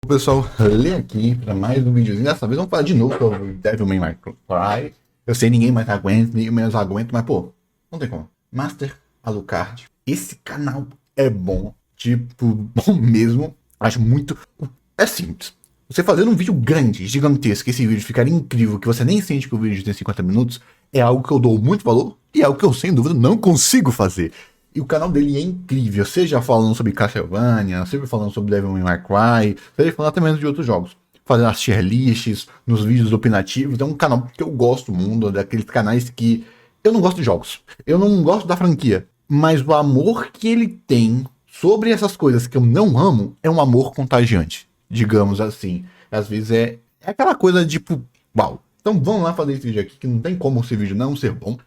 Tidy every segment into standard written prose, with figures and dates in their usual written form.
Pessoal, ler aqui para mais um videozinho. Dessa vez vamos falar de novo sobre Devil May Cry. Eu sei, ninguém mais aguenta, ninguém menos aguenta, mas pô, não tem como. Master Alucard. Esse canal é bom, tipo, bom mesmo. Acho muito. É simples. Você fazendo um vídeo grande, gigantesco, esse vídeo ficar incrível, que você nem sente que o vídeo tem 50 minutos, é algo que eu dou muito valor e é algo que eu, sem dúvida, não consigo fazer. E o canal dele é incrível, seja falando sobre Castlevania, seja falando sobre Devil May Cry, seja falando até mesmo de outros jogos. Fazendo as tier lists, nos vídeos opinativos. É um canal que eu gosto muito, daqueles canais que eu não gosto de jogos. Eu não gosto da franquia. Mas o amor que ele tem sobre essas coisas que eu não amo é um amor contagiante, digamos assim. Às vezes é aquela coisa tipo, uau. Então vamos lá fazer esse vídeo aqui, que não tem como esse vídeo não ser bom.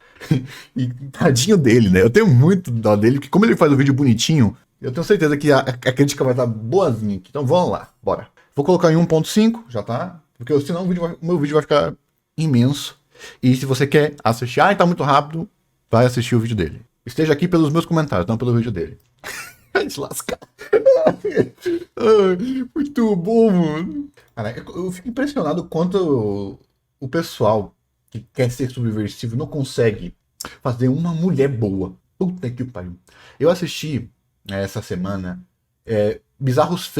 E tadinho dele, né? Eu tenho muito dó dele, porque como ele faz o vídeo bonitinho, eu tenho certeza que a crítica vai estar boazinha aqui. Então vamos lá, bora. Vou colocar em 1.5, já tá? Porque senão o meu vídeo vai ficar imenso. E se você quer assistir, tá muito rápido, vai assistir o vídeo dele. Esteja aqui pelos meus comentários, não pelo vídeo dele. Vai se lascar. Muito bom, mano. Cara, eu fico impressionado quanto o pessoal que quer ser subversivo não consegue fazer uma mulher boa. Puta que pariu. Eu assisti essa semana Bizarros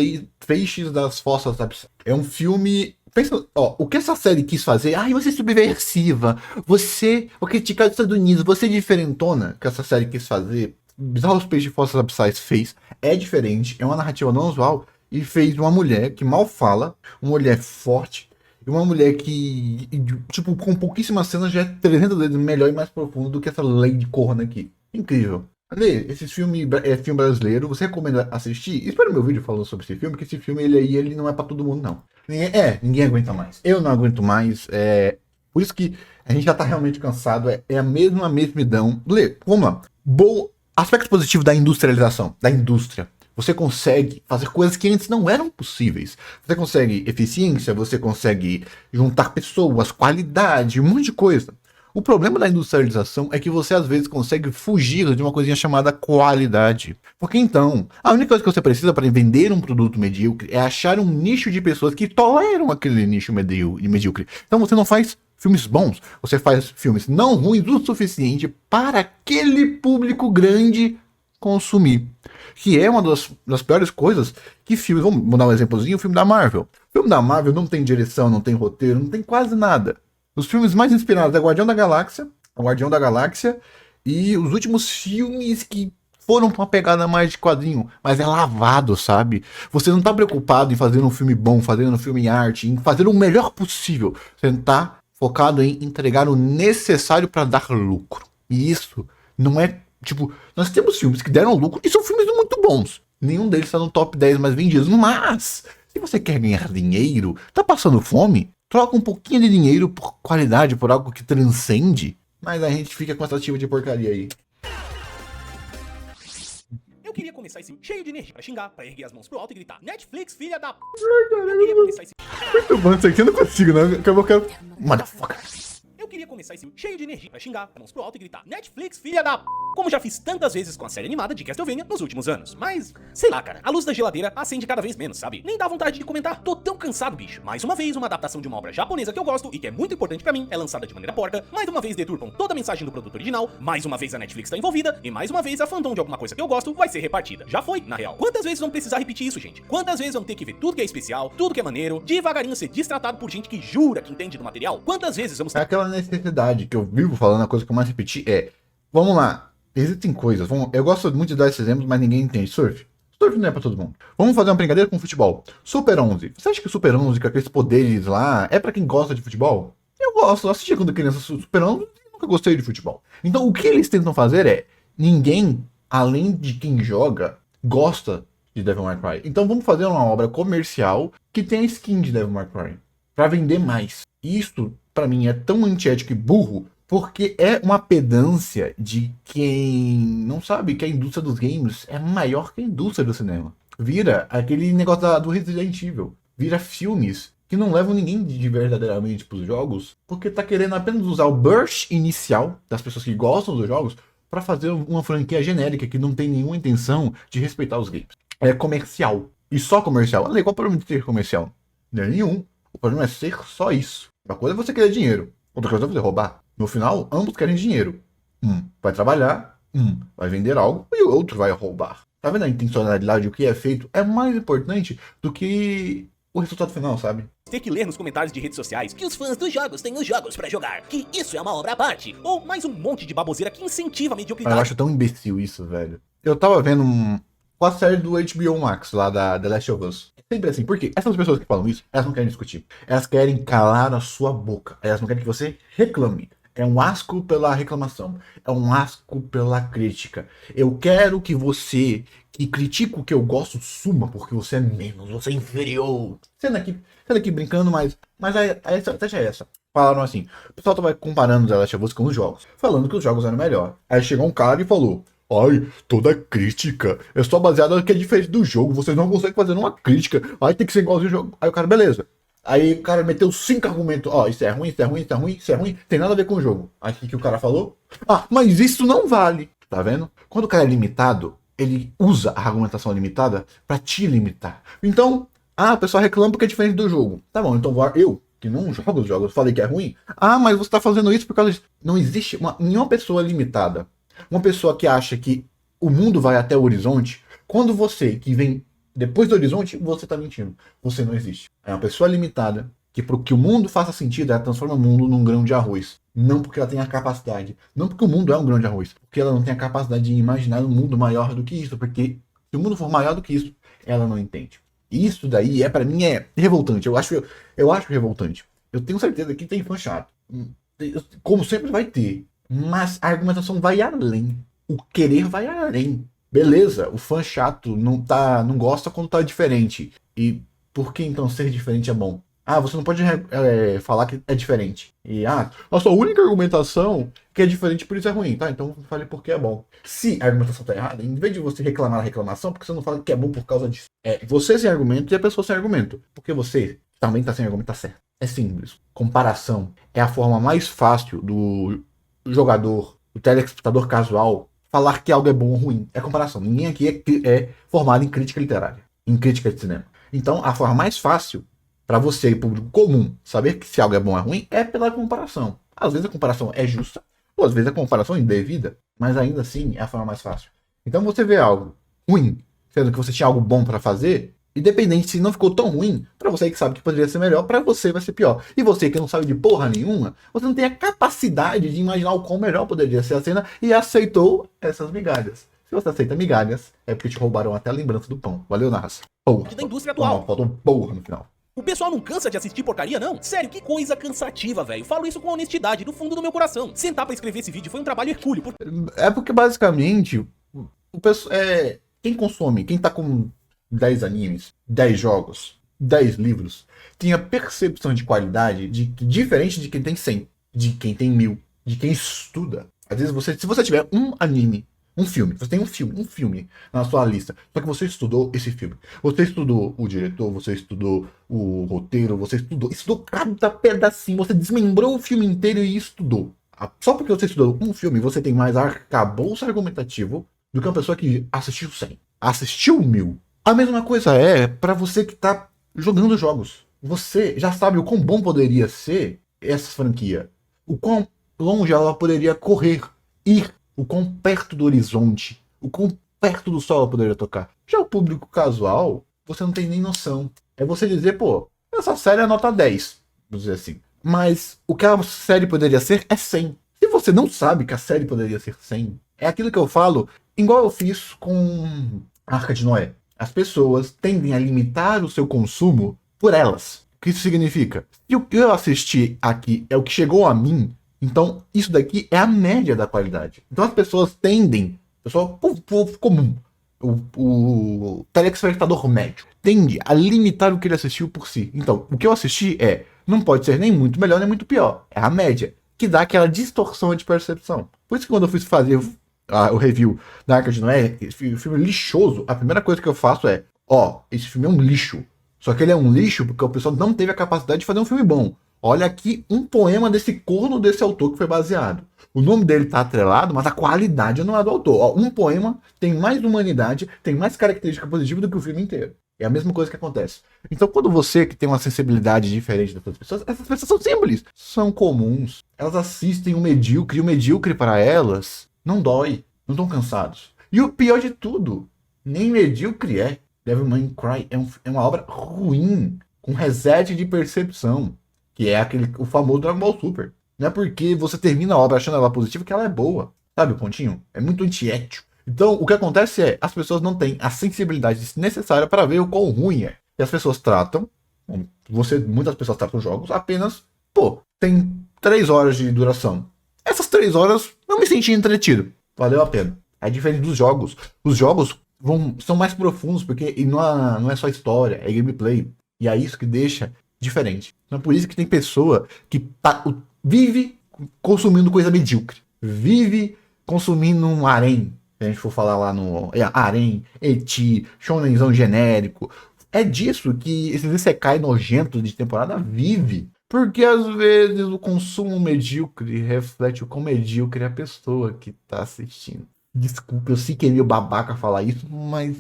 Feixes das Fossas Abissais. É um filme. Pensa, ó, o que essa série quis fazer? Ai, você é subversiva. Você vou criticar os Estados Unidos. Você é diferentona que essa série quis fazer. Bizarros Feixes de Fossas Abissais fez. É diferente. É uma narrativa não usual. E fez uma mulher que mal fala. Uma mulher forte. E uma mulher que, tipo, com pouquíssimas cenas já é 300 vezes melhor e mais profundo do que essa Lady Corna aqui. Incrível. Ale, esse filme é filme brasileiro, você recomenda assistir? Espera o meu vídeo falando sobre esse filme, que esse filme ele não é pra todo mundo, não. Ninguém aguenta mais. Eu não aguento mais. Por isso que a gente já tá realmente cansado. É a mesma mesmidão. Lê, vamos lá. Bom, aspecto positivo da industrialização, da indústria. Você consegue fazer coisas que antes não eram possíveis. Você consegue eficiência, você consegue juntar pessoas, qualidade, um monte de coisa. O problema da industrialização é que você às vezes consegue fugir de uma coisinha chamada qualidade. Porque então, a única coisa que você precisa para vender um produto medíocre é achar um nicho de pessoas que toleram aquele nicho medíocre. Então você não faz filmes bons, você faz filmes não ruins o suficiente para aquele público grande consumir. Que é uma das piores coisas que filmes. Vamos dar um exemplozinho: o filme da Marvel. O filme da Marvel não tem direção, não tem roteiro, não tem quase nada. Os filmes mais inspirados é Guardião da Galáxia e os últimos filmes que foram com uma pegada mais de quadrinho, mas é lavado, sabe? Você não tá preocupado em fazer um filme bom, fazer um filme em arte, em fazer o melhor possível. Você tá focado em entregar o necessário para dar lucro. E isso não é. Tipo, nós temos filmes que deram lucro e são filmes muito bons. Nenhum deles está no top 10 mais vendidos. Mas, se você quer ganhar dinheiro, tá passando fome, troca um pouquinho de dinheiro por qualidade, por algo que transcende. Mas a gente fica com essa ativa de porcaria aí. Eu queria começar esse cheio de energia pra xingar, pra erguer as mãos pro alto e gritar: Netflix, filha da p. Eu queria começar esse. Muito bom, isso aqui eu não consigo, não. Eu quero. Motherfucker. Eu queria começar esse cheio de energia pra xingar, mãos pro alto e gritar: Netflix, filha da p. Como já fiz tantas vezes com a série animada de Castlevania nos últimos anos. Mas, sei lá, cara, a luz da geladeira acende cada vez menos, sabe? Nem dá vontade de comentar. Tô tão cansado, bicho. Mais uma vez, uma adaptação de uma obra japonesa que eu gosto e que é muito importante pra mim é lançada de maneira porca. Mais uma vez deturpam toda a mensagem do produto original. Mais uma vez a Netflix tá envolvida. E mais uma vez a fandom de alguma coisa que eu gosto vai ser repartida. Já foi, na real. Quantas vezes vão precisar repetir isso, gente? Quantas vezes vão ter que ver tudo que é especial, tudo que é maneiro, devagarinho ser destratado por gente que jura que entende do material? Quantas vezes vamos... É aquela necessidade que eu vivo falando, a coisa que eu mais repeti é: vamos lá, existem coisas, eu gosto muito de dar esses exemplos, mas ninguém entende. Surf não é pra todo mundo. Vamos fazer uma brincadeira com futebol. Super 11. Você acha que o Super 11 com aqueles poderes lá é pra quem gosta de futebol? Eu gosto, eu assisti quando criança Super 11 e nunca gostei de futebol. Então o que eles tentam fazer é: ninguém, além de quem joga, gosta de Devil May Cry. Então vamos fazer uma obra comercial que tenha skin de Devil May Cry pra vender mais. Isso, pra mim, é tão antiético e burro, porque é uma pedância de quem não sabe que a indústria dos games é maior que a indústria do cinema. Vira aquele negócio do Resident Evil. Vira filmes que não levam ninguém de verdadeiramente pros jogos, porque tá querendo apenas usar o burst inicial das pessoas que gostam dos jogos para fazer uma franquia genérica que não tem nenhuma intenção de respeitar os games. É comercial. e só comercial. Olha aí, qual é o problema de ter comercial? Nenhum. O problema é ser só isso. Uma coisa é você querer dinheiro, outra coisa é você roubar. No final, ambos querem dinheiro. Um vai trabalhar, um vai vender algo e o outro vai roubar. Tá vendo a intencionalidade? O que é feito é mais importante do que o resultado final, sabe? Ter que ler nos comentários de redes sociais que os fãs dos jogos têm os jogos pra jogar, que isso é uma obra à parte, ou mais um monte de baboseira que incentiva a Eu mediocridade. acho tão imbecil isso, velho. Eu tava vendo com a série do HBO Max, lá da The Last of Us. Sempre assim, porque essas pessoas que falam isso, elas não querem discutir. Elas querem calar a sua boca. Elas não querem que você reclame. É um asco pela reclamação. É um asco pela crítica. Eu quero que você, que critica o que eu gosto, suma, porque você é menos, você é inferior. Sendo aqui brincando, mas a estratégia é essa. Falaram assim, o pessoal tava comparando The Last of Us com os jogos, falando que os jogos eram melhor. Aí chegou um cara e falou: ai, toda crítica é só baseada no que é diferente do jogo. Vocês não conseguem fazer uma crítica. Aí tem que ser igualzinho ao jogo. Aí o cara, beleza. Aí o cara meteu 5 argumentos. Ó, isso é ruim, isso é ruim, isso é ruim, isso é ruim. Tem nada a ver com o jogo. Aí o que o cara falou? Ah, mas isso não vale. Tá vendo? Quando o cara é limitado, ele usa a argumentação limitada pra te limitar. Então, a pessoa reclama porque é diferente do jogo. Tá bom, então eu, que não jogo os jogos, falei que é ruim. Ah, mas você tá fazendo isso por causa disso. Não existe nenhuma pessoa limitada. Uma pessoa que acha que o mundo vai até o horizonte, quando você que vem depois do horizonte, você tá mentindo. Você não existe. É uma pessoa limitada que para que o mundo faça sentido, ela transforma o mundo num grão de arroz. Não porque ela tenha a capacidade. Não porque o mundo é um grão de arroz. Porque ela não tem a capacidade de imaginar um mundo maior do que isso. Porque se o mundo for maior do que isso, ela não entende. E isso daí para mim é revoltante. Eu acho revoltante. Eu tenho certeza que tem fã chato. Como sempre vai ter. Mas a argumentação vai além. O querer vai além. Beleza, o fã chato não gosta quando tá diferente. E por que então ser diferente é bom? Ah, você não pode falar que é diferente. E a sua única argumentação que é diferente, por isso é ruim, tá? Então fale por que é bom. Se a argumentação tá errada, em vez de você reclamar a reclamação, porque você não fala que é bom por causa disso? É você sem argumento e a pessoa sem argumento. Porque você também tá sem argumento, tá certo. É simples. Comparação é a forma mais fácil do jogador, do telespectador casual, falar que algo é bom ou ruim. É comparação. Ninguém aqui é formado em crítica literária, em crítica de cinema. Então, a forma mais fácil para você, público comum, saber que se algo é bom ou é ruim é pela comparação. Às vezes a comparação é justa, ou às vezes a comparação é indevida, mas ainda assim é a forma mais fácil. Então, você vê algo ruim, sendo que você tinha algo bom para fazer, independente se não ficou tão ruim, para você que sabe que poderia ser melhor, para você vai ser pior. E você que não sabe de porra nenhuma, você não tem a capacidade de imaginar o quão melhor poderia ser a cena e aceitou essas migalhas. Se você aceita migalhas, é porque te roubaram até a lembrança do pão. Valeu, Narras. Porra. Da indústria atual. Faltou porra no final. O pessoal não cansa de assistir porcaria, não? Sério, que coisa cansativa, velho. Falo isso com honestidade, do fundo do meu coração. Sentar pra escrever esse vídeo foi um trabalho hercúleo. É porque, basicamente, o pessoal, quem consome, quem tá com 10 animes, 10 jogos, 10 livros, tem a percepção de qualidade diferente de quem tem 100, de quem tem 1000, de quem estuda. Às vezes, se você tiver um anime, um filme, você tem um filme na sua lista, só que você estudou esse filme. Você estudou o diretor, você estudou o roteiro, você estudou cada pedacinho, você desmembrou o filme inteiro e estudou. Só porque você estudou um filme, você tem mais arcabouço argumentativo do que uma pessoa que assistiu 100, assistiu 1000. A mesma coisa é para você que tá jogando jogos. Você já sabe o quão bom poderia ser essa franquia. O quão longe ela poderia correr, ir. O quão perto do horizonte, o quão perto do sol ela poderia tocar. Já o público casual, você não tem nem noção. É você dizer, pô, essa série é nota 10, vamos dizer assim. Mas o que a série poderia ser é 100. Se você não sabe que a série poderia ser 100, é aquilo que eu falo, igual eu fiz com a Arca de Noé. As pessoas tendem a limitar o seu consumo por elas. O que isso significa? Se o que eu assisti aqui é o que chegou a mim, então isso daqui é a média da qualidade. Então as pessoas tendem, o povo comum, o telespectador médio, tende a limitar o que ele assistiu por si. Então, o que eu assisti não pode ser nem muito melhor nem muito pior. É a média, que dá aquela distorção de percepção. Por isso que quando eu fui fazer o review da Arca de Noé, esse filme lixoso, a primeira coisa que eu faço esse filme é um lixo. Só que ele é um lixo porque o pessoal não teve a capacidade de fazer um filme bom. Olha aqui um poema desse corno desse autor que foi baseado. O nome dele tá atrelado, mas a qualidade não é do autor. Um poema tem mais humanidade, tem mais característica positiva do que o filme inteiro. É a mesma coisa que acontece. Então, quando você que tem uma sensibilidade diferente das outras pessoas, essas pessoas são simples, são comuns. Elas assistem o medíocre, e o medíocre para elas não dói, não estão cansados. E o pior de tudo, nem medíocre é. Devil May Cry é uma obra ruim, com reset de percepção, que é o famoso Dragon Ball Super. Não é porque você termina a obra achando ela positiva que ela é boa. Sabe o pontinho? É muito antiético. Então, o que acontece é, as pessoas não têm a sensibilidade necessária para ver o quão ruim é. E as pessoas tratam, muitas pessoas tratam jogos apenas, tem 3 horas de duração. Essas 3 horas eu me senti entretido. Valeu a pena. É diferente dos jogos. Os jogos são mais profundos, porque não é só história, é gameplay. E é isso que deixa diferente. Então é por isso que tem pessoa que vive consumindo coisa medíocre. Vive consumindo um harém. Se a gente for falar lá no harém, eti, shonenzão genérico. É disso que esse isekai nojento de temporada vive. Porque às vezes o consumo medíocre reflete o quão medíocre é a pessoa que tá assistindo. Desculpa, eu sei que é meio babaca falar isso, mas,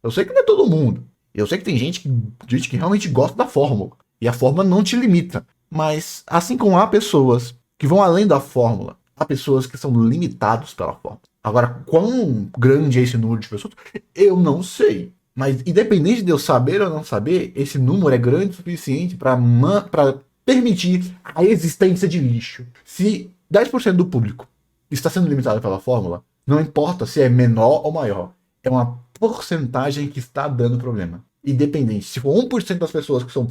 eu sei que não é todo mundo. Eu sei que tem gente que realmente gosta da fórmula. E a fórmula não te limita. Mas, assim como há pessoas que vão além da fórmula, há pessoas que são limitados pela fórmula. Agora, quão grande é esse número de pessoas? Eu não sei. Mas, independente de eu saber ou não saber, esse número é grande o suficiente para permitir a existência de lixo. Se 10% do público está sendo limitado pela fórmula, não importa se é menor ou maior. É uma porcentagem que está dando problema. Independente. Se for 1% das pessoas que são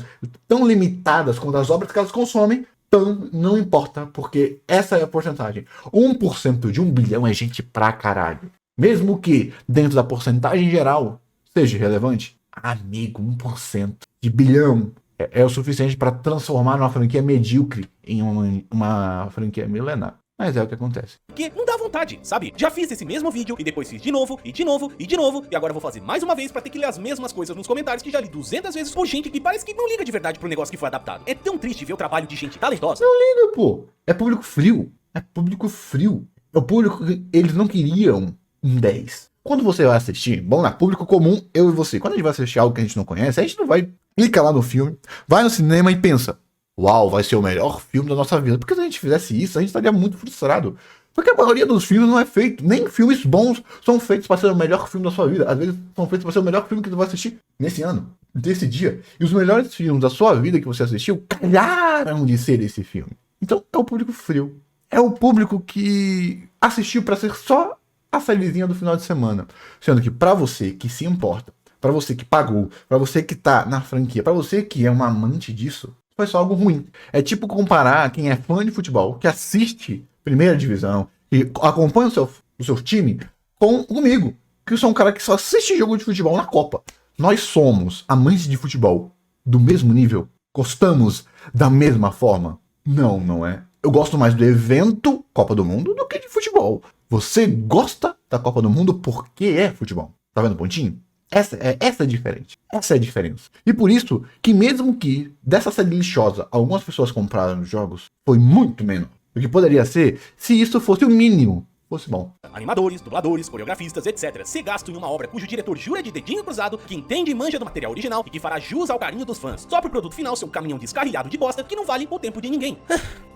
tão limitadas quanto as obras que elas consomem, então não importa, porque essa é a porcentagem. 1% de 1 bilhão é gente pra caralho. Mesmo que dentro da porcentagem geral seja relevante, amigo, 1% de bilhão é o suficiente para transformar uma franquia medíocre em uma franquia milenar. Mas é o que acontece. Porque não dá vontade, sabe? Já fiz esse mesmo vídeo e depois fiz de novo, e de novo, e de novo, e agora vou fazer mais uma vez pra ter que ler as mesmas coisas nos comentários que já li 200 vezes por gente que parece que não liga de verdade pro negócio que foi adaptado. É tão triste ver o trabalho de gente talentosa. Não liga, pô. É público frio. É público frio. É o público que eles não queriam um 10. Quando você vai assistir, bom, público comum, eu e você. Quando a gente vai assistir algo que a gente não conhece, a gente não vai clicar lá no filme, vai no cinema e pensa, uau, vai ser o melhor filme da nossa vida. Porque se a gente fizesse isso, a gente estaria muito frustrado. Porque a maioria dos filmes não é feito. Nem filmes bons são feitos para ser o melhor filme da sua vida. Às vezes são feitos para ser o melhor filme que você vai assistir nesse ano, desse dia. E os melhores filmes da sua vida que você assistiu calharam de ser esse filme. Então é o público frio. É o público que assistiu para ser só a sériezinha do final de semana. Sendo que para você que se importa, para você que pagou, para você que tá na franquia, para você que é um amante disso, foi só algo ruim. É tipo comparar quem é fã de futebol, que assiste primeira divisão e acompanha o seu time comigo, que eu sou um cara que só assiste jogo de futebol na Copa. Nós somos amantes de futebol do mesmo nível? Gostamos da mesma forma? Não, não é. Eu gosto mais do evento Copa do Mundo do que de futebol. Você gosta da Copa do Mundo porque é futebol. Tá vendo o pontinho? Essa é diferente. Essa é a diferença. E por isso que mesmo que dessa série lixosa algumas pessoas compraram os jogos, foi muito menos do que poderia ser se isso fosse o mínimo. Fosse bom. Animadores, dubladores, coreografistas, etc. Se gasto em uma obra cujo diretor jura de dedinho cruzado, que entende e manja do material original e que fará jus ao carinho dos fãs. Só pro produto final ser um caminhão descarrilhado de bosta que não vale o tempo de ninguém.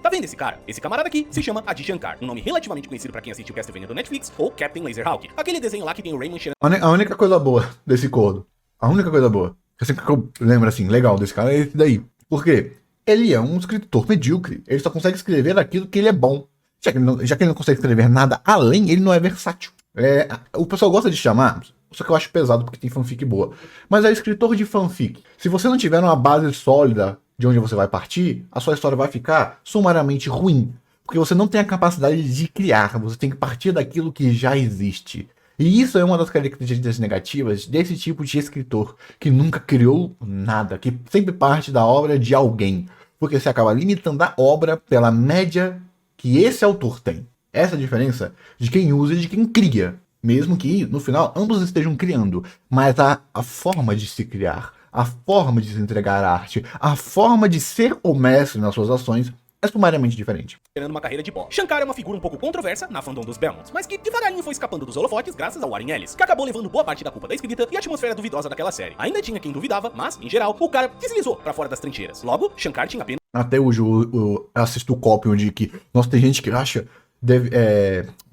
Tá vendo esse cara? Esse camarada aqui se chama Adi Shankar, um nome relativamente conhecido pra quem assistiu Castlevania do Netflix ou Captain Laserhawk, aquele desenho lá que tem o Rayman cheirando. A única coisa boa desse corno, a única coisa boa, que eu lembro assim, legal desse cara é esse daí. Por quê? Ele é um escritor medíocre. Ele só consegue escrever daquilo que ele é bom. Já que ele não consegue escrever nada além, ele não é versátil. O pessoal gosta de chamar, só que eu acho pesado porque tem fanfic boa. Mas é escritor de fanfic. Se você não tiver uma base sólida de onde você vai partir, a sua história vai ficar sumariamente ruim. Porque você não tem a capacidade de criar, você tem que partir daquilo que já existe. E isso é uma das características negativas desse tipo de escritor, que nunca criou nada, que sempre parte da obra de alguém. Porque você acaba limitando a obra pela média que esse autor tem. Essa é a diferença de quem usa e de quem cria. Mesmo que, no final, ambos estejam criando. Mas a forma de se criar, a forma de se entregar arte, a forma de ser o mestre nas suas ações é é sumariamente diferente. Esperando uma carreira de pó. Shankar é uma figura um pouco controversa na fandom dos Belmonts, mas que devagarinho foi escapando dos holofotes graças ao Warren Ellis, que acabou levando boa parte da culpa da escrita e a atmosfera duvidosa daquela série. Ainda tinha quem duvidava, mas, em geral, o cara deslizou pra fora das trincheiras. Logo, Shankar tinha apenas Até hoje eu assisto o copy onde que, nossa, tem gente que acha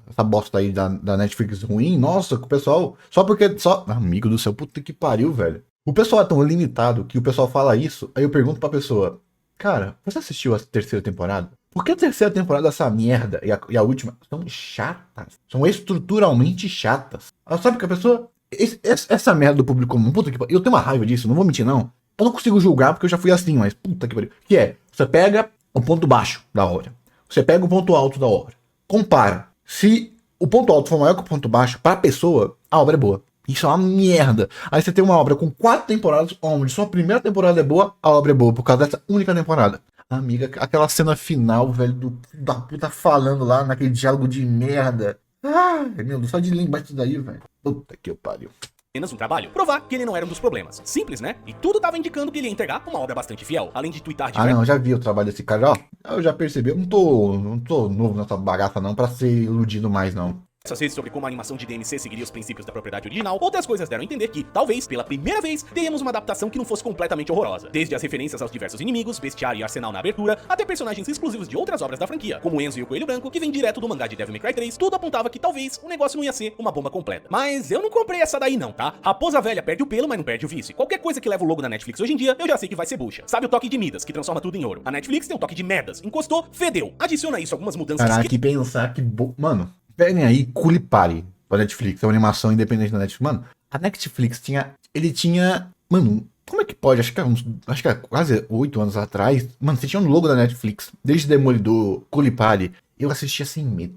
essa bosta aí da Netflix ruim, nossa, que o pessoal, só porque, amigo do céu, puta que pariu, velho. O pessoal é tão limitado que o pessoal fala isso, aí eu pergunto pra pessoa, cara, você assistiu a terceira temporada? Por que a terceira temporada essa merda e a última são chatas? São estruturalmente chatas. Sabe que a pessoa, essa merda do público comum, puta que pariu, eu tenho uma raiva disso, não vou mentir não. Eu não consigo julgar porque eu já fui assim, mas puta que pariu. Que é, você pega o ponto baixo da obra, você pega o ponto alto da obra, compara. Se o ponto alto for maior que o ponto baixo, pra pessoa, a obra é boa. Isso é uma merda. Aí você tem uma obra com 4 temporadas, onde só a primeira temporada é boa, a obra é boa, por causa dessa única temporada. Amiga, aquela cena final, velho, da puta falando lá, naquele diálogo de merda. Ai, meu Deus, só de lembrar disso daí, velho. Puta que pariu. um trabalho, provar que ele não era um dos problemas. Simples, né? E tudo tava indicando que ele ia entregar uma obra bastante fiel, além de twittar de Não, já vi o trabalho desse cara, ó. Eu já percebi, eu não tô novo nessa bagaça não, pra ser iludido mais não. Essas vezes sobre como a animação de DMC seguiria os princípios da propriedade original, outras coisas deram a entender que, talvez, pela primeira vez, teríamos uma adaptação que não fosse completamente horrorosa. Desde as referências aos diversos inimigos, bestiário e arsenal na abertura, até personagens exclusivos de outras obras da franquia, como Enzo e o Coelho Branco, que vem direto do mangá de Devil May Cry 3, tudo apontava que talvez o negócio não ia ser uma bomba completa. Mas eu não comprei essa daí não, tá? Raposa velha perde o pelo, mas não perde o vício. Qualquer coisa que leva o logo da Netflix hoje em dia, eu já sei que vai ser bucha. Sabe o toque de Midas, que transforma tudo em ouro? A Netflix tem um toque de Medas. Encostou, fedeu. Adiciona isso algumas mudanças... Caraca, que pensar que... Mano, peguem aí Culipari. A Netflix, é uma animação independente da Netflix. Mano, a Netflix tinha... Mano, como é que pode? Acho que é quase 8 anos atrás. Mano, você tinha um logo da Netflix. Desde Demolidor, Culipari. Eu assistia sem medo.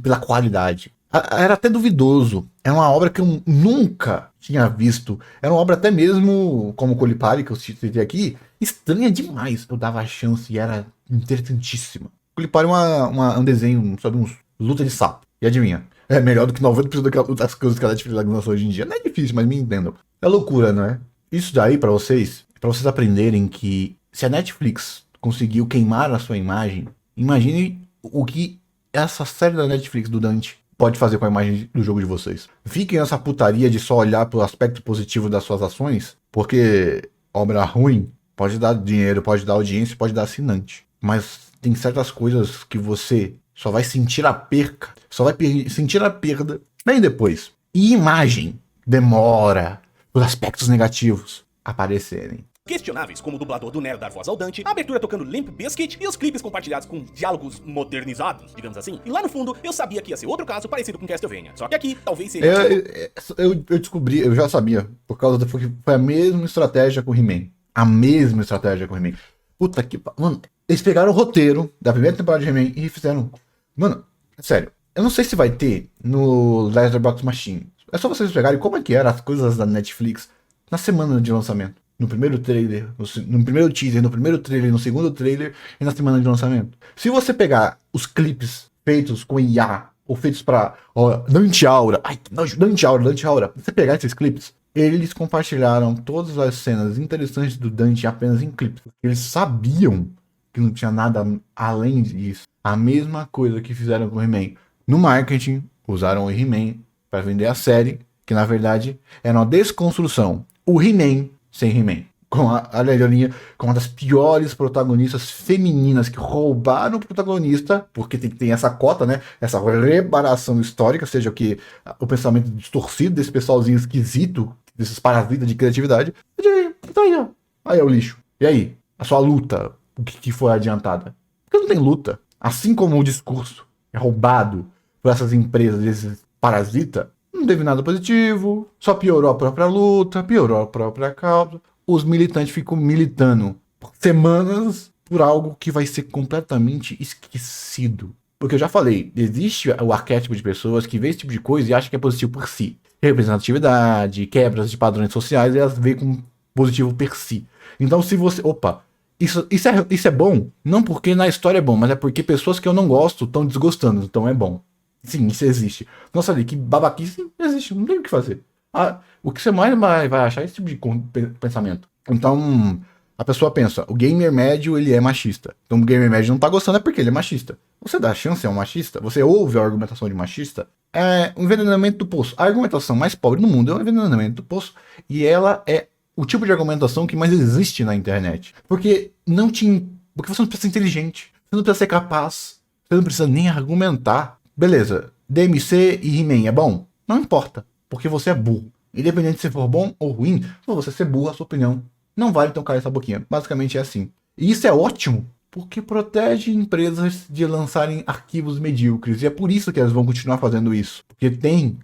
Pela qualidade. Era até duvidoso. Era uma obra que eu nunca tinha visto. Era uma obra até mesmo, como Culipari, que eu citei aqui, estranha demais. Eu dava a chance e era interessantíssima. Culipari é um desenho sobre uns luta de sapo. E adivinha? É melhor do que 90% das coisas que a Netflix lança hoje em dia. Não é difícil, mas me entendam. É loucura, não é? Isso daí pra vocês aprenderem que se a Netflix conseguiu queimar a sua imagem, imagine o que essa série da Netflix do Dante pode fazer com a imagem do jogo de vocês. Fiquem nessa putaria de só olhar pro aspecto positivo das suas ações, porque obra ruim pode dar dinheiro, pode dar audiência, pode dar assinante. Mas tem certas coisas que você só vai sentir a perca, sentir a perda bem depois. E imagem demora os aspectos negativos aparecerem. Questionáveis, como o dublador do Nero dar voz ao Dante, a abertura tocando Limp Bizkit e os clipes compartilhados com diálogos modernizados, digamos assim. E lá no fundo, eu sabia que ia ser outro caso parecido com Castlevania. Só que aqui, talvez seja... Eu descobri, eu já sabia, por causa foi a mesma estratégia com o He-Man. A mesma estratégia com o He-Man. Puta que... Mano, eles pegaram o roteiro da primeira temporada de He-Man e fizeram... Mano, sério, eu não sei se vai ter no Letterboxd Machine. É só vocês pegarem como é que eram as coisas da Netflix na semana de lançamento. No primeiro trailer, no primeiro teaser, no primeiro trailer, no segundo trailer e na semana de lançamento. Se você pegar os clipes feitos com IA ou feitos pra Dante Aura, Dante Aura, você pegar esses clipes, eles compartilharam todas as cenas interessantes do Dante apenas em clipes. Eles sabiam que não tinha nada além disso. A mesma coisa que fizeram com o He-Man. No marketing, usaram o He-Man para vender a série, que na verdade era uma desconstrução. O He-Man sem He-Man. Com a Leolinha, com uma das piores protagonistas femininas que roubaram o protagonista, porque tem essa cota, né? Essa reparação histórica, seja o pensamento distorcido desse pessoalzinho esquisito, desses parasitas de criatividade. Então aí, ó. Aí é o lixo. E aí? A sua luta, o que foi adiantada? Porque não tem luta. Assim como o discurso é roubado por essas empresas, esses parasitas, não teve nada positivo, só piorou a própria luta, piorou a própria causa. Os militantes ficam militando por semanas por algo que vai ser completamente esquecido. Porque eu já falei, existe o arquétipo de pessoas que vê esse tipo de coisa e acha que é positivo por si. Representatividade, quebras de padrões sociais, elas veem como positivo per si. Então se você... Opa! Isso é bom, não porque na história é bom, mas é porque pessoas que eu não gosto estão desgostando, então é bom. Sim, isso existe. Nossa, ali, que babaquice existe, não tem o que fazer. O que você mais vai achar é esse tipo de pensamento. Então, A pessoa pensa, o gamer médio, ele é machista. Então o gamer médio não tá gostando é porque ele é machista. Você dá chance a um machista? Você ouve a argumentação de machista? É um envenenamento do poço. A argumentação mais pobre do mundo é o envenenamento do poço. E ela é o tipo de argumentação que mais existe na internet. Porque porque você não precisa ser inteligente. Você não precisa ser capaz. Você não precisa nem argumentar. Beleza, DMC e He-Man é bom? Não importa, porque você é burro. Independente se for bom ou ruim, se você ser burro, a sua opinião não vale, então cair essa boquinha. Basicamente é assim. E isso é ótimo, porque protege empresas de lançarem arquivos medíocres. E é por isso que elas vão continuar fazendo isso. Porque tem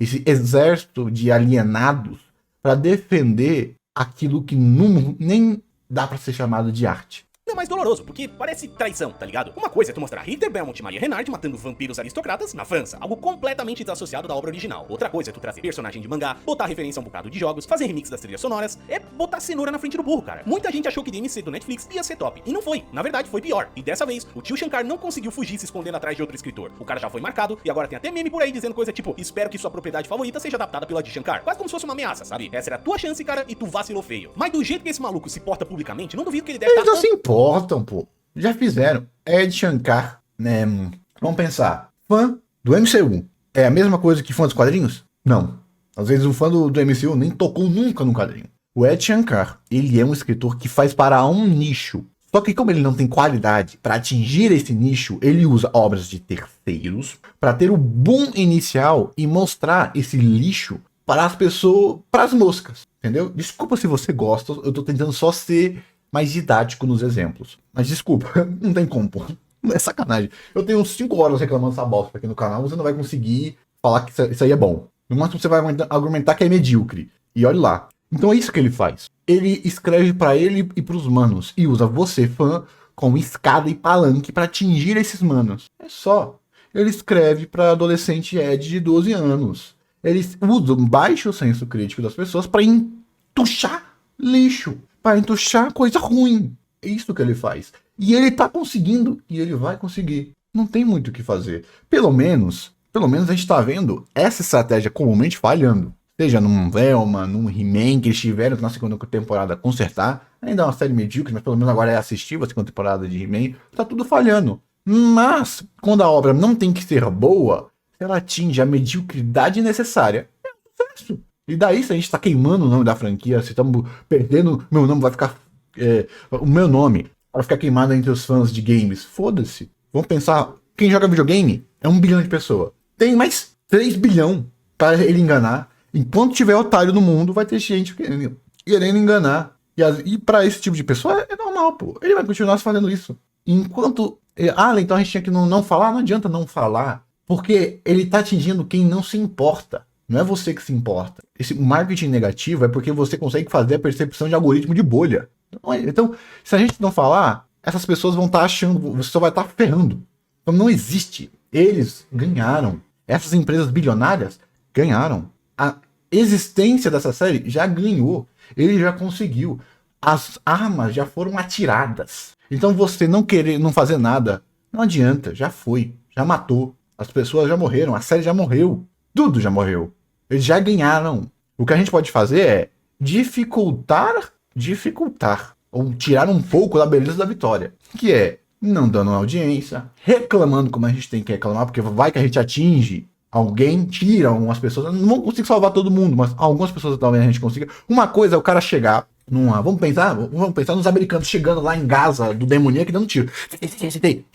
esse exército de alienados para defender aquilo que nem dá para ser chamado de arte. É mais doloroso, porque parece traição, tá ligado? Uma coisa é tu mostrar Ritter Belmont e Maria Renard matando vampiros aristocratas na França, algo completamente desassociado da obra original. Outra coisa é tu trazer personagem de mangá, botar referência a um bocado de jogos, fazer remix das trilhas sonoras, é botar cenoura na frente do burro, cara. Muita gente achou que DMC do Netflix ia ser top, e não foi. Na verdade, foi pior. E dessa vez, o tio Shankar não conseguiu fugir se escondendo atrás de outro escritor. O cara já foi marcado, e agora tem até meme por aí dizendo coisa tipo, espero que sua propriedade favorita seja adaptada pela de Shankar. Quase como se fosse uma ameaça, sabe? Essa era a tua chance, cara, e tu vacilou feio. Mas do jeito que esse maluco se porta publicamente, não duvido que ele deve Eles estar... não se importam, pô. Já fizeram. Ed Shankar, né? Vamos pensar. Fã do MCU é a mesma coisa que fã dos quadrinhos? Não. Às vezes um fã do MCU nem tocou nunca no quadrinho. O Ed Shankar, ele é um escritor que faz para um nicho. Só que como ele não tem qualidade para atingir esse nicho, ele usa obras de terceiros para ter o boom inicial e mostrar esse lixo para as pessoas, para as moscas. Entendeu? Desculpa se você gosta, eu tô tentando só ser mais didático nos exemplos. Mas desculpa, não tem como, pô. É sacanagem. Eu tenho uns 5 horas reclamando dessa bosta aqui no canal, você não vai conseguir falar que isso aí é bom. No máximo você vai argumentar que é medíocre. E olha lá. Então é isso que ele faz. Ele escreve pra ele e pros manos. E usa você, fã, como escada e palanque pra atingir esses manos. É só. Ele escreve pra adolescente Ed de 12 anos. Eles usam baixo senso crítico das pessoas pra entuchar lixo. Pra entuchar coisa ruim. É isso que ele faz. E ele tá conseguindo. E ele vai conseguir. Não tem muito o que fazer. Pelo menos a gente tá vendo essa estratégia comumente falhando. Seja num Velma, num He-Man, que eles tiveram na segunda temporada consertar. Ainda é uma série medíocre, mas pelo menos agora é assistível a segunda temporada de He-Man. Tá tudo falhando. Mas, quando a obra não tem que ser boa, ela atinge a mediocridade necessária. É um sucesso. E daí, se a gente tá queimando o nome da franquia, se estamos perdendo, meu nome vai ficar... o meu nome vai ficar queimado entre os fãs de games. Foda-se. Vamos pensar, quem joga videogame é 1 bilhão de pessoas. Tem mais 3 bilhão para ele enganar. Enquanto tiver otário no mundo, vai ter gente querendo enganar. E para esse tipo de pessoa é normal, pô. Ele vai continuar fazendo isso. Enquanto... então a gente tinha que não falar? Não adianta não falar. Porque ele tá atingindo quem não se importa. Não é você que se importa. Esse marketing negativo é porque você consegue fazer a percepção de algoritmo de bolha. Então, se a gente não falar, essas pessoas vão estar achando, você só vai estar ferrando. Então não existe. Eles ganharam. Essas empresas bilionárias ganharam. A existência dessa série já ganhou. Ele já conseguiu. As armas já foram atiradas. Então você não querer, não fazer nada, não adianta. Já foi. Já matou. As pessoas já morreram. A série já morreu. Tudo já morreu. Eles já ganharam. O que a gente pode fazer é dificultar, ou tirar um pouco da beleza da vitória. Que é não dando audiência, reclamando como a gente tem que reclamar, porque vai que a gente atinge alguém, tira algumas pessoas. Não vamos conseguir salvar todo mundo, mas algumas pessoas talvez a gente consiga. Uma coisa é o cara chegar numa... Vamos pensar nos americanos chegando lá em Gaza, do demoníaco, dando tiro. É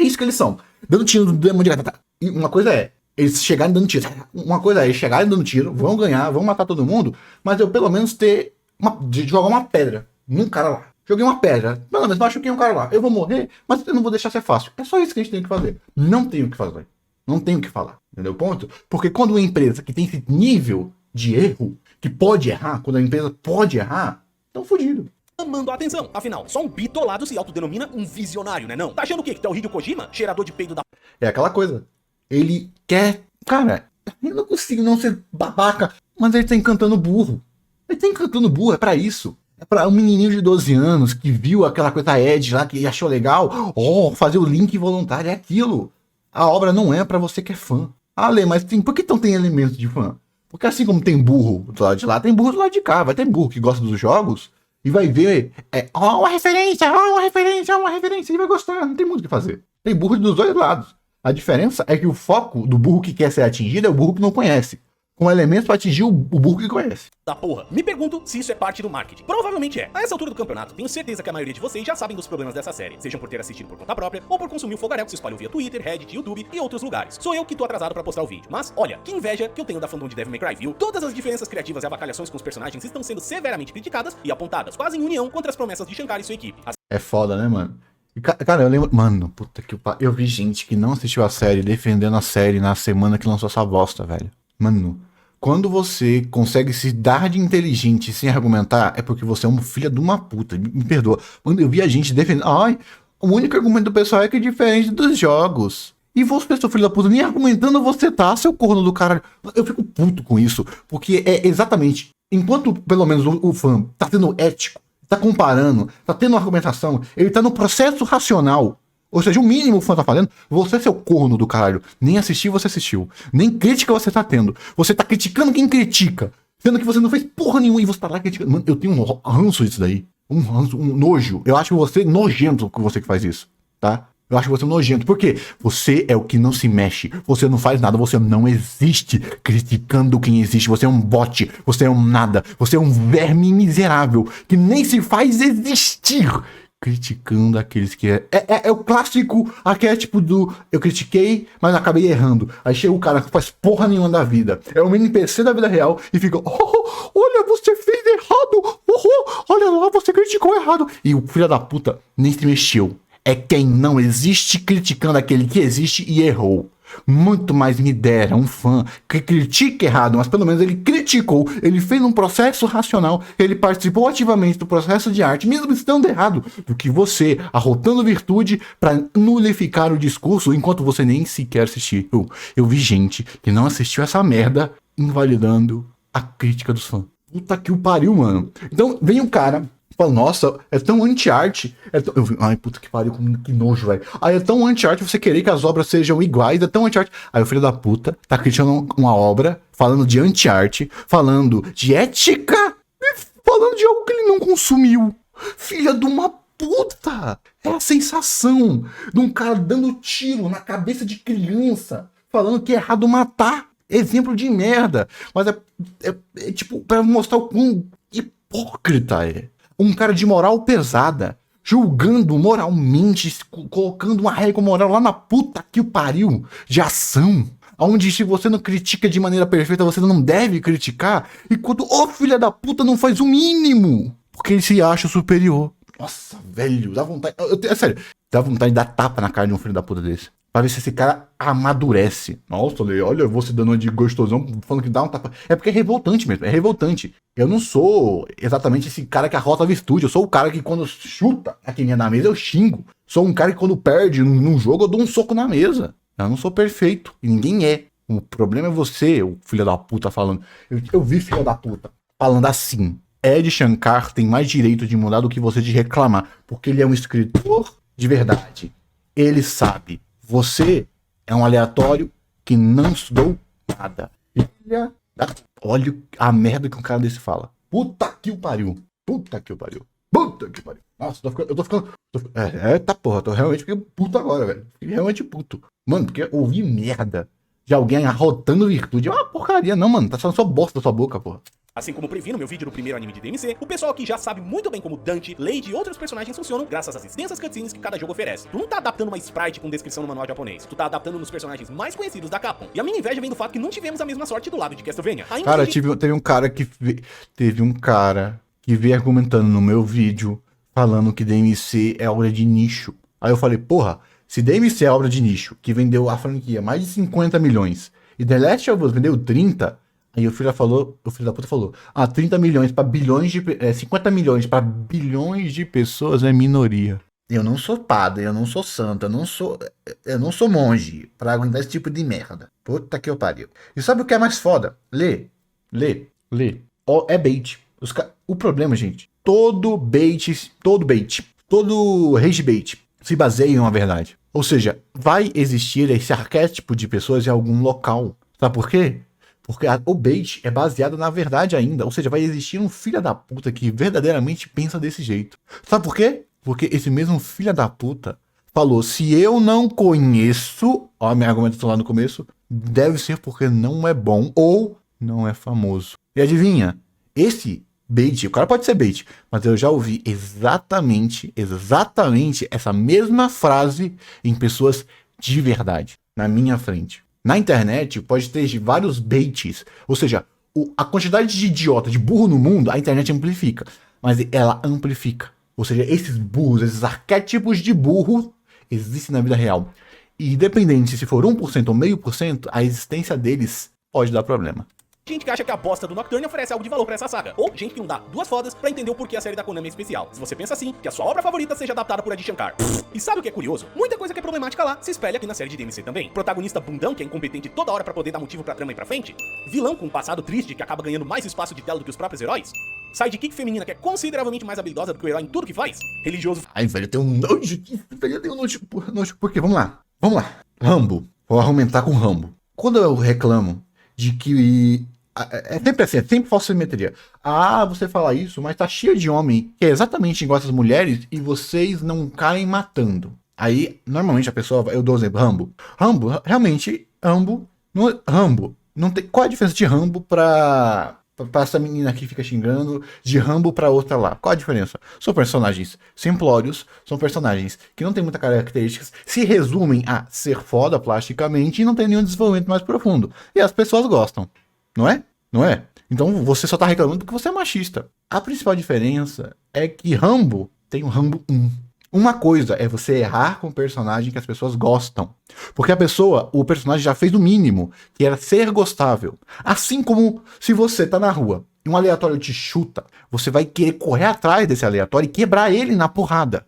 isso que eles são. Dando tiro do demoníaco. E uma coisa é eles chegarem dando tiro. Uma coisa é eles chegarem dando tiro, vão ganhar, vão matar todo mundo, mas eu pelo menos de jogar uma pedra num cara lá. Joguei uma pedra, pelo menos machuquei um cara lá. Eu vou morrer, mas eu não vou deixar ser fácil. É só isso que a gente tem que fazer. Não tem o que fazer. Não tem o que falar. Entendeu o ponto? Porque quando uma empresa que tem esse nível de erro, que pode errar, quando a empresa pode errar, estão fodidos. Chamando a atenção. Afinal, só um bitolado se autodenomina um visionário, né não? Tá achando o quê? Que tu é o Hideo Kojima? Cheirador de peido da... É aquela coisa. Ele quer... Cara, eu não consigo não ser babaca, mas ele tá encantando burro. Ele tá encantando burro, é pra isso. É pra um menininho de 12 anos que viu aquela coisa Ed lá, que achou legal. Fazer o link voluntário é aquilo. A obra não é pra você que é fã. Lê, mas por que não tem elementos de fã? Porque assim como tem burro do lado de lá, tem burro do lado de cá. Vai ter burro que gosta dos jogos e vai ver, ó, uma referência, ó, uma referência, ó, uma referência, e vai gostar, não tem muito o que fazer. Tem burro dos dois lados. A diferença é que o foco do burro que quer ser atingido é o burro que não conhece, com elementos para atingir o burro que conhece. Da porra. Me pergunto se isso é parte do marketing. Provavelmente é. A essa altura do campeonato, tenho certeza que a maioria de vocês já sabem dos problemas dessa série, sejam por ter assistido por conta própria ou por consumir o fogaréu que se espalhou via Twitter, Reddit, YouTube e outros lugares. Sou eu que tô atrasado pra postar o vídeo. Mas, olha, que inveja que eu tenho da fandom de Devil May Cry, viu? Todas as diferenças criativas e avacalhações com os personagens estão sendo severamente criticadas e apontadas, quase em união contra as promessas de Shankar e sua equipe. É foda, né, mano? E, cara, eu lembro... Mano, puta que pariu. Eu vi gente que não assistiu a série defendendo a série na semana que lançou essa bosta, velho. Mano, quando você consegue se dar de inteligente sem argumentar, é porque você é um filho de uma puta. Me perdoa. Quando eu vi a gente defendendo... Ai, o único argumento do pessoal é que é diferente dos jogos. E você, seu filho da puta, nem argumentando você tá, seu corno do caralho. Eu fico puto com isso, porque é exatamente... Enquanto, pelo menos, o fã tá sendo ético, tá comparando, tá tendo argumentação, ele tá no processo racional. Ou seja, o mínimo o fã tá fazendo, você, seu corno do caralho, nem assistiu, você assistiu. Nem crítica você tá tendo. Você tá criticando quem critica. Sendo que você não fez porra nenhuma e você tá lá criticando. Mano, eu tenho um ranço disso daí. Um ranço, um nojo. Eu acho você nojento com você que faz isso, tá? Eu acho você nojento. Por quê? Você é o que não se mexe. Você não faz nada. Você não existe criticando quem existe. Você é um bot. Você é um nada. Você é um verme miserável que nem se faz existir. Criticando aqueles que é o clássico arquétipo do eu critiquei, mas acabei errando. Aí chega o cara que faz porra nenhuma da vida. É um NPC da vida real e fica, olha, você fez errado. Olha lá, você criticou errado. E o filho da puta nem se mexeu. É quem não existe criticando aquele que existe e errou. Muito mais me dera um fã que critique errado, mas pelo menos ele criticou, ele fez um processo racional, ele participou ativamente do processo de arte, mesmo estando errado, do que você arrotando virtude para nulificar o discurso enquanto você nem sequer assistiu. Eu vi gente que não assistiu essa merda invalidando a crítica dos fãs. Puta que o pariu, mano. Então vem um cara... Fala, nossa, é tão anti-arte. Ai, puta que pariu, que nojo, velho. Aí é tão anti-arte você querer que as obras sejam iguais, é tão anti-arte. Aí o filho da puta tá criticando uma obra, falando de anti-arte, falando de ética, e falando de algo que ele não consumiu. Filha de uma puta! É a sensação de um cara dando tiro na cabeça de criança, falando que é errado matar. Exemplo de merda. Mas é tipo, pra mostrar o quão hipócrita é. Um cara de moral pesada, julgando moralmente, colocando uma régua moral lá na puta que o pariu, de ação. Onde se você não critica de maneira perfeita, você não deve criticar. E quando o filho da puta não faz o mínimo, porque ele se acha superior. Nossa, velho, dá vontade... É sério, dá vontade de dar tapa na cara de um filho da puta desse. Pra ver se esse cara amadurece. Nossa, olha, você dando de gostosão, falando que dá um tapa. É porque é revoltante mesmo, é revoltante. Eu não sou exatamente esse cara que arrota a virtude. Eu sou o cara que quando chuta a quem é na mesa, eu xingo. Sou um cara que quando perde num jogo, eu dou um soco na mesa. Eu não sou perfeito. E ninguém é. O problema é você, o filho da puta, falando. Eu vi filho da puta falando assim. Ed Shankar tem mais direito de mudar do que você de reclamar. Porque ele é um escritor de verdade. Ele sabe. Você é um aleatório que não estudou nada. Olha a merda que um cara desse fala. Puta que o pariu. Puta que o pariu. Puta que o pariu. Nossa, eu tô ficando... Tá porra, eu tô realmente puto agora, velho. Fiquei realmente puto. Mano, porque ouvir merda de alguém arrotando virtude é uma porcaria. Não, mano, tá saindo só bosta da sua boca, porra. Assim como previ no meu vídeo do primeiro anime de DMC, o pessoal aqui já sabe muito bem como Dante, Lady e outros personagens funcionam graças às extensas cutscenes que cada jogo oferece. Tu não tá adaptando uma sprite com descrição no manual japonês, tu tá adaptando nos personagens mais conhecidos da Capcom. E a minha inveja vem do fato que não tivemos a mesma sorte do lado de Castlevania. Cara, teve um cara que veio argumentando no meu vídeo, falando que DMC é obra de nicho. Aí eu falei, porra, se DMC é obra de nicho, que vendeu a franquia mais de 50 milhões, e The Last of Us vendeu 30... Aí o filho da puta falou, 30 milhões pra bilhões de... 50 milhões pra bilhões de pessoas é minoria. Eu não sou padre, eu não sou santo, eu não sou monge pra aguentar esse tipo de merda. Puta que eu pariu. E sabe o que é mais foda? Lê. É bait. O problema, gente, todo rage bait se baseia em uma verdade. Ou seja, vai existir esse arquétipo de pessoas em algum local. Sabe por quê? Porque o bait é baseado na verdade ainda. Ou seja, vai existir um filho da puta que verdadeiramente pensa desse jeito. Sabe por quê? Porque esse mesmo filho da puta falou, se eu não conheço, ó, minha argumentação lá no começo, deve ser porque não é bom ou não é famoso. E adivinha? Esse bait, o cara pode ser bait, mas eu já ouvi exatamente essa mesma frase em pessoas de verdade, na minha frente. Na internet pode ter vários baits, ou seja, a quantidade de idiota, de burro no mundo, a internet amplifica, mas ela amplifica. Ou seja, esses burros, esses arquétipos de burro existem na vida real. E independente se for 1% ou 0,5%, a existência deles pode dar problema. Gente que acha que a bosta do Nocturne oferece algo de valor pra essa saga. Ou gente que não dá duas fodas pra entender o porquê a série da Konami é especial. Se você pensa assim, que a sua obra favorita seja adaptada por Adi Shankar. E sabe o que é curioso? Muita coisa que é problemática lá se espelha aqui na série de DMC também. Protagonista bundão que é incompetente toda hora pra poder dar motivo pra trama ir pra frente. Vilão com um passado triste que acaba ganhando mais espaço de tela do que os próprios heróis. Sidekick feminina que é consideravelmente mais habilidosa do que o herói em tudo que faz. Religioso. Ai, velho, eu tenho um nojo disso, velho, eu tenho um nojo. Por quê? Vamos lá. Rambo. Vou argumentar com Rambo. Quando eu reclamo de que... É sempre assim, é sempre falsa simetria. Ah, você fala isso, mas tá cheio de homem que é exatamente igual a essas mulheres e vocês não caem matando. Aí, normalmente a pessoa... Eu dou o exemplo, Rambo. Realmente, Rambo não tem... Qual é a diferença de Rambo pra essa menina que fica xingando, de Rambo pra outra lá? Qual a diferença? São personagens simplórios, são personagens que não têm muitas características, se resumem a ser foda plasticamente e não tem nenhum desenvolvimento mais profundo. E as pessoas gostam. Não é? Não é? Então você só tá reclamando porque você é machista. A principal diferença é que Rambo tem um Rambo 1. Uma coisa é você errar com um personagem que as pessoas gostam. Porque o personagem já fez o mínimo, que era ser gostável. Assim como se você tá na rua e um aleatório te chuta, você vai querer correr atrás desse aleatório e quebrar ele na porrada.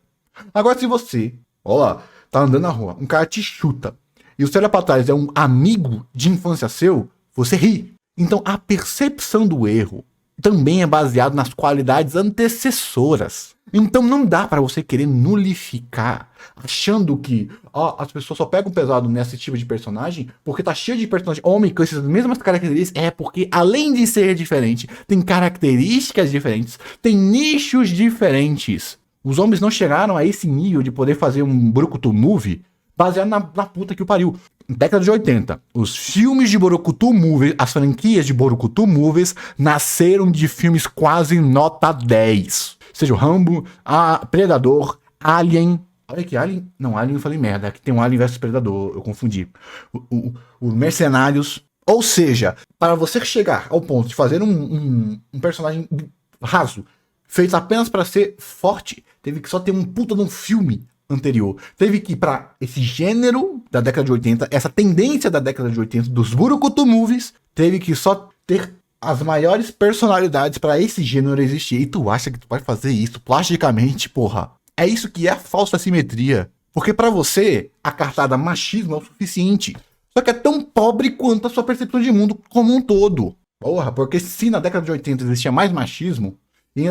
Agora se você, ó lá, tá andando na rua, um cara te chuta, e você olha pra trás é um amigo de infância seu, você ri. Então, a percepção do erro também é baseada nas qualidades antecessoras. Então, não dá pra você querer nulificar, achando que as pessoas só pegam pesado nesse tipo de personagem porque tá cheio de personagem homem com essas mesmas características. É porque, além de ser diferente, tem características diferentes, tem nichos diferentes. Os homens não chegaram a esse nível de poder fazer um Borukutu Movie baseado na puta que o pariu. Década de 80, os filmes de Borukutu Movies, as franquias de Borukutu Movies, nasceram de filmes quase nota 10. Seja o Rambo, Predador, Alien... Olha que Alien... Não, Alien eu falei merda, aqui tem um Alien vs Predador, eu confundi. O Mercenários... Ou seja, para você chegar ao ponto de fazer um personagem raso, feito apenas para ser forte, teve que só ter um puta de um filme anterior. Teve que ir pra esse gênero da década de 80, essa tendência da década de 80 dos Borukutu Movies, teve que só ter as maiores personalidades pra esse gênero existir. E tu acha que tu vai fazer isso plasticamente, porra? É isso que é a falsa simetria. Porque pra você, a cartada machismo é o suficiente. Só que é tão pobre quanto a sua percepção de mundo como um todo. Porra, porque se na década de 80 existia mais machismo, e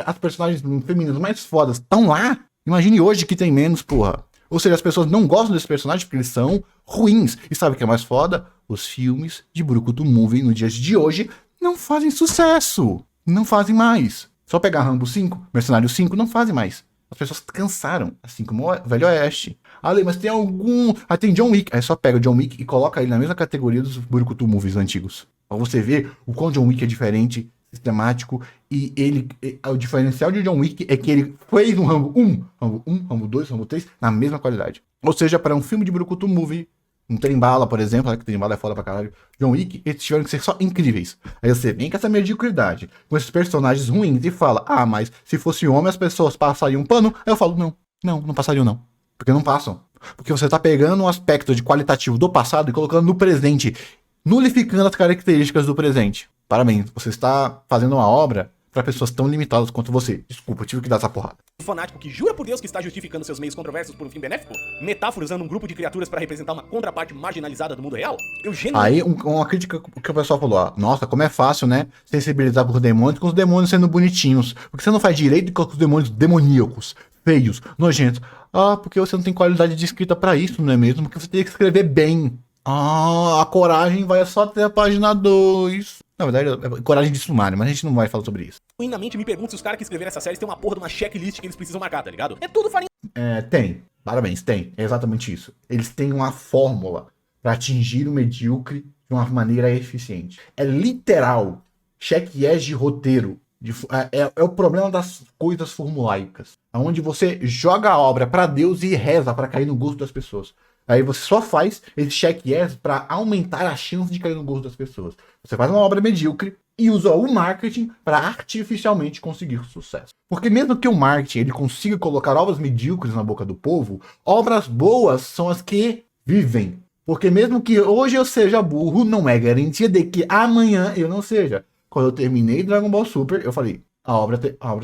as personagens femininas mais fodas estão lá, imagine hoje que tem menos, porra. Ou seja, as pessoas não gostam desses personagens porque eles são ruins. E sabe o que é mais foda? Os filmes de Borukutu Movie nos dias de hoje não fazem sucesso. Não fazem mais. Só pegar Rambo 5, Mercenário 5, não fazem mais. As pessoas cansaram, assim como o Velho Oeste. Ali, mas tem algum... tem John Wick. Aí só pega o John Wick e coloca ele na mesma categoria dos Borukutu Movies antigos. Pra você ver o quão John Wick é diferente, sistemático, e o diferencial de John Wick é que ele fez um Rambo 1, Rambo 2, Rambo 3, na mesma qualidade. Ou seja, para um filme de Borukutu Movie, um Trem-Bala, por exemplo, que Trem-Bala é foda pra caralho, John Wick, eles tiveram que ser só incríveis. Aí você vem com essa mediocridade, com esses personagens ruins e fala, mas se fosse homem as pessoas passariam pano? Aí eu falo, não passariam não. Porque não passam. Porque você tá pegando um aspecto de qualitativo do passado e colocando no presente, nulificando as características do presente. Parabéns, você está fazendo uma obra para pessoas tão limitadas quanto você. Desculpa, eu tive que dar essa porrada. Um fanático que jura por Deus que está justificando seus meios controversos por um fim benéfico? Metáfora usando um grupo de criaturas para representar uma contraparte marginalizada do mundo real? Aí, uma crítica que o pessoal falou, nossa, como é fácil, né, sensibilizar por demônios com os demônios sendo bonitinhos. Porque você não faz direito com os demônios demoníacos, feios, nojentos. Porque você não tem qualidade de escrita para isso, não é mesmo? Porque você tem que escrever bem. Ah, a coragem vai só até a página 2. Na verdade, é coragem de sumário, mas a gente não vai falar sobre isso. Genuinamente me pergunto se os caras que escreveram essa série têm uma porra de uma checklist que eles precisam marcar, tá ligado? É tudo farinha. Tem. Parabéns, tem. É exatamente isso. Eles têm uma fórmula para atingir o medíocre de uma maneira eficiente. É literal. Check-yes de roteiro. É o problema das coisas formulaicas. Onde você joga a obra para Deus e reza para cair no gosto das pessoas. Aí você só faz esse check-yes para aumentar a chance de cair no gosto das pessoas. Você faz uma obra medíocre e usa o marketing para artificialmente conseguir sucesso. Porque mesmo que o marketing ele consiga colocar obras medíocres na boca do povo, obras boas são as que vivem. Porque mesmo que hoje eu seja burro, não é garantia de que amanhã eu não seja. Quando eu terminei Dragon Ball Super, eu falei, a obra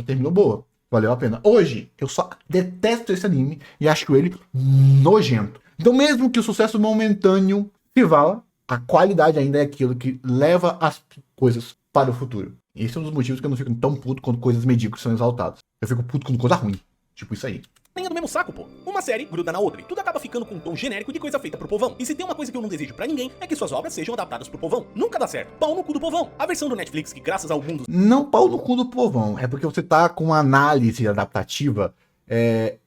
terminou boa. Valeu a pena. Hoje, eu só detesto esse anime e acho ele nojento. Então, mesmo que o sucesso momentâneo se vala, a qualidade ainda é aquilo que leva as coisas para o futuro. Esse é um dos motivos que eu não fico tão puto quando coisas medíocres são exaltadas. Eu fico puto quando coisa ruim. Tipo isso aí. Do mesmo saco, pô. Uma série gruda na outra e tudo acaba ficando com um tom genérico de coisa feita pro povão. E se tem uma coisa que eu não desejo pra ninguém é que suas obras sejam adaptadas pro povão. Nunca dá certo. Pau no cu do povão. A versão do Netflix que graças ao mundo... Não pau no cu do povão. É porque você tá com uma análise adaptativa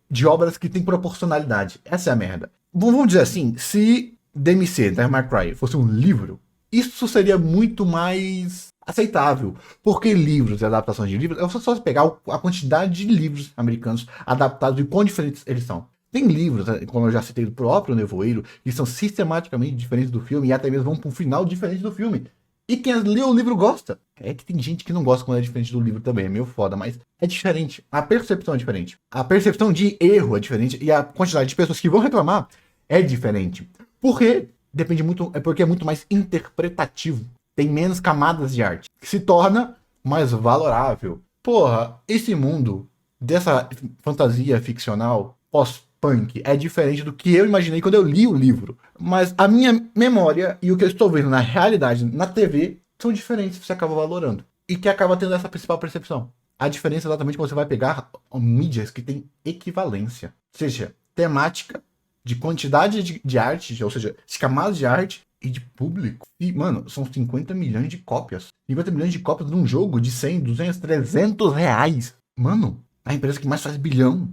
de obras que tem proporcionalidade. Essa é a merda. Vamos dizer assim, se DMC, Devil May Cry, fosse um livro, isso seria muito mais aceitável. Porque livros e adaptações de livros, é só você pegar a quantidade de livros americanos adaptados e quão diferentes eles são. Tem livros, como eu já citei do próprio Nevoeiro, que são sistematicamente diferentes do filme e até mesmo vão para um final diferente do filme. E quem leu o livro gosta. É que tem gente que não gosta quando é diferente do livro também, é meio foda, mas é diferente. A percepção é diferente. A percepção de erro é diferente e a quantidade de pessoas que vão reclamar é diferente. Porque é muito mais interpretativo. Tem menos camadas de arte, que se torna mais valorável. Porra, esse mundo dessa fantasia ficcional pós-punk é diferente do que eu imaginei quando eu li o livro. Mas a minha memória e o que eu estou vendo na realidade, na TV, são diferentes, você acaba valorando. E que acaba tendo essa principal percepção. A diferença é exatamente quando você vai pegar mídias que têm equivalência. Seja temática, de quantidade de arte, ou seja, de camadas de arte, e de público. E, mano, são 50 milhões de cópias. 50 milhões de cópias num jogo de 100, 200, 300 reais. Mano, a empresa que mais faz bilhão,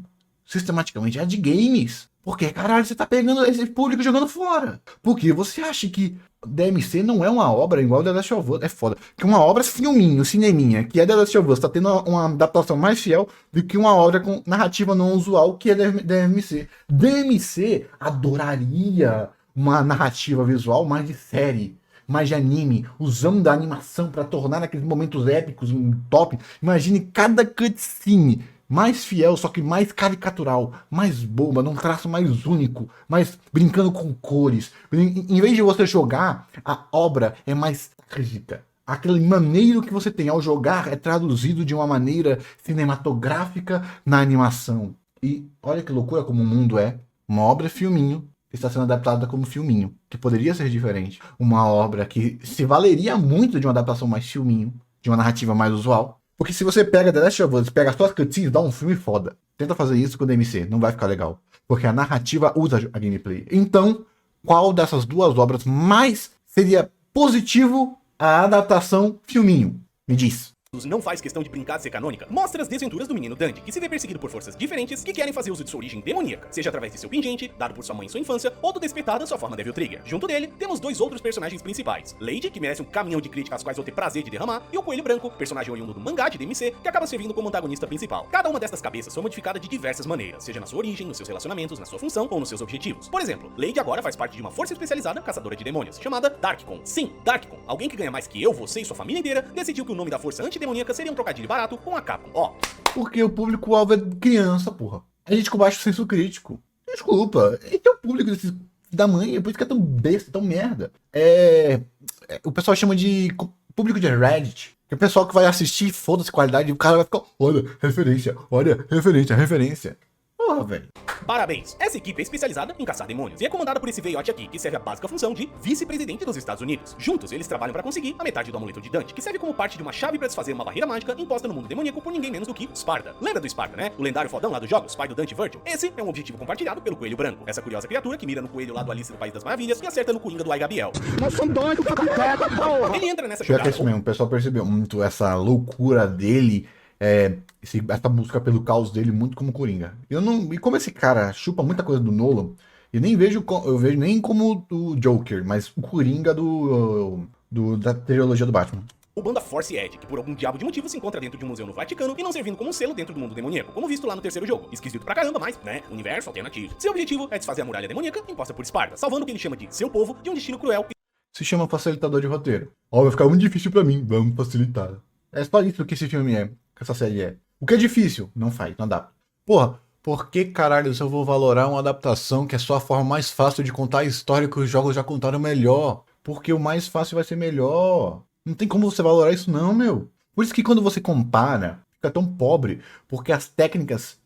sistematicamente, é a de games. Porque, caralho, você tá pegando esse público jogando fora. Porque você acha que DMC não é uma obra igual The Last of Us? É foda. Que uma obra filminho, cineminha, que é The Last of Us, tá tendo uma adaptação mais fiel do que uma obra com narrativa não usual, que é DMC. DMC adoraria uma narrativa visual mais de série, mais de anime, usando a animação para tornar aqueles momentos épicos um top. Imagine cada cutscene mais fiel, só que mais caricatural, mais boba, num traço mais único, mais brincando com cores. Em vez de você jogar, a obra é mais trágica. Aquele maneiro que você tem ao jogar é traduzido de uma maneira cinematográfica na animação. E olha que loucura como o mundo é. Uma obra filminho está sendo adaptada como filminho, que poderia ser diferente. Uma obra que se valeria muito de uma adaptação mais filminho, de uma narrativa mais usual. Porque se você pega The Last of Us, pega as suas cutscenes, dá um filme foda. Tenta fazer isso com o DMC, não vai ficar legal. Porque a narrativa usa a gameplay. Então, qual dessas duas obras mais seria positivo a adaptação filminho? Me diz. Não faz questão de brincar de ser canônica, mostra as desventuras do menino Dandy, que se vê perseguido por forças diferentes que querem fazer uso de sua origem demoníaca, seja através de seu pingente, dado por sua mãe em sua infância, ou do despertado em sua forma Devil Trigger. Junto dele, temos dois outros personagens principais, Lady, que merece um caminhão de críticas às quais vou ter prazer de derramar, e o Coelho Branco, personagem oriundo do mangá de DMC, que acaba servindo como antagonista principal. Cada uma destas cabeças foi modificada de diversas maneiras, seja na sua origem, nos seus relacionamentos, na sua função ou nos seus objetivos. Por exemplo, Lady agora faz parte de uma força especializada caçadora de demônios, chamada Darkcon. Sim, Darkcon, alguém que ganha mais que eu, você e sua família inteira, decidiu que o nome da força antidemoníaca seria um trocadilho barato com a Capcom, ó. Porque o público-alvo é criança, porra. A gente com baixo senso crítico. Desculpa. Esse é o público desse da mãe, é por isso que é tão besta, tão merda. O pessoal chama de público de Reddit. Que é o pessoal que vai assistir, foda-se qualidade, e o cara vai ficar, olha, referência, referência. Porra, velho. Parabéns! Essa equipe é especializada em caçar demônios e é comandada por esse veiote aqui, que serve a básica função de vice-presidente dos Estados Unidos. Juntos, eles trabalham para conseguir a metade do amuleto de Dante, que serve como parte de uma chave para desfazer uma barreira mágica imposta no mundo demoníaco por ninguém menos do que Sparta. Lembra do Sparta, né? O lendário fodão lá dos jogos, pai do Dante e Virgil? Esse é um objetivo compartilhado pelo Coelho Branco, essa curiosa criatura que mira no coelho lá do Alice no País das Maravilhas e acerta no Coringa do Ai Gabriel. Nós somos doidos pra porra! Ele entra nessa Pior que é jogada... isso mesmo, o pessoal percebeu muito essa loucura dele, essa busca pelo caos dele muito como Coringa. E como esse cara chupa muita coisa do Nolan, eu vejo nem como o Joker, mas o Coringa da trilogia do Batman. O bando Force Edge, que por algum diabo de motivo se encontra dentro de um museu no Vaticano e não servindo como um selo dentro do mundo demoníaco, como visto lá no terceiro jogo. Esquisito pra caramba, mas, né, universo alternativo. Seu objetivo é desfazer a muralha demoníaca imposta por Esparta, salvando o que ele chama de seu povo de um destino cruel. Se chama facilitador de roteiro. Vai ficar muito difícil pra mim, vamos facilitar. É só isso que esse filme é, que essa série é. O que é difícil, não faz, não adapta. Porra, por que caralho eu vou valorar uma adaptação que é só a forma mais fácil de contar a história que os jogos já contaram melhor? Porque o mais fácil vai ser melhor. Não tem como você valorar isso não, meu. Por isso que quando você compara, fica tão pobre, porque as técnicas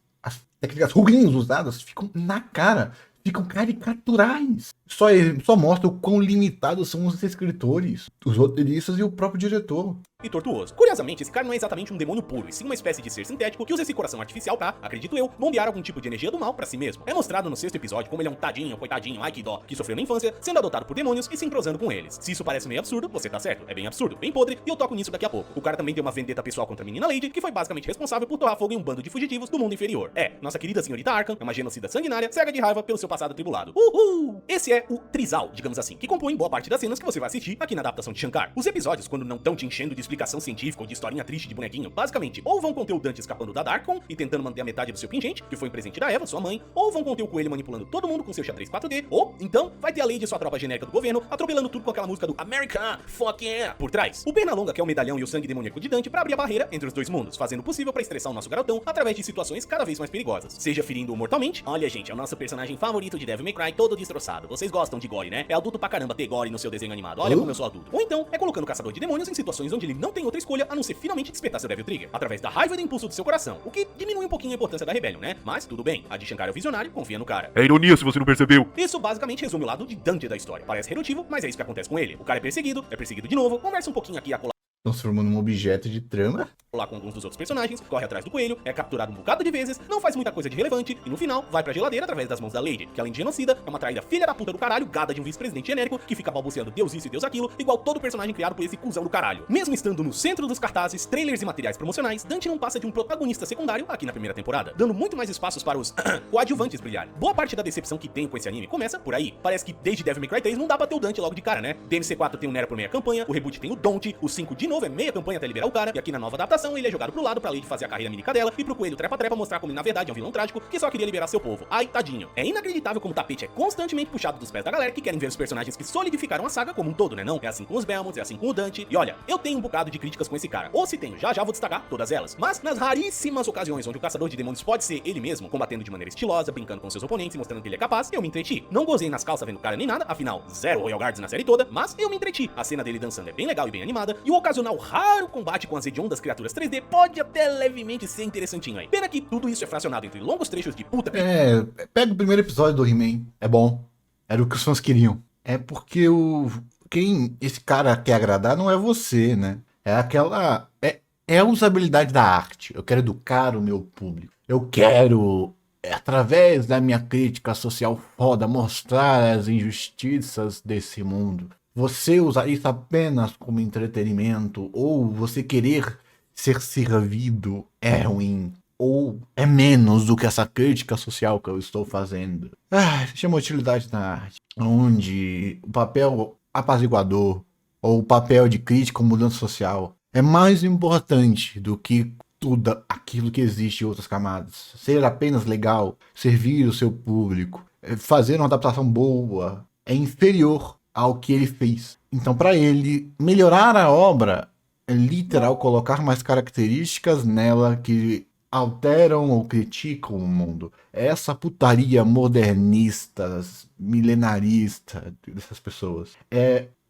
ruins usadas ficam na cara, ficam caricaturais. Só mostra o quão limitados são os escritores, os roteiristas e o próprio diretor. E tortuoso. Curiosamente, esse cara não é exatamente um demônio puro, e sim uma espécie de ser sintético que usa esse coração artificial pra, acredito eu, bombear algum tipo de energia do mal pra si mesmo. É mostrado no sexto episódio como ele é um tadinho, coitadinho, ai que dó, que sofreu na infância, sendo adotado por demônios e se entrosando com eles. Se isso parece meio absurdo, você tá certo. É bem absurdo, bem podre, e eu toco nisso daqui a pouco. O cara também tem uma vendetta pessoal contra a menina Lady, que foi basicamente responsável por torrar fogo em um bando de fugitivos do mundo inferior. Nossa querida senhorita Arkham é uma genocida sanguinária, cega de raiva pelo seu passado atribulado. Uhul! Esse é o trisal, digamos assim, que compõe boa parte das cenas que você vai assistir aqui na adaptação de Shankar. Os episódios, quando não tão te enchendo de explicação científica ou de historinha triste de bonequinho, basicamente, ou vão conter o Dante escapando da Darkon e tentando manter a metade do seu pingente, que foi um presente da Eva, sua mãe, ou vão conter o coelho manipulando todo mundo com seu xadrez 4D, ou, então, vai ter a Lady e sua tropa genérica do governo, atropelando tudo com aquela música do America, fuck yeah, por trás. O Pernalonga quer o medalhão e o sangue demoníaco de Dante pra abrir a barreira entre os dois mundos, fazendo o possível pra estressar o nosso garotão através de situações cada vez mais perigosas. Seja ferindo-o mortalmente, olha gente, é o nosso personagem favorito de Devil May Cry, todo destroçado. Vocês gostam de gore, né? É adulto pra caramba ter gore no seu desenho animado, olha como eu sou adulto. Ou então, é colocando o caçador de demônios em situações onde ele não tem outra escolha a não ser finalmente despertar seu Devil Trigger, através da raiva e do impulso do seu coração, o que diminui um pouquinho a importância da Rebellion, né? Mas tudo bem, a de Shankar é o visionário, confia no cara. É ironia se você não percebeu. Isso basicamente resume o lado de Dante da história. Parece redutivo, mas é isso que acontece com ele. O cara é perseguido de novo, conversa um pouquinho aqui e acolá Transformando num objeto de trama. lá com alguns dos outros personagens, corre atrás do coelho, é capturado um bocado de vezes, não faz muita coisa de relevante, e no final, vai pra geladeira através das mãos da Lady, que além de genocida, é uma traída filha da puta do caralho, gada de um vice-presidente genérico, que fica balbuciando Deus isso e Deus aquilo, igual todo personagem criado por esse cuzão do caralho. Mesmo estando no centro dos cartazes, trailers e materiais promocionais, Dante não passa de um protagonista secundário aqui na primeira temporada, dando muito mais espaços para os coadjuvantes brilharem. Boa parte da decepção que tenho com esse anime começa por aí. Parece que desde Devil May Cry 3 não dá pra ter o Dante logo de cara, né? DMC4 tem o Nero por meia campanha, o reboot tem o Don't, o 5 de novo é meia campanha até liberar o cara, e aqui na nova adaptação ele é jogado pro lado pra Lady fazer a carreira mínica dela e pro coelho trepa-trepa mostrar como ele na verdade é um vilão trágico que só queria liberar seu povo. Ai, tadinho. É inacreditável como o tapete é constantemente puxado dos pés da galera que querem ver os personagens que solidificaram a saga como um todo, né não? É assim com os Belmonts, é assim com o Dante. E olha, eu tenho um bocado de críticas com esse cara. Ou se tenho, já vou destacar todas elas. Mas nas raríssimas ocasiões onde o caçador de demônios pode ser ele mesmo, combatendo de maneira estilosa, brincando com seus oponentes e mostrando que ele é capaz, eu me entreti. Não gozei nas calças vendo o cara nem nada, afinal, zero Royal Guards na série toda, mas eu me entreti. A cena dele dançando é bem legal e bem animada, e o ocasional raro combate com as hediondas criaturas 3D pode até levemente ser interessantinho aí. Pena que tudo isso é fracionado entre longos trechos de puta... Pega o primeiro episódio do He-Man, é bom. Era o que os fãs queriam. É porque quem esse cara quer agradar não é você, né? É aquela... É a usabilidade da arte. Eu quero educar o meu público. Eu quero, através da minha crítica social foda, mostrar as injustiças desse mundo. Você usar isso apenas como entretenimento, ou você querer ser servido, é ruim. Ou é menos do que essa crítica social que eu estou fazendo. Chama utilidade na arte. Onde o papel apaziguador, ou o papel de crítica ou mudança social, é mais importante do que tudo aquilo que existe em outras camadas. Ser apenas legal, servir o seu público, fazer uma adaptação boa, é inferior ao que ele fez. Então, para ele melhorar a obra, é literal colocar mais características nela que alteram ou criticam o mundo. Essa putaria modernista, milenarista dessas pessoas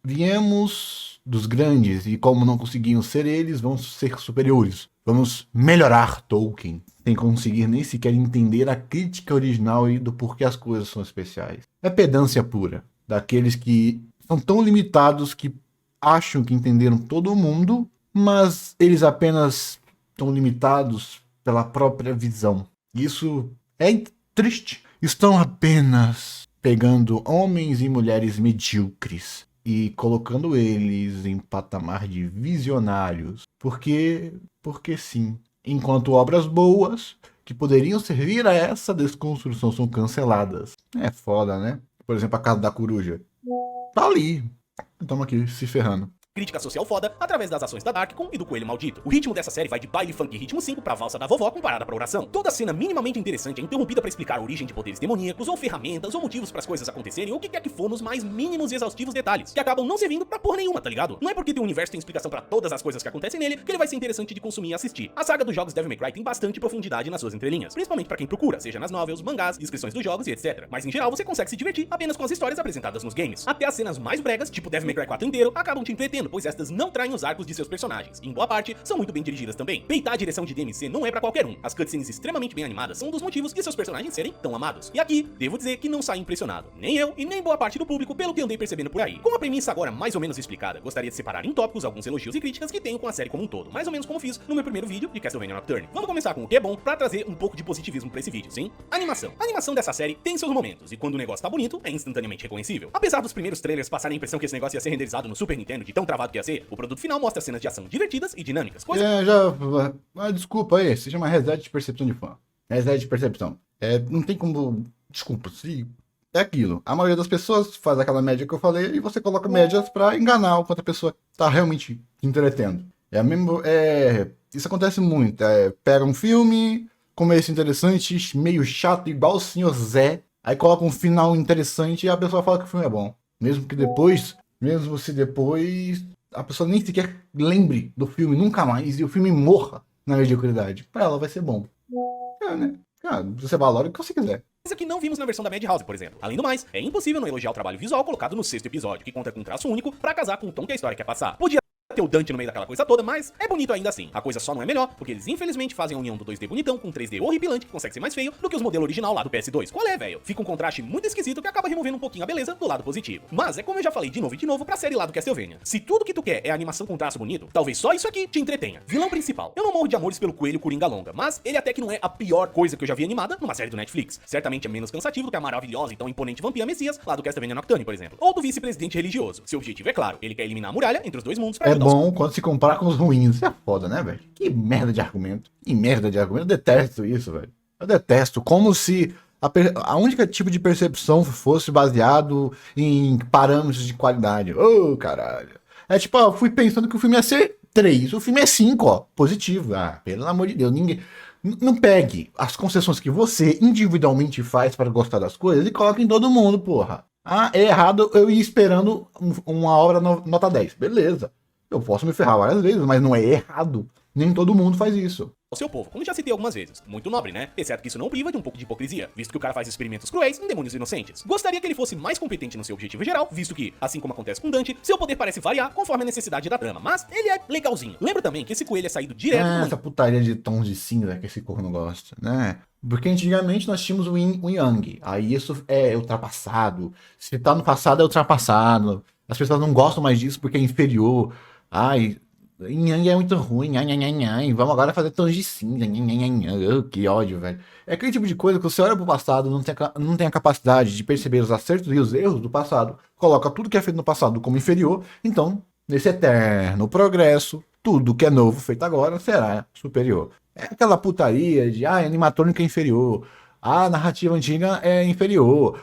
viemos dos grandes e como não conseguimos ser eles, vamos ser superiores. Vamos melhorar Tolkien, sem conseguir nem sequer entender a crítica original e do porquê as coisas são especiais. É pedância pura, daqueles que são tão limitados que acham que entenderam todo mundo, mas eles apenas estão limitados pela própria visão. Isso é triste. Estão apenas pegando homens e mulheres medíocres e colocando eles em patamar de visionários. Porque sim. Enquanto obras boas, que poderiam servir a essa desconstrução, são canceladas. É foda, né? Por exemplo, a Casa da Coruja. Tá ali. Estamos aqui se ferrando. Crítica social foda através das ações da Darkcon e do Coelho Maldito. O ritmo dessa série vai de baile funk ritmo 5 pra valsa da vovó com parada pra oração. Toda cena minimamente interessante é interrompida pra explicar a origem de poderes demoníacos, ou ferramentas, ou motivos pras coisas acontecerem, ou o que quer que for nos mais mínimos e exaustivos detalhes, que acabam não servindo pra porra nenhuma, tá ligado? Não é porque tem um universo tem explicação pra todas as coisas que acontecem nele que ele vai ser interessante de consumir e assistir. A saga dos jogos Devil May Cry tem bastante profundidade nas suas entrelinhas, principalmente pra quem procura, seja nas novels, mangás, descrições dos jogos e etc. Mas em geral você consegue se divertir apenas com as histórias apresentadas nos games. Até as cenas mais bregas, tipo Devil May Cry 4 inteiro, acabam te entretendo, pois estas não traem os arcos de seus personagens, e em boa parte são muito bem dirigidas também. Peitar a direção de DMC não é pra qualquer um. As cutscenes extremamente bem animadas são um dos motivos de seus personagens serem tão amados. E aqui, devo dizer que não saí impressionado, nem eu e nem boa parte do público, pelo que andei percebendo por aí. Com a premissa agora mais ou menos explicada, gostaria de separar em tópicos alguns elogios e críticas que tenho com a série como um todo, mais ou menos como fiz no meu primeiro vídeo de Castlevania Nocturne. Vamos começar com o que é bom pra trazer um pouco de positivismo pra esse vídeo, sim? Animação. A animação dessa série tem seus momentos, e quando o negócio tá bonito, é instantaneamente reconhecível. Apesar dos primeiros trailers passarem a impressão que esse negócio ia ser renderizado no Super Nintendo de tão travado que ia ser, o produto final mostra cenas de ação divertidas e dinâmicas. Desculpa aí, se chama reset de percepção de fã. Reset de percepção. Não tem como. Desculpa, se. É aquilo. A maioria das pessoas faz aquela média que eu falei e você coloca médias pra enganar o quanto a pessoa tá realmente te entretendo. Isso acontece muito. Pega um filme, começo interessante, meio chato, igual o Senhor Zé. Aí coloca um final interessante e a pessoa fala que o filme é bom. Mesmo se depois a pessoa nem sequer lembre do filme nunca mais e o filme morra na mediocridade. Pra ela vai ser bom. Né? Cara, você valora o que você quiser. Coisa que não vimos na versão da Madhouse, por exemplo. Além do mais, é impossível não elogiar o trabalho visual colocado no sexto episódio, que conta com um traço único pra casar com o tom que a história quer passar. Podia ter o Dante no meio daquela coisa toda, mas é bonito ainda assim. A coisa só não é melhor, porque eles infelizmente fazem a união do 2D bonitão com 3D horripilante, que consegue ser mais feio do que os modelos original lá do PS2. Qual é, velho? Fica um contraste muito esquisito que acaba removendo um pouquinho a beleza do lado positivo. Mas é como eu já falei de novo e de novo pra série lá do Castlevania. Se tudo que tu quer é animação com traço bonito, talvez só isso aqui te entretenha. Vilão principal. Eu não morro de amores pelo coelho Coringa Longa, mas ele até que não é a pior coisa que eu já vi animada numa série do Netflix. Certamente é menos cansativo do que a maravilhosa e tão imponente Vampira Messias lá do Castlevania Nocturne, por exemplo. Ou do vice-presidente religioso. Seu objetivo é claro, ele quer eliminar a muralha entre os dois mundos pra É ajudar bom quando se comparar com os ruins. Isso é foda, né, velho? Que merda de argumento. Eu detesto isso, velho. Eu detesto. Como se a única tipo de percepção fosse baseado em parâmetros de qualidade. Ô, caralho. É tipo, eu fui pensando que o filme ia ser 3. O filme é 5, ó. Positivo. Ah, pelo amor de Deus. Não pegue as concessões que você individualmente faz para gostar das coisas e coloque em todo mundo, porra. Ah, é errado eu ir esperando uma obra nota 10. Beleza. Eu posso me ferrar várias vezes, mas não é errado. Nem todo mundo faz isso. o seu povo, como já citei algumas vezes. Muito nobre, né? Exceto que isso não priva de um pouco de hipocrisia, visto que o cara faz experimentos cruéis em demônios inocentes. Gostaria que ele fosse mais competente no seu objetivo geral, visto que, assim como acontece com Dante, seu poder parece variar conforme a necessidade da trama, mas ele é legalzinho. Lembra também que esse coelho é saído direto do essa putaria de tons de cinza que esse corno gosta, né? Porque antigamente nós tínhamos o Yin e Yang, aí isso é ultrapassado. Se tá no passado é ultrapassado. As pessoas não gostam mais disso porque é inferior. Ai, Yang é muito ruim, vamos agora fazer tons de cinza, que ódio, velho. É aquele tipo de coisa que você olha pro passado, não tem a capacidade de perceber os acertos e os erros do passado, coloca tudo que é feito no passado como inferior, então, nesse eterno progresso, tudo que é novo feito agora será superior. É aquela putaria de, animatrônica é inferior, a narrativa antiga é inferior,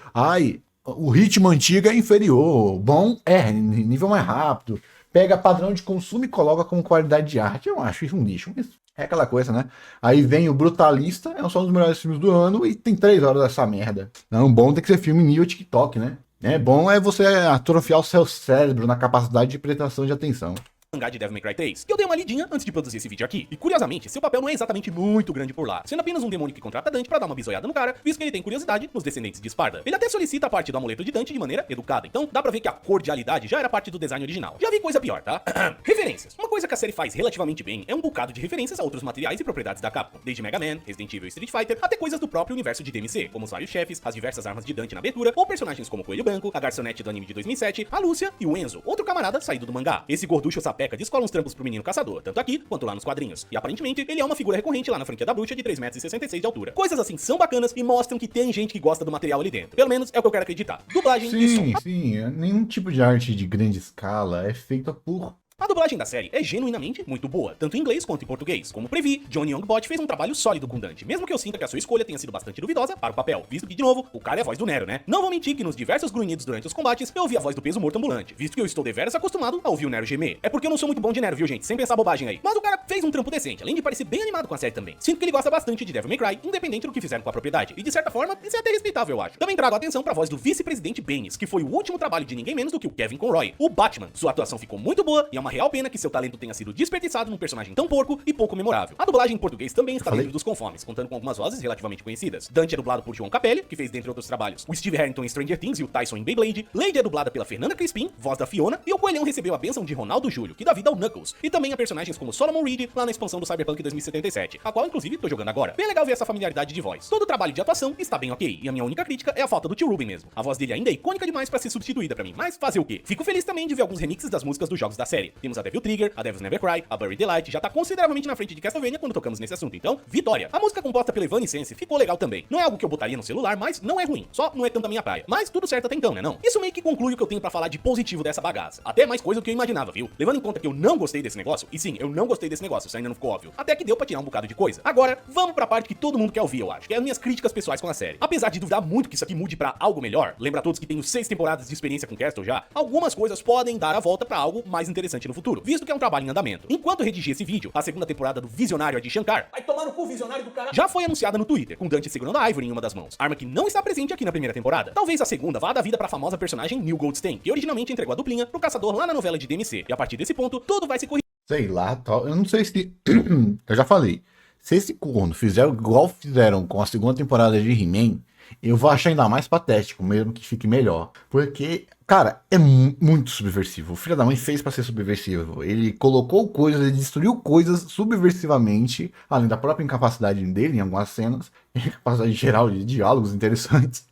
o ritmo antigo é inferior, bom nível mais rápido. Pega padrão de consumo e coloca como qualidade de arte. Eu acho isso um lixo. É aquela coisa, né? Aí vem o Brutalista, é só um dos melhores filmes do ano e tem 3 horas dessa merda. Não, bom tem que ser filme nível TikTok, né? Bom é você atrofiar o seu cérebro na capacidade de prestação de atenção. mangá de Devil May Cry 3, que eu dei uma lidinha antes de produzir esse vídeo aqui. E curiosamente, seu papel não é exatamente muito grande por lá, sendo apenas um demônio que contrata Dante pra dar uma bisoiada no cara, visto que ele tem curiosidade nos descendentes de Esparda. Ele até solicita a parte do amuleto de Dante de maneira educada, então dá pra ver que a cordialidade já era parte do design original. Já vi coisa pior, tá? Referências. Uma coisa que a série faz relativamente bem é um bocado de referências a outros materiais e propriedades da Capcom, desde Mega Man, Resident Evil e Street Fighter, até coisas do próprio universo de DMC, como os vários chefes, as diversas armas de Dante na abertura, ou personagens como o Coelho Branco, a garçonete do anime de 2007, a Lúcia e o Enzo, outro camarada saído do mangá. Esse gorducho sapeca descola uns trampos pro menino caçador, tanto aqui quanto lá nos quadrinhos. E aparentemente, ele é uma figura recorrente lá na franquia da bruxa de 3,66 m de altura. Coisas assim são bacanas e mostram que tem gente que gosta do material ali dentro. Pelo menos é o que eu quero acreditar. Dublagem e som. Sim, nenhum tipo de arte de grande escala é feita por... A dublagem da série é genuinamente muito boa, tanto em inglês quanto em português. Como previ, Johnny Youngbot fez um trabalho sólido com Dante, mesmo que eu sinta que a sua escolha tenha sido bastante duvidosa para o papel, visto que, de novo, o cara é a voz do Nero, né? Não vou mentir que nos diversos grunhidos durante os combates, eu ouvi a voz do peso morto ambulante, visto que eu estou deveras acostumado a ouvir o Nero gemer. É porque eu não sou muito bom de Nero, viu, gente? Sem pensar bobagem aí. Mas o cara fez um trampo decente, além de parecer bem animado com a série também. Sinto que ele gosta bastante de Devil May Cry, independente do que fizeram com a propriedade. E de certa forma, isso é até respeitável, eu acho. Também trago atenção pra voz do vice-presidente Baines, que foi o último trabalho de ninguém menos do que o Kevin Conroy, o Batman. Sua atuação ficou muito boa e é uma real pena que seu talento tenha sido desperdiçado num personagem tão porco e pouco memorável. A dublagem em português também está dentro dos conformes, contando com algumas vozes relativamente conhecidas. Dante é dublado por João Capelli, que fez, dentre outros trabalhos, o Steve Harrington em Stranger Things e o Tyson em Beyblade. Lady é dublada pela Fernanda Crispim, voz da Fiona, e o Coelhão recebeu a bênção de Ronaldo Júlio, que dá vida ao Knuckles, e também a personagens como Solomon Reed, lá na expansão do Cyberpunk 2077, a qual inclusive tô jogando agora. Bem legal ver essa familiaridade de voz. Todo o trabalho de atuação está bem ok, e a minha única crítica é a falta do Tio Ruben mesmo. A voz dele ainda é icônica demais pra ser substituída pra mim, mas fazer o quê? Fico feliz também de ver alguns remixes das músicas dos jogos da série. Temos a Devil Trigger, a Devil's Never Cry, a Buried Delight, já tá consideravelmente na frente de Castlevania quando tocamos nesse assunto, então, vitória. A música composta pela Evanescence ficou legal também. Não é algo que eu botaria no celular, mas não é ruim. Só não é tanto a minha praia. Mas tudo certo até então, né não? Isso meio que conclui o que eu tenho pra falar de positivo dessa bagaça. Até mais coisa do que eu imaginava, viu? Levando em conta que eu não gostei desse negócio, e sim, eu não gostei desse negócio, isso ainda não ficou óbvio. Até que deu pra tirar um bocado de coisa. Agora, vamos pra parte que todo mundo quer ouvir, eu acho, que é as minhas críticas pessoais com a série. Apesar de duvidar muito que isso aqui mude pra algo melhor, lembra a todos que tenho 6 temporadas de experiência com Castle já, algumas coisas podem dar a volta pra algo mais interessante no futuro, visto que é um trabalho em andamento. Enquanto eu redigi esse vídeo, a segunda temporada do Visionário Adi Shankar, vai tomar no cu, visionário do cara, já foi anunciada no Twitter, com Dante segurando a Ivory em uma das mãos, arma que não está presente aqui na primeira temporada. Talvez a segunda vá dar vida pra famosa personagem Neil Goldstein, que originalmente entregou a duplinha pro caçador lá na novela de DMC, e a partir desse ponto, tudo vai se corrigir. Sei lá, tal. Eu não sei se... Eu já falei. Se esse corno fizer igual fizeram com a segunda temporada de He-Man, eu vou achar ainda mais patético, mesmo que fique melhor. Porque, cara, é muito subversivo. O filho da mãe fez pra ser subversivo. Ele colocou coisas, ele destruiu coisas subversivamente, além da própria incapacidade dele em algumas cenas, e incapacidade geral de diálogos interessantes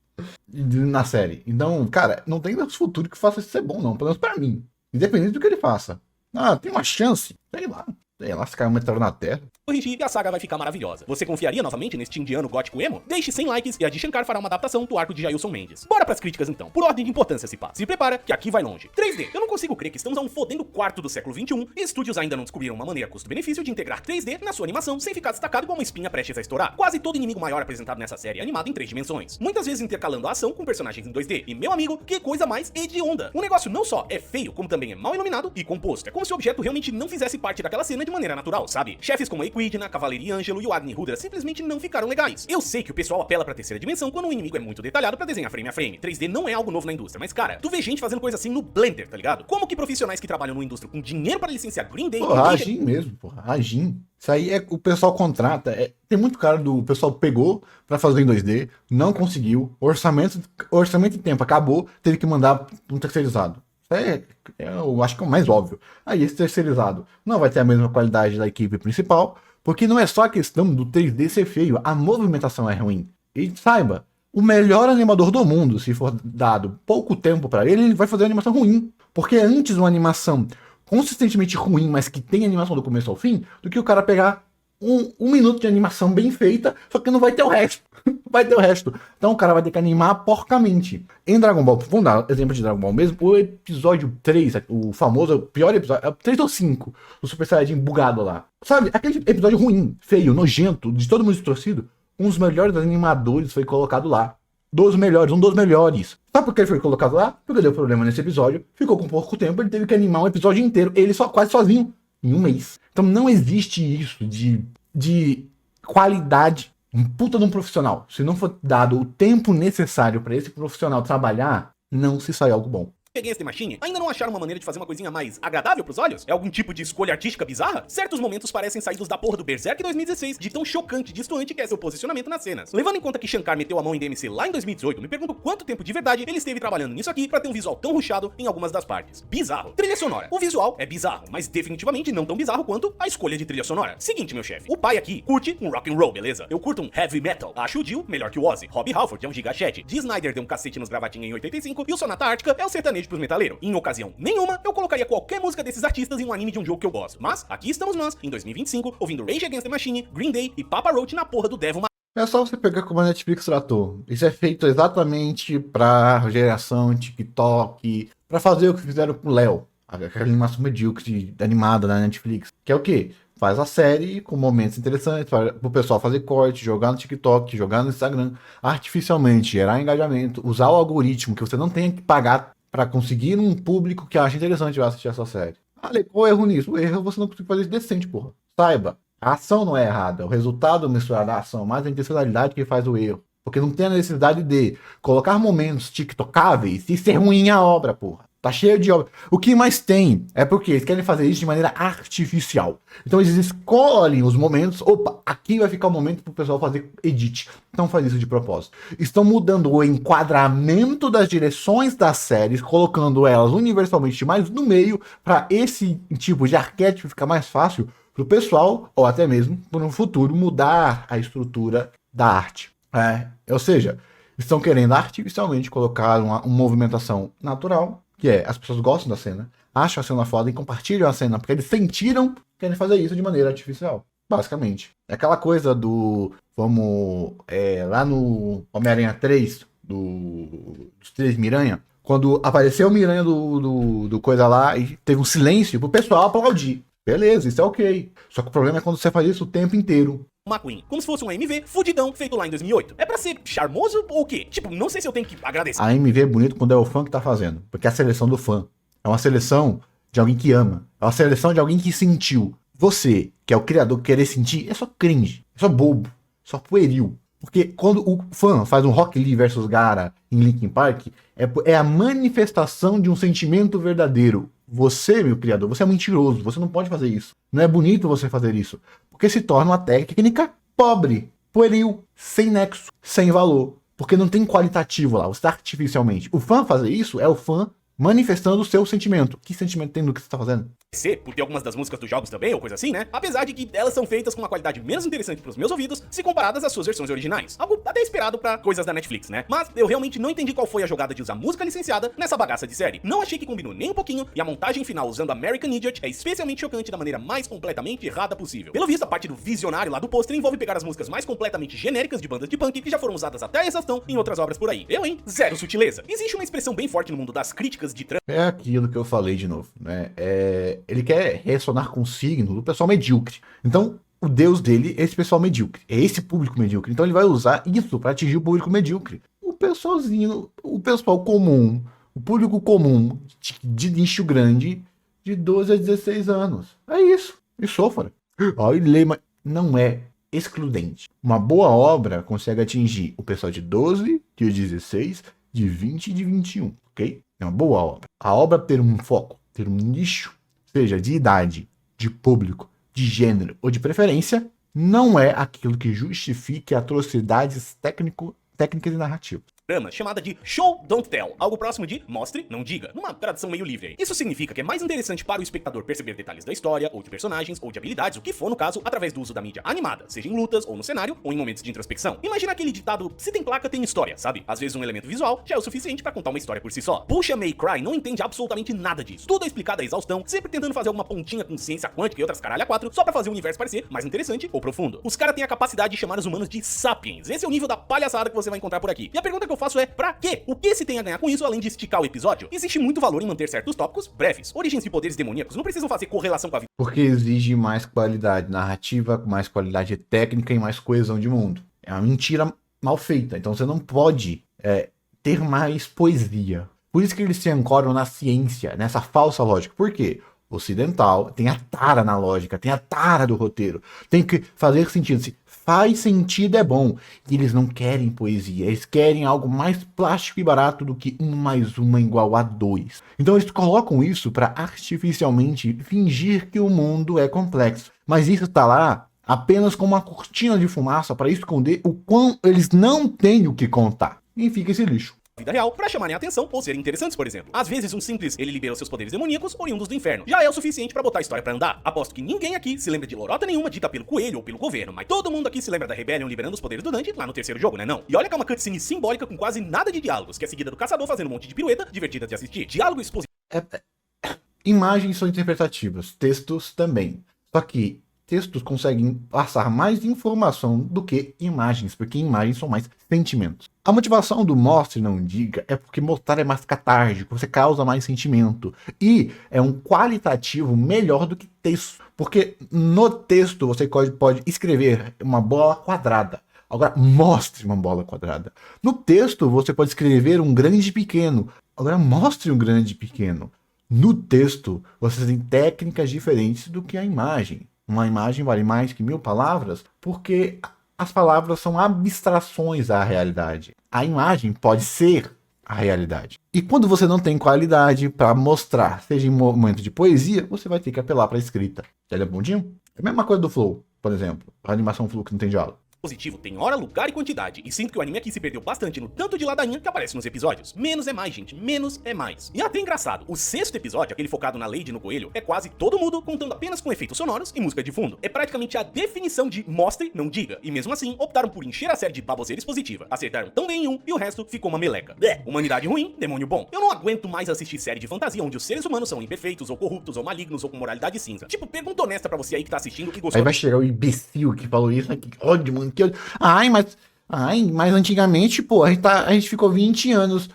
na série. Então, cara, não tem futuro que faça isso ser bom, não. Pelo menos pra mim. Independente do que ele faça. Ah, tem uma chance? Sei lá. Sei lá, se caiu um meteoro na Terra. Corrigir e a saga vai ficar maravilhosa. Você confiaria novamente neste indiano gótico emo? Deixe 100 likes e a Adi Shankar fará uma adaptação do arco de Jailson Mendes. Bora pras críticas então, por ordem de importância se pá. Se prepara, que aqui vai longe. 3D. Eu não consigo crer que estamos a um fodendo quarto do século XXI e estúdios ainda não descobriram uma maneira custo-benefício de integrar 3D na sua animação sem ficar destacado igual uma espinha prestes a estourar. Quase todo inimigo maior apresentado nessa série é animado em 3 dimensões. Muitas vezes intercalando a ação com personagens em 2D. E meu amigo, que coisa mais hedionda. O negócio não só é feio, como também é mal iluminado e composto. É como se o objeto realmente não fizesse parte daquela cena de maneira natural, sabe? Chefes como Equidna, Cavaleria Ângelo e o Agni Rudra simplesmente não ficaram legais. Eu sei que o pessoal apela pra terceira dimensão quando o inimigo é muito detalhado pra desenhar frame a frame. 3D não é algo novo na indústria, mas cara, tu vê gente fazendo coisa assim no Blender, tá ligado? Como que profissionais que trabalham numa indústria com dinheiro pra licenciar Green Day... Porra, a Jin mesmo, porra. A Jin. Isso aí é o pessoal contrata. Tem muito cara do... O pessoal pegou pra fazer em 2D, não conseguiu. Orçamento e tempo acabou, teve que mandar um terceirizado. Eu acho que é o mais óbvio. Aí esse terceirizado não vai ter a mesma qualidade da equipe principal, porque não é só a questão do 3D ser feio, a movimentação é ruim. E saiba, o melhor animador do mundo, se for dado pouco tempo pra ele, ele vai fazer uma animação ruim. Porque antes uma animação consistentemente ruim, mas que tem animação do começo ao fim, do que o cara pegar um minuto de animação bem feita, só que não vai ter o resto. Vai ter o resto. Então o cara vai ter que animar porcamente. Em Dragon Ball, vamos dar exemplo de Dragon Ball mesmo, o episódio 3, o famoso, pior episódio, é o 3 ou 5, do Super Saiyajin bugado lá. Sabe, aquele episódio ruim, feio, nojento, de todo mundo distorcido, um dos melhores animadores foi colocado lá. Um dos melhores. Sabe por que ele foi colocado lá? Porque deu problema nesse episódio, ficou com pouco tempo, ele teve que animar um episódio inteiro, ele quase sozinho, em um mês. Então não existe isso de qualidade. Um puta de um profissional. Se não for dado o tempo necessário para esse profissional trabalhar, não se sai algo bom. Against the Machine ainda não acharam uma maneira de fazer uma coisinha mais agradável pros olhos? É algum tipo de escolha artística bizarra? Certos momentos parecem saídos da porra do Berserk 2016, de tão chocante e distoante que é seu posicionamento nas cenas. Levando em conta que Shankar meteu a mão em DMC lá em 2018, me pergunto quanto tempo de verdade ele esteve trabalhando nisso aqui pra ter um visual tão rushado em algumas das partes. Bizarro. Trilha sonora. O visual é bizarro, mas definitivamente não tão bizarro quanto a escolha de trilha sonora. Seguinte, meu chefe, o pai aqui curte um rock and roll, beleza? Eu curto um heavy metal. Acho o Dio melhor que o Ozzy. Rob Halford é um gigachete. Dee Snider deu um cacete nos gravatinhos em 85 e o Sonata Ártica é o sertanejo pros metaleiros. Em ocasião nenhuma, eu colocaria qualquer música desses artistas em um anime de um jogo que eu gosto. Mas aqui estamos nós, em 2025, ouvindo Rage Against the Machine, Green Day e Papa Roach na porra do Devil May É só você pegar como a Netflix tratou. Isso é feito exatamente pra geração TikTok, pra fazer o que fizeram com o Léo, aquela animação medíocre animada da Netflix. Que é o quê? Faz a série com momentos interessantes para o pessoal fazer corte, jogar no TikTok, jogar no Instagram, artificialmente gerar engajamento, usar o algoritmo que você não tem que pagar para conseguir um público que acha interessante assistir essa série. Qual é o erro nisso? O erro é você não conseguir fazer isso decente, porra. Saiba, a ação não é errada, o resultado misturado à ação, mas a intencionalidade que faz o erro. Porque não tem a necessidade de colocar momentos tiktocáveis e ser ruim a obra, porra. Tá cheio de obra. O que mais tem é porque eles querem fazer isso de maneira artificial. Então eles escolhem os momentos. Opa, aqui vai ficar o momento pro pessoal fazer edit. Então faz isso de propósito. Estão mudando o enquadramento das direções das séries, colocando elas universalmente mais no meio, para esse tipo de arquétipo ficar mais fácil pro pessoal, ou até mesmo no futuro, mudar a estrutura da arte. Ou seja, estão querendo artificialmente colocar uma movimentação natural, que é, as pessoas gostam da cena, acham a cena foda e compartilham a cena, porque eles sentiram que querem fazer isso de maneira artificial, basicamente. É aquela coisa do, lá no Homem-Aranha 3, dos 3 Miranha, quando apareceu o Miranha do coisa lá e teve um silêncio pro pessoal aplaudir. Beleza, isso é ok. Só que o problema é quando você faz isso o tempo inteiro. McQueen, como se fosse um AMV fudidão feito lá em 2008. É pra ser charmoso ou o quê? Tipo, não sei se eu tenho que agradecer. A AMV é bonito quando é o fã que tá fazendo, porque é a seleção do fã. É uma seleção de alguém que ama. É uma seleção de alguém que sentiu. Você, que é o criador, querer sentir, é só cringe. É só bobo. Só pueril. Porque quando o fã faz um Rock Lee versus Gara em Linkin Park, é a manifestação de um sentimento verdadeiro. Você, meu criador, você é mentiroso. Você não pode fazer isso. Não é bonito você fazer isso. Porque se torna uma técnica pobre, pueril, sem nexo, sem valor. Porque não tem qualitativo lá, você está artificialmente. O fã fazer isso é o fã manifestando o seu sentimento. Que sentimento tem no que você está fazendo? Porque algumas das músicas dos jogos também, ou coisa assim, né? Apesar de que elas são feitas com uma qualidade menos interessante pros meus ouvidos, se comparadas às suas versões originais. Algo até esperado pra coisas da Netflix, né? Mas eu realmente não entendi qual foi a jogada de usar música licenciada nessa bagaça de série. Não achei que combinou nem um pouquinho, e a montagem final usando American Idiot é especialmente chocante da maneira mais completamente errada possível. Pelo visto, a parte do visionário lá do pôster envolve pegar as músicas mais completamente genéricas de bandas de punk que já foram usadas até a exaustão em outras obras por aí. Eu, hein? Zero sutileza. Existe uma expressão bem forte no mundo das críticas de É aquilo que eu falei de novo, né? Ele quer ressonar com o signo do pessoal medíocre. Então, o deus dele é esse pessoal medíocre. É esse público medíocre. Então, ele vai usar isso para atingir o público medíocre. O pessoalzinho, o pessoal comum, o público comum, de nicho grande, de 12 a 16 anos. É isso. E sofra. Aí, Lema não é excludente. Uma boa obra consegue atingir o pessoal de 12, de 16, de 20 e de 21, ok? É uma boa obra. A obra ter um foco, ter um nicho, seja de idade, de público, de gênero ou de preferência, não é aquilo que justifique atrocidades técnicas e narrativas. Chamada de Show Don't Tell, algo próximo de Mostre, Não Diga, numa tradução meio livre aí. Isso significa que é mais interessante para o espectador perceber detalhes da história, ou de personagens, ou de habilidades, o que for no caso, através do uso da mídia animada, seja em lutas, ou no cenário, ou em momentos de introspecção. Imagina aquele ditado, se tem placa, tem história, sabe? Às vezes um elemento visual já é o suficiente para contar uma história por si só. Puxa May Cry não entende absolutamente nada disso. Tudo é explicado à exaustão, sempre tentando fazer alguma pontinha com ciência quântica e outras caralho a quatro, só pra fazer o universo parecer mais interessante ou profundo. Os caras têm a capacidade de chamar os humanos de sapiens. Esse é o nível da palhaçada que você vai encontrar por aqui. E a pergunta que eu faço é, pra quê? O que se tem a ganhar com isso além de esticar o episódio? Existe muito valor em manter certos tópicos breves. Origens de poderes demoníacos não precisam fazer correlação com a vida. Porque exige mais qualidade narrativa, mais qualidade técnica e mais coesão de mundo. É uma mentira mal feita. Então você não pode ter mais poesia. Por isso que eles se ancoram na ciência, nessa falsa lógica. Por quê? ocidental tem a tara na lógica, tem a tara do roteiro. Tem que fazer sentido. Se faz sentido é bom. E eles não querem poesia, eles querem algo mais plástico e barato do que 1 mais 1 é igual a 2. Então eles colocam isso para artificialmente fingir que o mundo é complexo. Mas isso tá lá apenas como uma cortina de fumaça para esconder o quão eles não têm o que contar. E fica esse lixo. Vida real pra chamarem a atenção ou serem interessantes, por exemplo. Às vezes um simples ele libera seus poderes demoníacos oriundos do inferno já é o suficiente pra botar a história pra andar. Aposto que ninguém aqui se lembra de lorota nenhuma dita pelo coelho ou pelo governo, mas todo mundo aqui se lembra da Rebellion liberando os poderes do Dante lá no terceiro jogo, né não? E olha que é uma cutscene simbólica com quase nada de diálogos, que é seguida do caçador fazendo um monte de pirueta, divertida de assistir. Diálogo expositivo. Imagens são interpretativas, textos também. Só que textos conseguem passar mais informação do que imagens, porque imagens são mais sentimentos. A motivação do mostre, não diga, é porque mostrar é mais catártico, você causa mais sentimento. E é um qualitativo melhor do que texto. Porque no texto você pode escrever uma bola quadrada. Agora, mostre uma bola quadrada. No texto você pode escrever um grande e pequeno. Agora, mostre um grande e pequeno. No texto, você tem técnicas diferentes do que a imagem. Uma imagem vale mais que 1000 palavras, porque as palavras são abstrações à realidade. A imagem pode ser a realidade. E quando você não tem qualidade para mostrar, seja em momento de poesia, você vai ter que apelar para a escrita. Entendeu, bondinho? É a mesma coisa do Flow, por exemplo. A animação Flow que não tem diálogo. Positivo tem hora, lugar e quantidade, e sinto que o anime aqui se perdeu bastante no tanto de ladainha que aparece nos episódios. Menos é mais, gente, menos é mais. E até engraçado, o sexto episódio, aquele focado na Lady e no Coelho, é quase todo mundo contando apenas com efeitos sonoros e música de fundo. É praticamente a definição de mostre, não diga, e mesmo assim optaram por encher a série de baboseira expositiva. Acertaram tão bem em um e o resto ficou uma meleca. Humanidade ruim, demônio bom. Eu não aguento mais assistir série de fantasia onde os seres humanos são imperfeitos, ou corruptos, ou malignos, ou com moralidade cinza. Tipo, pergunta honesta pra você aí que tá assistindo e gostou. Aí vai chegar o imbecil que falou isso, né? Que ódio, mano, que ódio. Mas antigamente, pô, a gente ficou 20 anos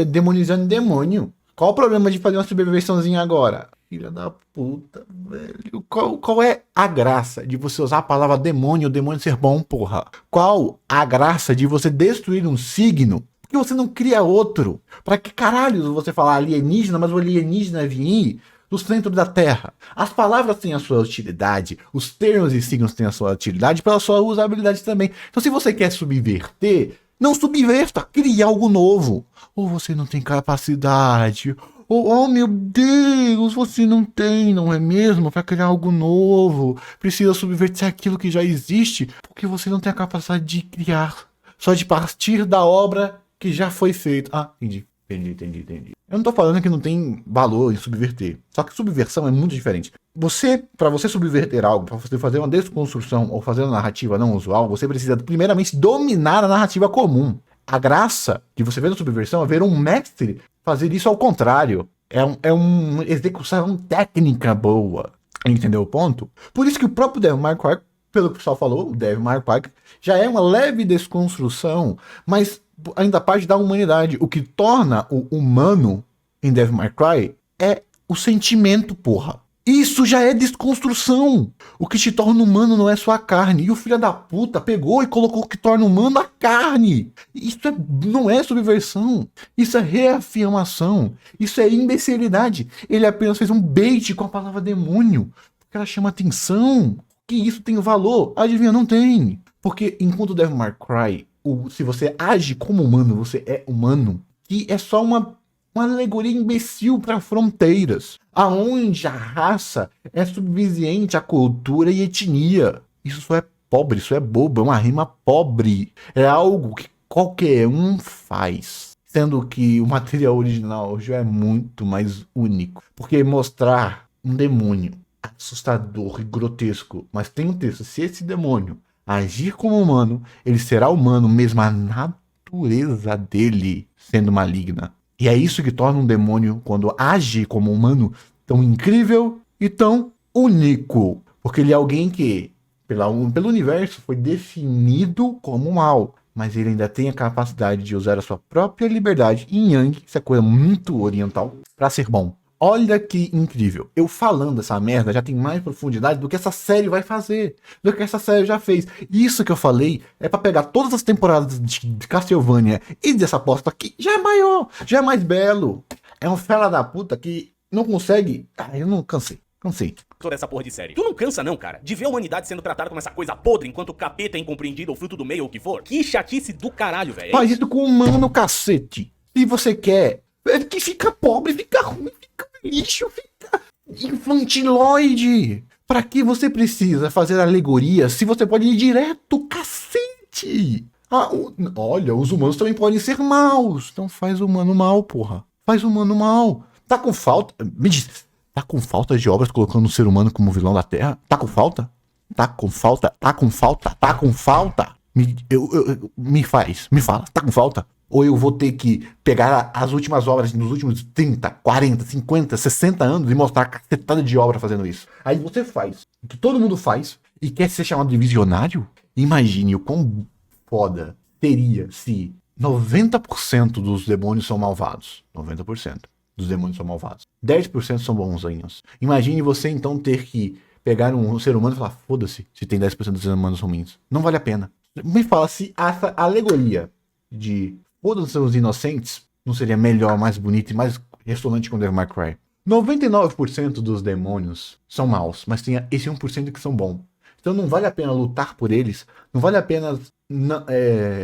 demonizando demônio. Qual o problema de fazer uma subversãozinha agora? Filha da puta, velho. Qual é a graça de você usar a palavra demônio, o demônio ser bom, porra? Qual a graça de você destruir um signo? Porque você não cria outro. Pra que caralho você falar alienígena, mas o alienígena vir do centro da Terra? As palavras têm a sua utilidade, os termos e signos têm a sua utilidade pela sua usabilidade também. Então se você quer subverter, não subverta, crie algo novo. Ou você não tem capacidade, ou oh meu Deus, você não tem, não é mesmo? Para criar algo novo, precisa subverter aquilo que já existe, porque você não tem a capacidade de criar, só de partir da obra que já foi feita. Ah, entendi. Eu não tô falando que não tem valor em subverter. Só que subversão é muito diferente. Para você subverter algo, para você fazer uma desconstrução ou fazer uma narrativa não usual, você precisa primeiramente dominar a narrativa comum. A graça de você ver na subversão é ver um mestre fazer isso ao contrário. É uma execução técnica boa. Entendeu o ponto? Por isso que o próprio Devil May Cry, pelo que o pessoal falou, o Devil May Cry já é uma leve desconstrução, mas ainda parte da humanidade. O que torna o humano em Devil May Cry é o sentimento, porra. Isso já é desconstrução. O que te torna humano não é só a carne. E o filho da puta pegou e colocou o que torna humano a carne. Isso não é subversão. Isso é reafirmação. Isso é imbecilidade. Ele apenas fez um bait com a palavra demônio. Porque ela chama atenção. Que isso tem valor. Adivinha, não tem. Porque enquanto o Devil May Cry, se você age como humano, você é humano. E é só uma alegoria imbecil para fronteiras, aonde a raça é subvisiente à cultura e etnia. Isso só é pobre, isso é bobo, é uma rima pobre. É algo que qualquer um faz. Sendo que o material original já é muito mais único. Porque mostrar um demônio assustador e grotesco, mas tem um texto, se esse demônio agir como humano, ele será humano mesmo a natureza dele sendo maligna. E é isso que torna um demônio, quando age como humano, tão incrível e tão único. Porque ele é alguém que, pelo universo, foi definido como mal. Mas ele ainda tem a capacidade de usar a sua própria liberdade, yin yang, isso é coisa muito oriental, para ser bom. Olha que incrível. Eu falando essa merda já tem mais profundidade do que essa série vai fazer. Do que essa série já fez. Isso que eu falei é pra pegar todas as temporadas de Castlevania e dessa aposta aqui. Já é maior. Já é mais belo. É um fela da puta que não consegue... eu não cansei. Toda essa porra de série. Tu não cansa não, cara, de ver a humanidade sendo tratada como essa coisa podre enquanto o capeta é incompreendido ou fruto do meio ou o que for? Que chatice do caralho, velho. Faz isso com o humano, cacete. Se você quer que fica pobre, fica ruim, fica lixo, fica infantiloide. Pra que você precisa fazer alegoria se você pode ir direto, cacete? Olha, os humanos também podem ser maus. Então faz o humano mal, porra. Faz o humano mal. Tá com falta... Me diz... Tá com falta de obras colocando o ser humano como vilão da Terra? Tá com falta? Me fala, tá com falta? Ou eu vou ter que pegar as últimas obras nos últimos 30, 40, 50, 60 anos e mostrar a cacetada de obra fazendo isso? Aí você faz o que todo mundo faz e quer ser chamado de visionário? Imagine o quão foda seria se 90% dos demônios são malvados. 90% dos demônios são malvados. 10% são bonzinhos. Imagine você então ter que pegar um ser humano e falar, foda-se se tem 10% dos seres humanos ruins. Não vale a pena. Me fala se essa alegoria de foda-se os inocentes não seria melhor, mais bonita e mais ressonante com Devil May Cry. 99% dos demônios são maus, mas tem esse 1% que são bons. Então não vale a pena lutar por eles, não vale a pena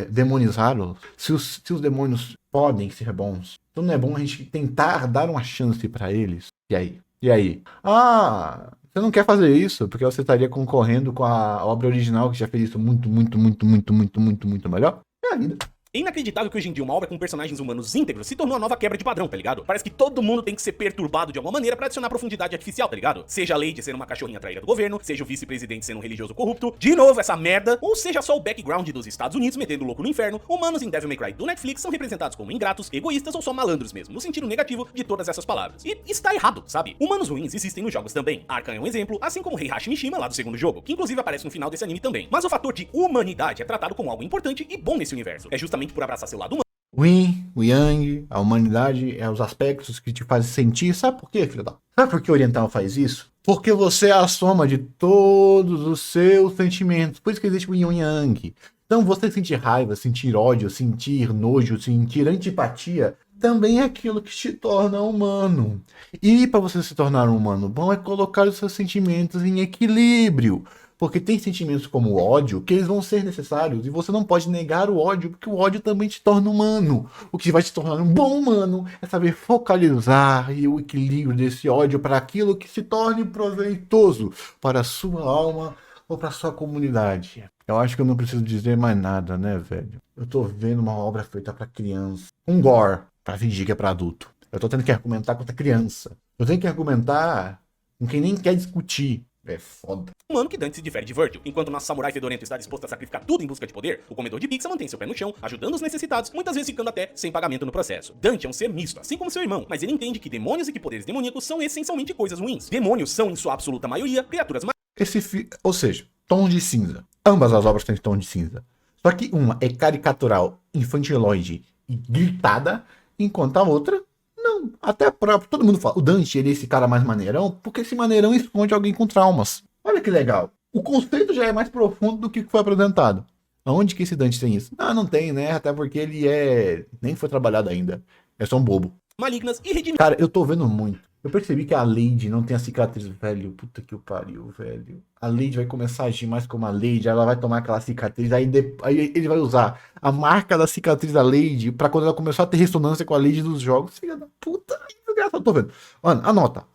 demonizá-los se os demônios podem ser bons. Então não é bom a gente tentar dar uma chance pra eles. E aí? Você não quer fazer isso porque você estaria concorrendo com a obra original que já fez isso muito melhor? É a vida. É inacreditável que hoje em dia uma obra com personagens humanos íntegros se tornou a nova quebra de padrão, tá ligado? Parece que todo mundo tem que ser perturbado de alguma maneira pra adicionar profundidade artificial, tá ligado? Seja a Lady sendo uma cachorrinha traíra do governo, seja o vice-presidente sendo um religioso corrupto, de novo essa merda, ou seja só o background dos Estados Unidos metendo louco no inferno, humanos em Devil May Cry do Netflix são representados como ingratos, egoístas ou só malandros mesmo, no sentido negativo de todas essas palavras. E está errado, sabe? Humanos ruins existem nos jogos também. Arkham é um exemplo, assim como Heihachi Mishima lá do segundo jogo, que inclusive aparece no final desse anime também. Mas o fator de humanidade é tratado como algo importante e bom nesse universo. É justamente por abraçar seu lado humano. O Yin, o Yang, a humanidade, os aspectos que te fazem sentir. Sabe por quê, filho da... Sabe por que o oriental faz isso? Porque você é a soma de todos os seus sentimentos. Por isso que existe o Yin e o Yang. Então você sentir raiva, sentir ódio, sentir nojo, sentir antipatia, também é aquilo que te torna humano. E para você se tornar um humano bom é colocar os seus sentimentos em equilíbrio. Porque tem sentimentos como o ódio que eles vão ser necessários e você não pode negar o ódio, porque o ódio também te torna humano. O que vai te tornar um bom humano é saber focalizar e o equilíbrio desse ódio para aquilo que se torne proveitoso para a sua alma ou para a sua comunidade. Eu acho que eu não preciso dizer mais nada, né, velho? Eu tô vendo uma obra feita para criança. Um gore para fingir que é para adulto. Eu tô tendo que argumentar contra criança. Eu tenho que argumentar com quem nem quer discutir. É foda. Humano que Dante se difere de Virgil. Enquanto nosso samurai fedorento está disposto a sacrificar tudo em busca de poder, o comedor de pizza mantém seu pé no chão, ajudando os necessitados, muitas vezes ficando até sem pagamento no processo. Dante é um ser misto, assim como seu irmão, mas ele entende que demônios e que poderes demoníacos são essencialmente coisas ruins. Demônios são, em sua absoluta maioria, criaturas Ou seja, tons de cinza. Ambas as obras têm tom de cinza. Só que uma é caricatural, infantiloide e gritada, enquanto a outra não. Até próprio, todo mundo fala, o Dante ele é esse cara mais maneirão, porque esse maneirão esconde alguém com traumas. Olha que legal. O conceito já é mais profundo do que foi apresentado. Aonde que esse Dante tem isso? Não tem, né? Até porque ele nem foi trabalhado ainda. É só um bobo. Malignas e redimidas. Cara, eu tô vendo muito. Eu percebi que a Lady não tem a cicatriz, velho. Puta que o pariu, velho. A Lady vai começar a agir mais como a Lady, ela vai tomar aquela cicatriz, aí ele vai usar a marca da cicatriz da Lady pra quando ela começar a ter ressonância com a Lady dos jogos. Filha da puta, eu tô vendo. Mano, anota.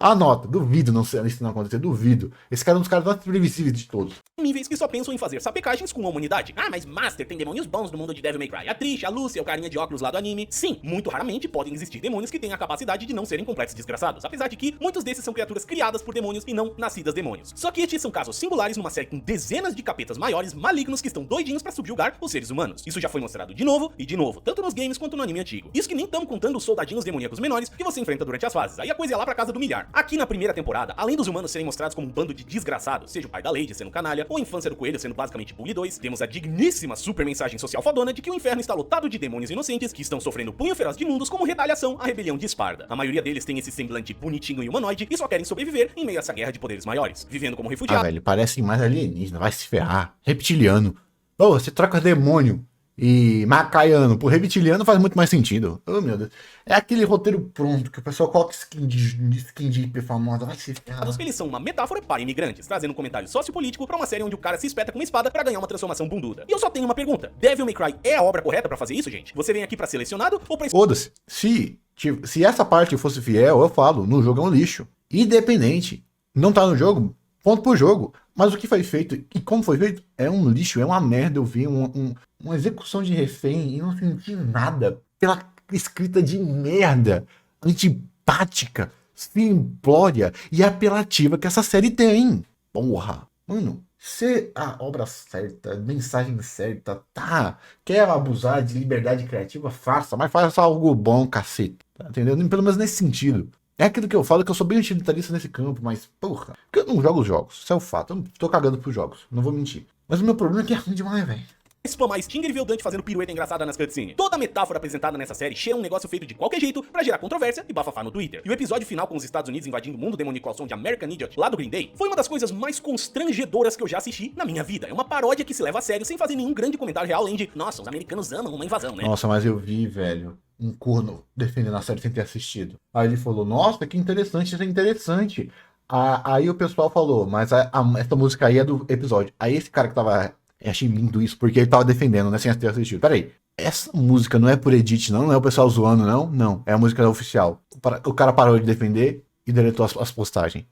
Duvido isso não acontecer, duvido. Esse cara é um dos caras mais previsíveis de todos. Níveis que só pensam em fazer sapecagens com a humanidade. Mas Master, tem demônios bons no mundo de Devil May Cry. A Trisha, a Lucy, o carinha de óculos lá do anime. Sim, muito raramente podem existir demônios que têm a capacidade de não serem completos desgraçados. Apesar de que muitos desses são criaturas criadas por demônios e não nascidas demônios. Só que estes são casos singulares numa série com dezenas de capetas maiores, malignos, que estão doidinhos pra subjugar os seres humanos. Isso já foi mostrado de novo e de novo, tanto nos games quanto no anime antigo. Isso que nem estamos contando os soldadinhos demoníacos menores que você enfrenta durante as fases. Aí a coisa é lá pra casa do milhar. Aqui na primeira temporada, além dos humanos serem mostrados como um bando de desgraçados, seja o pai da Lady sendo canalha, ou a infância do coelho sendo basicamente Bug 2, temos a digníssima super mensagem social fodona de que o inferno está lotado de demônios inocentes que estão sofrendo punho feroz de mundos como retaliação à rebelião de Esparda. A maioria deles tem esse semblante bonitinho e humanoide e só querem sobreviver em meio a essa guerra de poderes maiores, vivendo como refugiados. Velho, parece mais alienígena, vai se ferrar. Reptiliano. Você troca demônio e macaiano por reptiliano faz muito mais sentido. Oh, meu Deus. É aquele roteiro pronto que o pessoal coloca skin de IP famosa. Vai se ferrar. Eles são uma metáfora para imigrantes, trazendo um comentário sociopolítico pra uma série onde o cara se espeta com uma espada pra ganhar uma transformação bunduda. E eu só tenho uma pergunta: Devil May Cry é a obra correta pra fazer isso, gente? Você vem aqui pra ser selecionado ou pra... Foda-se. Se essa parte fosse fiel, eu falo, no jogo é um lixo. Independente. Não tá no jogo, ponto pro jogo. Mas o que foi feito e como foi feito é um lixo, é uma merda. Eu vi uma execução de refém e não senti nada pela escrita de merda, antipática, simplória e apelativa que essa série tem. Porra, mano, se a obra certa, mensagem certa, tá, quer abusar de liberdade criativa, faça, mas faça algo bom, cacete, tá entendendo? Pelo menos nesse sentido. É aquilo que eu falo, que eu sou bem utilitarista nesse campo, mas, porra, porque eu não jogo os jogos, isso é o fato, eu não tô cagando pros jogos, não vou mentir. Mas o meu problema é que é ruim demais, velho. spamar Stinger e ver o Dante fazendo pirueta engraçada nas cutscenes. Toda a metáfora apresentada nessa série cheira um negócio feito de qualquer jeito pra gerar controvérsia e bafafá no Twitter. E o episódio final com os Estados Unidos invadindo o mundo demoníaco ao som de American Idiot lá do Green Day foi uma das coisas mais constrangedoras que eu já assisti na minha vida. É uma paródia que se leva a sério sem fazer nenhum grande comentário real além de nossa, os americanos amam uma invasão, né? Nossa, mas eu vi, velho, um corno defendendo a série sem ter assistido. Aí ele falou, nossa, que interessante, isso é interessante. Aí o pessoal falou, mas essa música aí é do episódio. Aí esse cara que tava... Eu achei lindo isso, porque ele tava defendendo, né, sem ter assistido. Peraí, essa música não é por edit, não é o pessoal zoando, não? Não, é a música oficial. O cara parou de defender e deletou as postagens.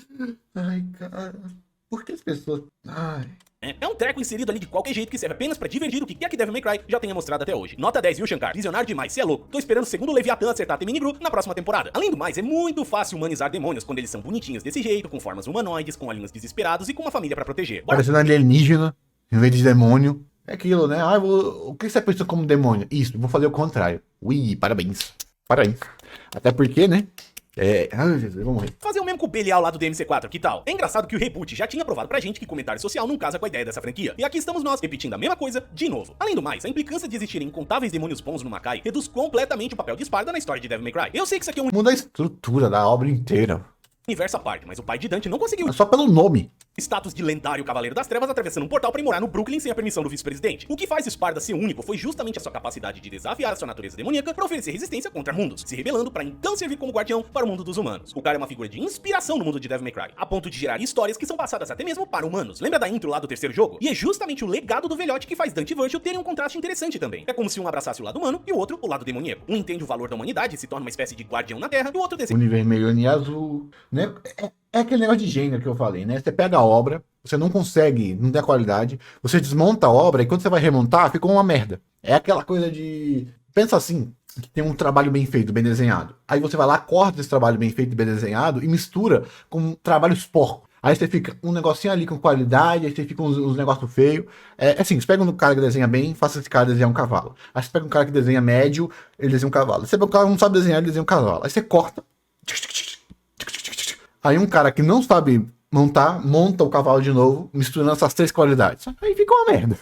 Ai, cara, por que as pessoas... Ai... É um treco inserido ali de qualquer jeito que serve apenas pra divertir o que quer que Devil May Cry já tenha mostrado até hoje. Nota 10, viu, Shankar? Visionário demais, cê é louco. Tô esperando o segundo Leviatã acertar a Teminigru na próxima temporada. Além do mais, é muito fácil humanizar demônios quando eles são bonitinhos desse jeito, com formas humanoides, com olhinhos desesperados e com uma família pra proteger. Bora. Parecendo alienígena, em vez de demônio. É aquilo, né? O que você pensa como demônio? Isso, vou fazer o contrário. Ui, parabéns. Parabéns. Até porque, né? Ai, Jesus, eu vou morrer. Fazer o mesmo com o Belial lá do DMC4, que tal? É engraçado que o reboot já tinha provado pra gente que comentário social não casa com a ideia dessa franquia. E aqui estamos nós, repetindo a mesma coisa de novo. Além do mais, a implicância de existirem incontáveis demônios bons no Makai reduz completamente o papel de Sparda na história de Devil May Cry. Eu sei que isso aqui é um Muda a estrutura da obra inteira. universo à parte, mas o pai de Dante não conseguiu É só pelo nome. status de lendário Cavaleiro das Trevas atravessando um portal pra ir morar no Brooklyn sem a permissão do vice-presidente. O que faz Sparda ser único foi justamente a sua capacidade de desafiar a sua natureza demoníaca pra oferecer resistência contra mundos, se revelando pra então servir como guardião para o mundo dos humanos. O cara é uma figura de inspiração no mundo de Devil May Cry, a ponto de gerar histórias que são passadas até mesmo para humanos. Lembra da intro lá do terceiro jogo? E é justamente o legado do velhote que faz Dante e Virgil terem um contraste interessante também. É como se um abraçasse o lado humano e o outro o lado demoníaco. Um entende o valor da humanidade e se torna uma espécie de guardião na Terra, e o outro deseja Unir vermelho e azul, né? É aquele negócio de gênero que eu falei, né? Você pega a obra, você não consegue, não tem a qualidade, você desmonta a obra e quando você vai remontar, ficou uma merda. É aquela coisa de... Pensa assim, que tem um trabalho bem feito, bem desenhado. Aí você vai lá, corta esse trabalho bem feito, bem desenhado e mistura com trabalhos porcos. Aí você fica um negocinho ali com qualidade, aí você fica uns negócios feios. É assim, você pega um cara que desenha bem, faça esse cara desenhar um cavalo. Aí você pega um cara que desenha médio, ele desenha um cavalo. Você pega um cara que não sabe desenhar, ele desenha um cavalo. Aí você corta. Aí um cara que não sabe montar, monta o cavalo de novo, misturando essas três qualidades. Aí fica uma merda.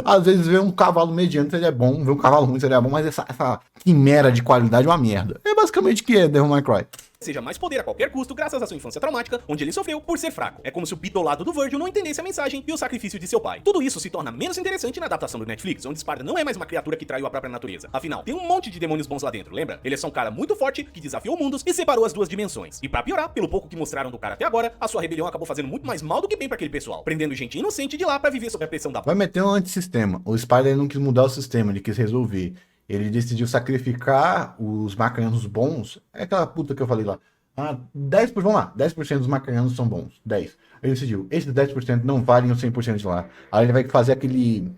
Às vezes ver um cavalo mediano seria bom, ver um cavalo ruim seria bom, mas essa quimera de qualidade é uma merda. É basicamente o que é Devil May Cry. seja mais poder a qualquer custo graças à sua infância traumática, onde ele sofreu por ser fraco. É como se o bitolado do Virgil não entendesse a mensagem e o sacrifício de seu pai. Tudo isso se torna menos interessante na adaptação do Netflix, onde Sparda não é mais uma criatura que traiu a própria natureza. Afinal, tem um monte de demônios bons lá dentro, lembra? Ele é só um cara muito forte que desafiou mundos e separou as duas dimensões. E pra piorar, pelo pouco que mostraram do cara até agora, a sua rebelião acabou fazendo muito mais mal do que bem pra aquele pessoal, prendendo gente inocente de lá pra viver sob a pressão da... Vai meter um antissistema. O Spider não quis mudar o sistema, ele quis resolver. Ele decidiu sacrificar os macanos bons. É aquela puta que eu falei lá. 10%, vamos lá, 10% dos macanos são bons. 10%. Ele decidiu, esses 10% não valem os 100% de lá. Aí ele vai fazer aquele...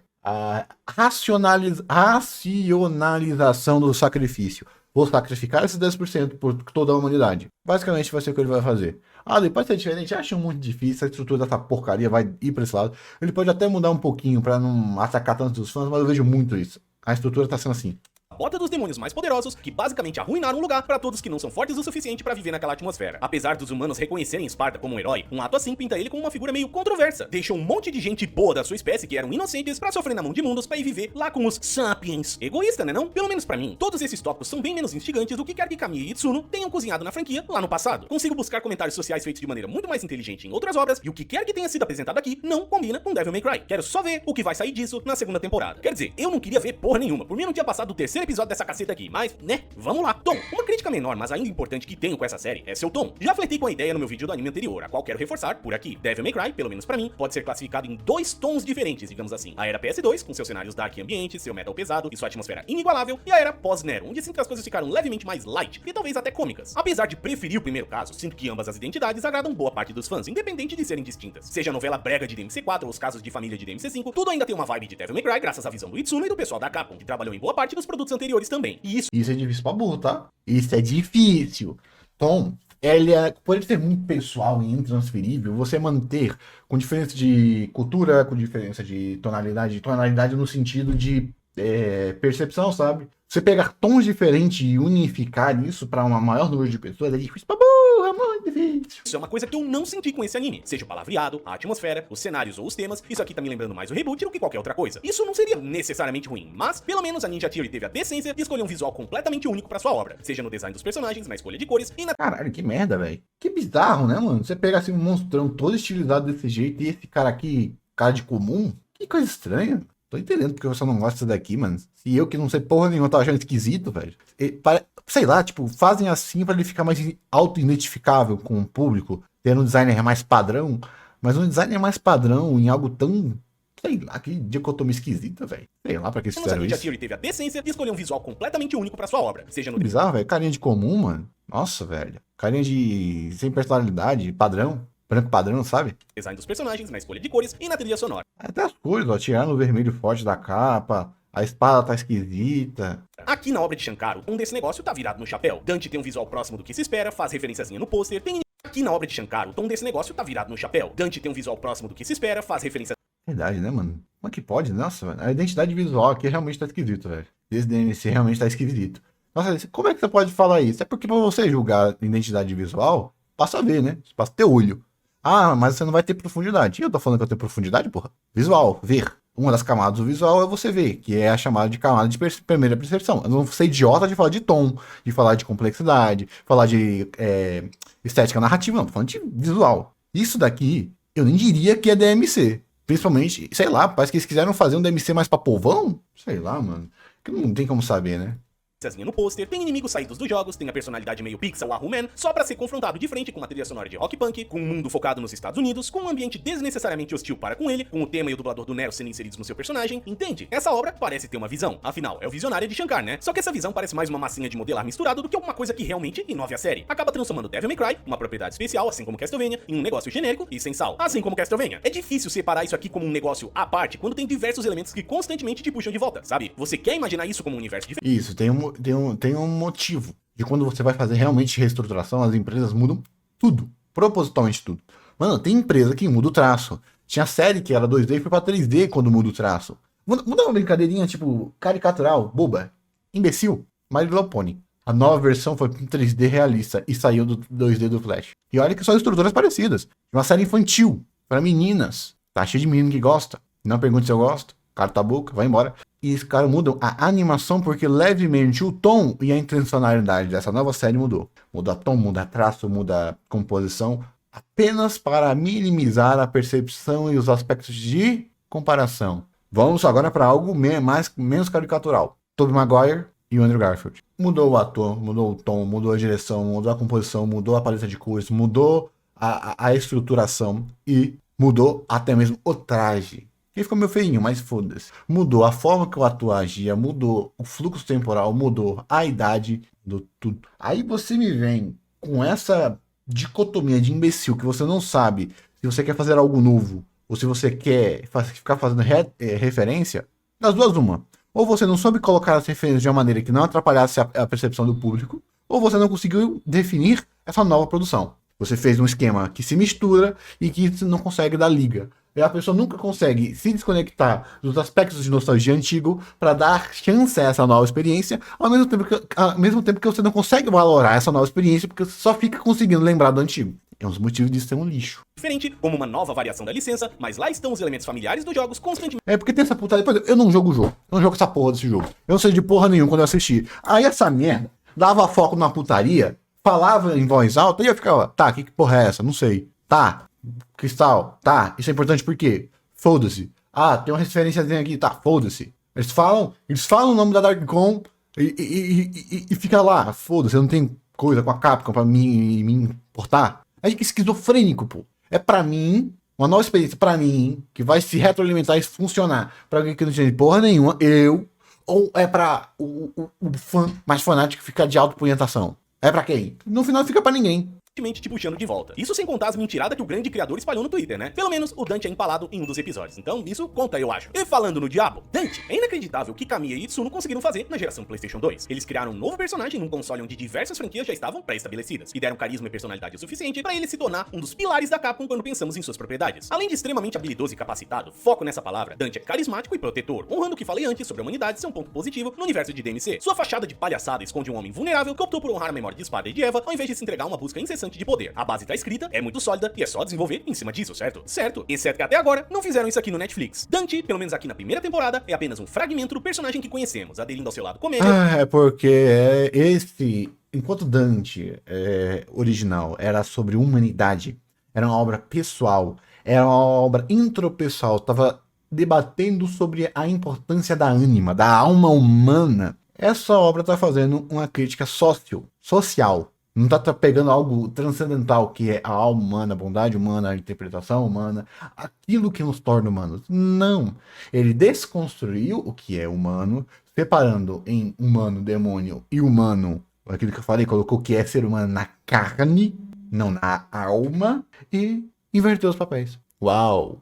racionalização do sacrifício. Vou sacrificar esses 10% por toda a humanidade. Basicamente vai ser o que ele vai fazer. Depois ser diferente, acho muito difícil. A estrutura dessa porcaria vai ir pra esse lado. Ele pode até mudar um pouquinho pra não atacar tanto os fãs, mas eu vejo muito isso. A estrutura tá sendo assim. bota dos demônios mais poderosos, que basicamente arruinaram o lugar pra todos que não são fortes o suficiente pra viver naquela atmosfera. Apesar dos humanos reconhecerem Esparta como um herói, um ato assim pinta ele como uma figura meio controversa. Deixa um monte de gente boa da sua espécie que eram inocentes pra sofrer na mão de mundos pra ir viver lá com os Sapiens. Egoísta, né não? Pelo menos pra mim, todos esses tópicos são bem menos instigantes do que quer que Kamiya e Itsuno tenham cozinhado na franquia lá no passado. Consigo buscar comentários sociais feitos de maneira muito mais inteligente em outras obras, e o que quer que tenha sido apresentado aqui não combina com Devil May Cry. Quero só ver o que vai sair disso na segunda temporada. Quer dizer, eu não queria ver porra nenhuma, por mim não tinha passado do terceiro episódio dessa caceta aqui, mas, né, vamos lá. Tom, uma crítica menor, mas ainda importante que tenho com essa série é seu tom. Já flertei com a ideia no meu vídeo do anime anterior, a qual quero reforçar por aqui. Devil May Cry, pelo menos pra mim, pode ser classificado em 2 tons diferentes, digamos assim. A era PS2, com seus cenários dark e ambientes, seu metal pesado e sua atmosfera inigualável, e a era pós-Nero, onde sinto que as coisas ficaram levemente mais light e talvez até cômicas. Apesar de preferir o primeiro caso, sinto que ambas as identidades agradam boa parte dos fãs, independente de serem distintas. Seja a novela brega de DMC4 ou os casos de família de DMC5, tudo ainda tem uma vibe de Devil May Cry graças à visão do Itsuno e do pessoal da Capcom, que trabalhou em boa parte dos produtos anteriores também. E Isso é difícil pra burro, tá? Isso é difícil. Tom, por ele ser muito pessoal e intransferível, você manter com diferença de cultura, com diferença de tonalidade no sentido de percepção, sabe? Você pegar tons diferentes e unificar isso pra um maior número de pessoas é difícil pra burro, é muito difícil. isso é uma coisa que eu não senti com esse anime. Seja o palavreado, a atmosfera, os cenários ou os temas, isso aqui tá me lembrando mais o reboot do que qualquer outra coisa. Isso não seria necessariamente ruim, mas pelo menos a Ninja Theory teve a decência de escolher um visual completamente único pra sua obra. Seja no design dos personagens, na escolha de cores e na Caralho, que merda, velho. Que bizarro, né, mano? Você pega assim um monstrão todo estilizado desse jeito e esse cara aqui, cara de comum, que coisa estranha. Tô entendendo porque você não gosta disso daqui, mano. Se eu que não sei porra nenhuma tô achando esquisito, velho. Sei lá, tipo, fazem assim pra ele ficar mais auto-identificável com o público, tendo um designer mais padrão, mas um designer mais padrão em algo tão, sei lá, que dicotomia esquisita, velho. Sei lá pra que a fizeram Ninja isso. Theory teve a decência de escolher um visual completamente único pra sua obra. Seja no Que bizarro, velho. Carinha de comum, mano. Nossa, velho. Carinha de sem personalidade, padrão. Branco padrão, sabe? design dos personagens, na escolha de cores e na trilha sonora. Até as cores, ó. Tirando o vermelho forte da capa. A espada tá esquisita. Aqui na obra de Shankar, o tom desse negócio tá virado no chapéu. Dante tem um visual próximo do que se espera, faz referenciazinha no pôster, tem... Aqui na obra de Shankar, o tom desse negócio tá virado no chapéu. Dante tem um visual próximo do que se espera, faz referência... Verdade, né, mano? Como é que pode? Nossa, velho. A identidade visual aqui realmente tá esquisito, velho. Esse DMC realmente tá esquisito. Nossa, como é que você pode falar isso? É porque pra você julgar identidade visual, passa a ver, né? Passa a ter olho. Ah, mas você não vai ter profundidade. E eu tô falando que eu tenho profundidade, porra? Visual, ver. Uma das camadas do visual é você ver, que é a chamada de camada de primeira percepção. Eu não vou ser idiota de falar de tom, de falar de complexidade, falar de estética narrativa, não. Tô falando de visual. Isso daqui, eu nem diria que é DMC. Principalmente, sei lá, parece que eles quiseram fazer um DMC mais pra povão? Sei lá, mano. Que não tem como saber, né? no pôster, tem inimigos saídos dos jogos, tem a personalidade meio pixel Wahoo Man, só pra ser confrontado de frente com uma trilha sonora de rock punk, com um mundo focado nos Estados Unidos, com um ambiente desnecessariamente hostil para com ele, com o tema e o dublador do Nero sendo inseridos no seu personagem, entende? Essa obra parece ter uma visão, afinal, é o visionário de Shankar, né? Só que essa visão parece mais uma massinha de modelar misturado do que alguma coisa que realmente inove a série. Acaba transformando Devil May Cry, uma propriedade especial, assim como Castlevania, em um negócio genérico e sem sal, assim como Castlevania. É difícil separar isso aqui como um negócio à parte, quando tem diversos elementos que constantemente te puxam de volta, sabe? Você quer imaginar isso como um universo diferente? Isso, tem um motivo de quando você vai fazer realmente reestruturação, as empresas mudam tudo, propositalmente tudo. Mano, tem empresa que muda o traço. Tinha série que era 2D e foi pra 3D quando muda o traço. Muda uma brincadeirinha, tipo, caricatural, boba, imbecil, My Little Pony. A nova versão foi com 3D realista e saiu do 2D do Flash. E olha que são estruturas parecidas. Uma série infantil, pra meninas. Tá cheio de menino que gosta. Não pergunte se eu gosto. Carta a boca, vai embora. E os caras mudam a animação porque levemente o tom e a intencionalidade dessa nova série mudou. Muda tom, muda traço, muda composição, apenas para minimizar a percepção e os aspectos de comparação. Vamos agora para algo menos caricatural. Tobey Maguire e o Andrew Garfield. Mudou o ator, mudou o tom, mudou a direção, mudou a composição, mudou a paleta de cores, mudou a estruturação e mudou até mesmo o traje. Ele ficou meio feinho, mas foda-se. Mudou a forma que o ator agia, mudou o fluxo temporal, mudou a idade, mudou tudo. Aí você me vem com essa dicotomia de imbecil que você não sabe se você quer fazer algo novo ou se você quer ficar fazendo referência. Das duas, uma. Ou você não soube colocar as referências de uma maneira que não atrapalhasse a percepção do público, ou você não conseguiu definir essa nova produção. Você fez um esquema que se mistura e que não consegue dar liga. E a pessoa nunca consegue se desconectar dos aspectos de nostalgia antigo para dar chance a essa nova experiência, ao mesmo tempo que você não consegue valorar essa nova experiência porque você só fica conseguindo lembrar do antigo. É um dos motivos disso ser um lixo. Diferente, como uma nova variação da licença, mas lá estão os elementos familiares dos jogos constantemente É porque tem essa putaria. Por exemplo, eu não jogo o jogo. Eu não jogo essa porra desse jogo. Eu não sei de porra nenhuma quando eu assisti. Aí essa merda dava foco na putaria, falava em voz alta e eu ficava, tá, que porra é essa? Não sei. Tá, Cristal, tá, isso é importante por quê? Foda-se. Ah, tem uma referênciazinha aqui, tá, foda-se. Eles falam o nome da Darkcon e fica lá, foda-se, eu não tenho coisa com a Capcom pra me importar. É esquizofrênico, pô. É pra mim, uma nova experiência pra mim, que vai se retroalimentar e funcionar pra alguém que não entende porra nenhuma, ou é pra o fã mais fanático ficar de autopunhetação? É pra quem? No final fica pra ninguém. te puxando de volta. Isso sem contar as mentiradas que o grande criador espalhou no Twitter, né? Pelo menos o Dante é empalado em um dos episódios. Então, isso conta, eu acho. E falando no diabo, Dante, é inacreditável o que Kamiya e Itsuno conseguiram fazer na geração PlayStation 2. Eles criaram um novo personagem num console onde diversas franquias já estavam pré-estabelecidas e deram carisma e personalidade o suficiente para ele se tornar um dos pilares da Capcom quando pensamos em suas propriedades. Além de extremamente habilidoso e capacitado, foco nessa palavra, Dante é carismático e protetor, honrando o que falei antes sobre a humanidade ser um ponto positivo no universo de DMC. Sua fachada de palhaçada esconde um homem vulnerável que optou por honrar a memória de espada e de Eva ao invés de se entregar a uma busca incessante de poder. A base tá escrita, é muito sólida e é só desenvolver em cima disso, certo? Certo, exceto que até agora não fizeram isso aqui no Netflix. Dante, pelo menos aqui na primeira temporada, é apenas um fragmento do personagem que conhecemos, aderindo ao seu lado comédia. É porque enquanto Dante original era sobre humanidade, era uma obra pessoal, era uma obra intropessoal, estava debatendo sobre a importância da ânima, da alma humana. Essa obra está fazendo uma crítica social. Não tá pegando algo transcendental, que é a alma humana, a bondade humana, a interpretação humana, aquilo que nos torna humanos. Não. Ele desconstruiu o que é humano, separando em humano, demônio e humano, aquilo que eu falei, colocou o que é ser humano na carne, não na alma, e inverteu os papéis. Uau!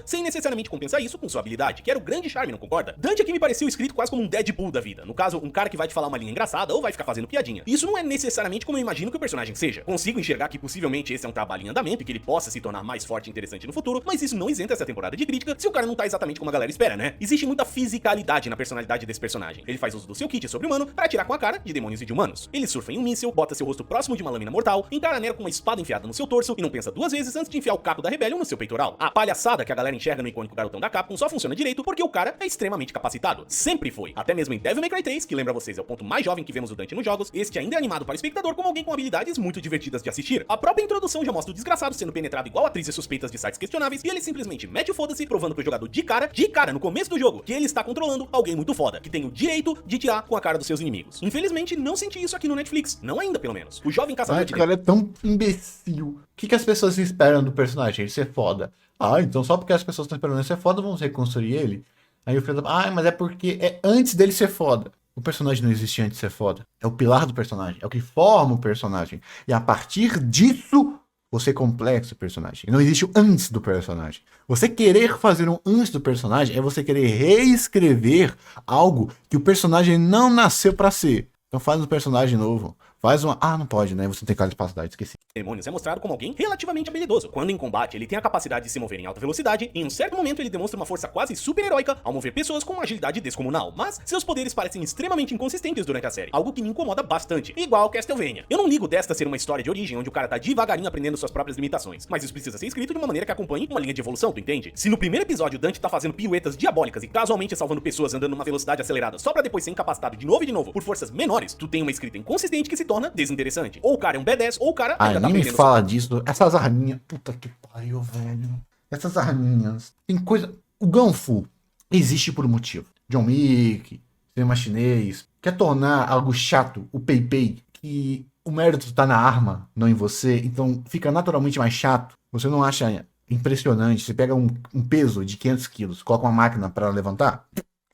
Sem necessariamente compensar isso com sua habilidade, que era o grande charme, não concorda? Dante aqui me pareceu escrito quase como um Deadpool da vida. No caso, um cara que vai te falar uma linha engraçada ou vai ficar fazendo piadinha. Isso não é necessariamente como eu imagino que o personagem seja. Consigo enxergar que possivelmente esse é um trabalho em andamento e que ele possa se tornar mais forte e interessante no futuro, mas isso não isenta essa temporada de crítica se o cara não tá exatamente como a galera espera, né? Existe muita fisicalidade na personalidade desse personagem. Ele faz uso do seu kit sobre-humano pra atirar com a cara de demônios e de humanos. Ele surfa em um míssil, bota seu rosto próximo de uma lâmina mortal, encara a Nero com uma espada enfiada no seu torso e não pensa duas vezes antes de enfiar o capo da Rebellion no seu peitoral. A palhaçada que a galera enxerga no icônico garotão da Capcom só funciona direito porque o cara é extremamente capacitado. Sempre foi. Até mesmo em Devil May Cry 3, que lembra vocês é o ponto mais jovem que vemos o Dante nos jogos, este ainda é animado para o espectador como alguém com habilidades muito divertidas de assistir. A própria introdução já mostra o desgraçado sendo penetrado igual atrizes suspeitas de sites questionáveis e ele simplesmente mete o foda-se, provando pro jogador de cara no começo do jogo, que ele está controlando alguém muito foda, que tem o direito de tirar com a cara dos seus inimigos. Infelizmente, não senti isso aqui no Netflix. Não ainda, pelo menos. O jovem caçador de... O cara é tão imbecil. O que as pessoas esperam do personagem? Ele ser foda. Ah, então só porque as pessoas estão esperando ele ser foda, vamos reconstruir ele? Aí o filho da... mas é porque é antes dele ser foda. O personagem não existe antes de ser foda. É o pilar do personagem. É o que forma o personagem. E a partir disso, você completa o personagem. Não existe o antes do personagem. Você querer fazer um antes do personagem é você querer reescrever algo que o personagem não nasceu pra ser. Então faz um personagem novo. Faz uma... não pode, né? Você não tem capacidade, esqueci. Demônios é mostrado como alguém relativamente habilidoso. Quando em combate, ele tem a capacidade de se mover em alta velocidade, e em um certo momento ele demonstra uma força quase super-heróica ao mover pessoas com uma agilidade descomunal. Mas seus poderes parecem extremamente inconsistentes durante a série, algo que me incomoda bastante, igual Castlevania. Eu não ligo desta ser uma história de origem onde o cara tá devagarinho aprendendo suas próprias limitações, mas isso precisa ser escrito de uma maneira que acompanhe uma linha de evolução, tu entende? Se no primeiro episódio o Dante tá fazendo piruetas diabólicas e casualmente salvando pessoas andando numa velocidade acelerada só pra depois ser incapacitado de novo por forças menores, tu tem uma escrita inconsistente que se torna desinteressante. Ou o cara é um B10, ou o cara ainda tá nem me aprendendo. fala disso. Essas arminhas. Puta que pariu, velho. Essas arminhas. Tem coisa... O Ganfu existe por um motivo. John Wick, cinema chinês, quer tornar algo chato, o Pei-Pei, que o mérito tá na arma, não em você, então fica naturalmente mais chato. Você não acha impressionante? Você pega um peso de 500 quilos, coloca uma máquina pra levantar...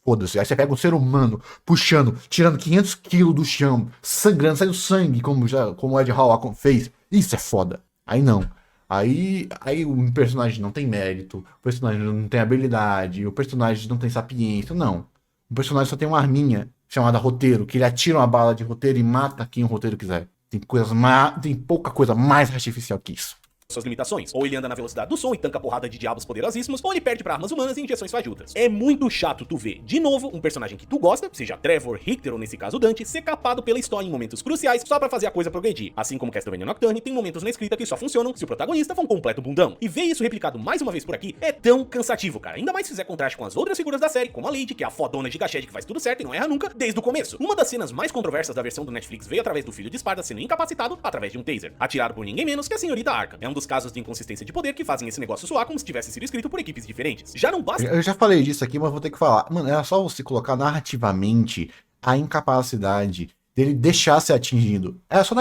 Foda-se, aí você pega um ser humano puxando, tirando 500 quilos do chão, sangrando, sai o sangue, como o Ed Hall fez. Isso é foda. Aí não. Aí o personagem não tem mérito, o personagem não tem habilidade, o personagem não tem sapiência. Não. O personagem só tem uma arminha chamada roteiro, que ele atira uma bala de roteiro e mata quem o roteiro quiser. Tem pouca coisa mais artificial que isso. suas limitações. Ou ele anda na velocidade do som e tanca porrada de diabos poderosíssimos, ou ele perde pra armas humanas e injeções fajutas. É muito chato tu ver, de novo, um personagem que tu gosta, seja Trevor, Richter ou nesse caso Dante, ser capado pela história em momentos cruciais só pra fazer a coisa progredir. Assim como Castlevania Nocturne tem momentos na escrita que só funcionam se o protagonista for um completo bundão. E ver isso replicado mais uma vez por aqui é tão cansativo, cara. Ainda mais se fizer contraste com as outras figuras da série, como a Lady, que é a fodona gigachete que faz tudo certo e não erra nunca, desde o começo. Uma das cenas mais controversas da versão do Netflix veio através do filho de Esparta sendo incapacitado através de um taser, atirado por ninguém menos que a senhorita Arkham. É um dos casos de inconsistência de poder que fazem esse negócio soar como se tivesse sido escrito por equipes diferentes. Já não basta... Eu já falei disso aqui, mas vou ter que falar. Mano, era só você colocar narrativamente a incapacidade dele deixar ser atingido. É só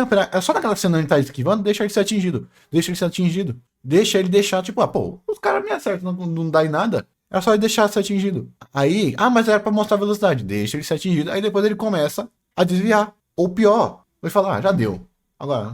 naquela cena ele tá esquivando, deixa ele ser atingido. Deixa ele ser atingido. Deixa ele deixar, tipo, pô, os caras me acertam, não dá em nada. É só ele deixar ser atingido. Aí, mas era pra mostrar a velocidade. Deixa ele ser atingido. Aí depois ele começa a desviar. Ou pior, vai falar, já deu. Agora,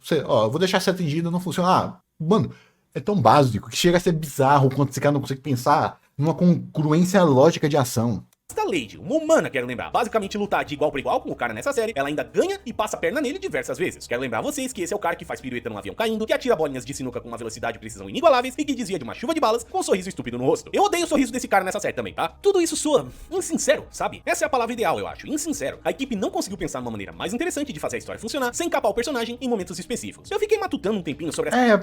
eu vou deixar ser atingido, não funciona. Mano, é tão básico que chega a ser bizarro quando esse cara não consegue pensar numa congruência lógica de ação. A Lady, uma humana, quero lembrar, basicamente lutar de igual para igual com o cara nessa série, ela ainda ganha e passa a perna nele diversas vezes. Quero lembrar vocês que esse é o cara que faz pirueta num avião caindo, que atira bolinhas de sinuca com uma velocidade e precisão inigualáveis e que desvia de uma chuva de balas com um sorriso estúpido no rosto. Eu odeio o sorriso desse cara nessa série também, tá? Tudo isso soa insincero, sabe? Essa é a palavra ideal, eu acho, insincero. A equipe não conseguiu pensar numa maneira mais interessante de fazer a história funcionar sem capar o personagem em momentos específicos. Eu fiquei matutando um tempinho sobre essa...